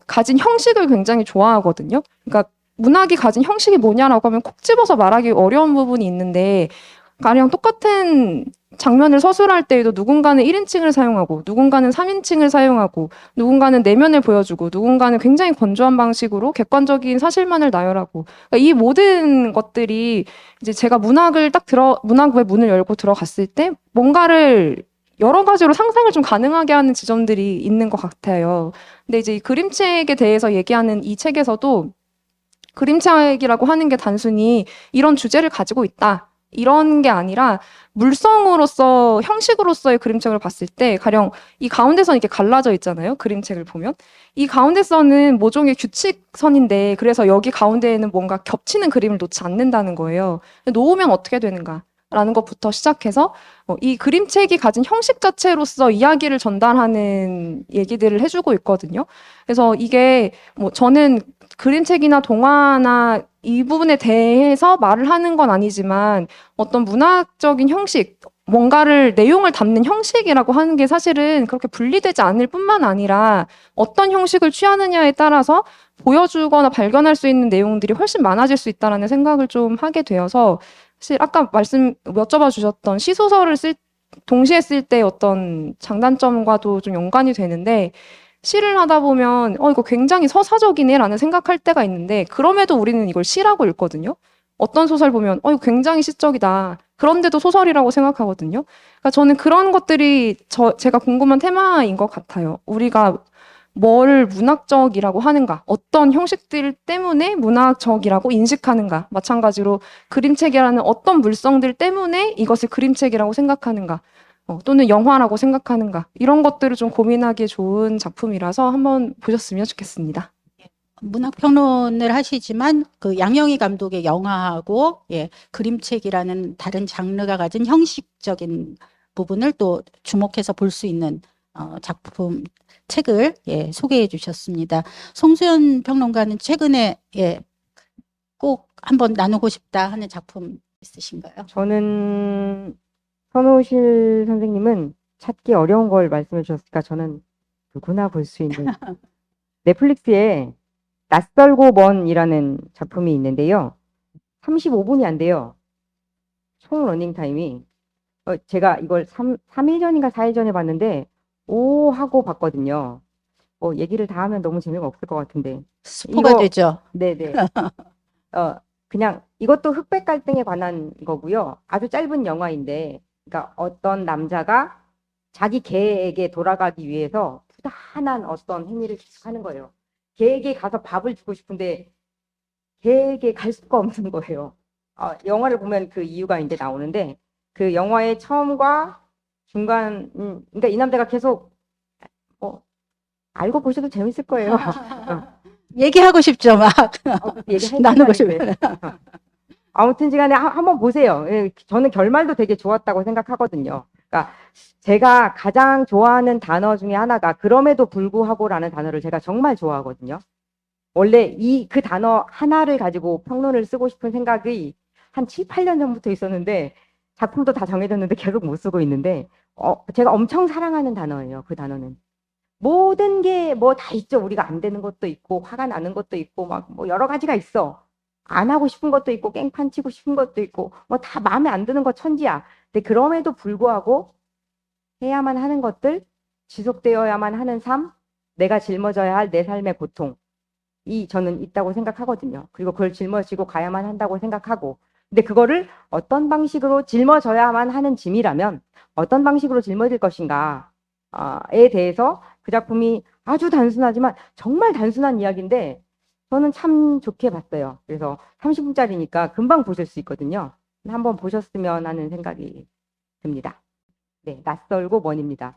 가진 형식을 굉장히 좋아하거든요. 그러니까 문학이 가진 형식이 뭐냐라고 하면 콕 집어서 말하기 어려운 부분이 있는데 가령 똑같은 장면을 서술할 때에도 누군가는 1인칭을 사용하고 누군가는 3인칭을 사용하고 누군가는 내면을 보여주고 누군가는 굉장히 건조한 방식으로 객관적인 사실만을 나열하고 그러니까 이 모든 것들이 이제 제가 문학의 문을 열고 들어갔을 때 뭔가를 여러 가지로 상상을 좀 가능하게 하는 지점들이 있는 것 같아요. 근데 이제 이 그림책에 대해서 얘기하는 이 책에서도 그림책이라고 하는 게 단순히 이런 주제를 가지고 있다. 이런 게 아니라 물성으로서 형식으로서의 그림책을 봤을 때 가령 이 가운데선 이렇게 갈라져 있잖아요. 그림책을 보면 이 가운데선은 모종의 규칙선인데 그래서 여기 가운데에는 뭔가 겹치는 그림을 놓지 않는다는 거예요. 놓으면 어떻게 되는가? 라는 것부터 시작해서 이 그림책이 가진 형식 자체로서 이야기를 전달하는 얘기들을 해주고 있거든요. 그래서 이게 뭐 저는 그림책이나 동화나 이 부분에 대해서 말을 하는 건 아니지만 어떤 문학적인 형식, 뭔가를 내용을 담는 형식이라고 하는 게 사실은 그렇게 분리되지 않을 뿐만 아니라 어떤 형식을 취하느냐에 따라서 보여주거나 발견할 수 있는 내용들이 훨씬 많아질 수 있다라는 생각을 좀 하게 되어서 사실 아까 여쭤봐 주셨던 시소설을 동시에 쓸 때 어떤 장단점과도 좀 연관이 되는데 시를 하다 보면 이거 굉장히 서사적이네라는 생각할 때가 있는데 그럼에도 우리는 이걸 시라고 읽거든요. 어떤 소설 보면 이거 굉장히 시적이다. 그런데도 소설이라고 생각하거든요. 그러니까 저는 그런 것들이 제가 궁금한 테마인 것 같아요. 우리가 뭘 문학적이라고 하는가, 어떤 형식들 때문에 문학적이라고 인식하는가, 마찬가지로 그림책이라는 어떤 물성들 때문에 이것을 그림책이라고 생각하는가, 또는 영화라고 생각하는가, 이런 것들을 좀 고민하기 좋은 작품이라서 한번 보셨으면 좋겠습니다. 문학 평론을 하시지만 그 양영희 감독의 영화하고 그림책이라는 다른 장르가 가진 형식적인 부분을 또 주목해서 볼 수 있는 작품 책을 소개해 주셨습니다. 송수연 평론가는 최근에 꼭 한번 나누고 싶다 하는 작품 있으신가요? 저는 선호실 선생님은 찾기 어려운 걸 말씀해 주셨으니까 저는 누구나 볼 수 있는 넷플릭스에 낯설고 먼이라는 작품이 있는데요. 35분이 안 돼요. 총 러닝 타임이. 제가 이걸 3일 전인가 4일 전에 봤는데 오 하고 봤거든요. 얘기를 다 하면 너무 재미가 없을 것 같은데. 스포가 되죠. 네네. 그냥 이것도 흑백 갈등에 관한 거고요. 아주 짧은 영화인데, 그러니까 어떤 남자가 자기 개에게 돌아가기 위해서 부단한 어떤 행위를 계속하는 거예요. 개에게 가서 밥을 주고 싶은데 개에게 갈 수가 없는 거예요. 영화를 보면 그 이유가 이제 나오는데 그 영화의 처음과 중간, 그러니까 이 남자가 계속 알고 보셔도 재밌을 거예요. 얘기하고 싶죠, 막. 나누고 싶어요. 아무튼 시간에 한번 보세요. 저는 결말도 되게 좋았다고 생각하거든요. 그러니까 제가 가장 좋아하는 단어 중에 하나가 그럼에도 불구하고라는 단어를 제가 정말 좋아하거든요. 원래 그 단어 하나를 가지고 평론을 쓰고 싶은 생각이 한 7, 8년 전부터 있었는데 작품도 다 정해졌는데 계속 못 쓰고 있는데 제가 엄청 사랑하는 단어예요. 그 단어는. 모든 게 뭐 다 있죠. 우리가 안 되는 것도 있고 화가 나는 것도 있고 막 뭐 여러 가지가 있어. 안 하고 싶은 것도 있고 깽판 치고 싶은 것도 있고 뭐 다 마음에 안 드는 거 천지야. 근데 그럼에도 불구하고 해야만 하는 것들, 지속되어야만 하는 삶, 내가 짊어져야 할 내 삶의 고통 저는 있다고 생각하거든요. 그리고 그걸 짊어지고 가야만 한다고 생각하고 근데 그거를 어떤 방식으로 짊어져야만 하는 짐이라면 어떤 방식으로 짊어질 것인가에 대해서 그 작품이 아주 단순하지만 정말 단순한 이야기인데 저는 참 좋게 봤어요. 그래서 30분짜리니까 금방 보실 수 있거든요. 한번 보셨으면 하는 생각이 듭니다. 네, 낯설고 먼입니다.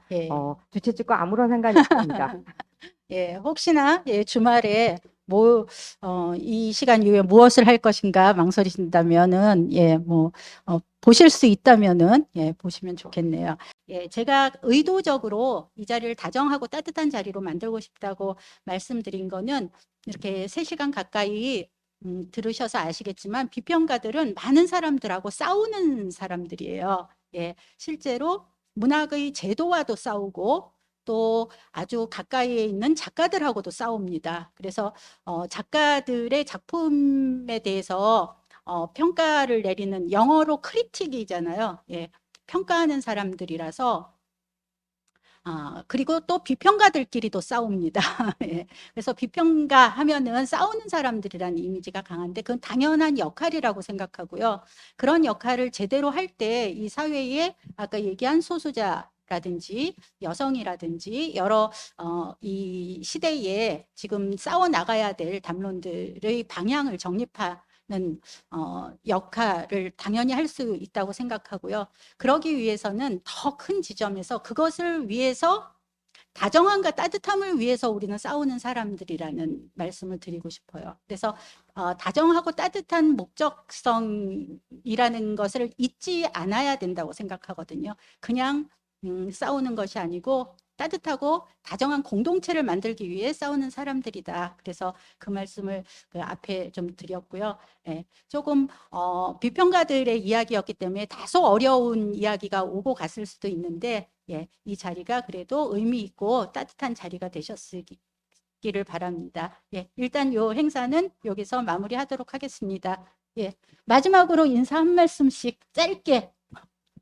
주최측과 아무런 상관이 없습니다. 혹시나 주말에 이 시간 이후에 무엇을 할 것인가 망설이신다면은 보실 수 있다면은 보시면 좋겠네요. 제가 의도적으로 이 자리를 다정하고 따뜻한 자리로 만들고 싶다고 말씀드린 거는 이렇게 3시간 가까이 들으셔서 아시겠지만 비평가들은 많은 사람들하고 싸우는 사람들이에요. 실제로 문학의 제도와도 싸우고 또 아주 가까이에 있는 작가들하고도 싸웁니다. 그래서 작가들의 작품에 대해서 평가를 내리는 영어로 크리틱이잖아요. 예, 평가하는 사람들이라서 그리고 또 비평가들끼리도 싸웁니다. 예, 그래서 비평가 하면은 싸우는 사람들이라는 이미지가 강한데 그건 당연한 역할이라고 생각하고요. 그런 역할을 제대로 할 때 이 사회에 아까 얘기한 소수자라든지 여성이라든지 여러 이 시대에 지금 싸워 나가야 될 담론들의 방향을 정립하는 역할을 당연히 할 수 있다고 생각하고요. 그러기 위해서는 더 큰 지점에서 그것을 위해서 다정함과 따뜻함을 위해서 우리는 싸우는 사람들이라는 말씀을 드리고 싶어요. 그래서 다정하고 따뜻한 목적성이라는 것을 잊지 않아야 된다고 생각하거든요. 그냥 싸우는 것이 아니고 따뜻하고 다정한 공동체를 만들기 위해 싸우는 사람들이다. 그래서 그 말씀을 그 앞에 좀 드렸고요. 예, 조금 비평가들의 이야기였기 때문에 다소 어려운 이야기가 오고 갔을 수도 있는데 예, 이 자리가 그래도 의미 있고 따뜻한 자리가 되셨기를 바랍니다. 예, 일단 이 행사는 여기서 마무리하도록 하겠습니다. 예, 마지막으로 인사 한 말씀씩 짧게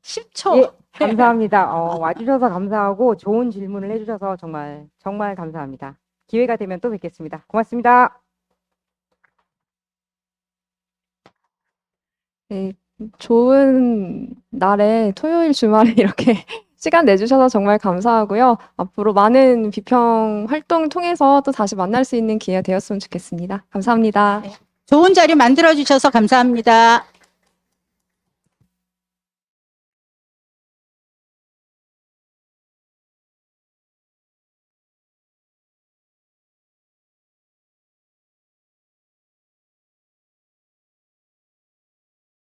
10초. 예, 감사합니다. 와주셔서 감사하고 좋은 질문을 해주셔서 정말 정말 감사합니다. 기회가 되면 또 뵙겠습니다. 고맙습니다. 네, 좋은 날에 토요일 주말에 이렇게 시간 내주셔서 정말 감사하고요. 앞으로 많은 비평 활동 통해서 또 다시 만날 수 있는 기회가 되었으면 좋겠습니다. 감사합니다. 좋은 자리 만들어 주셔서 감사합니다.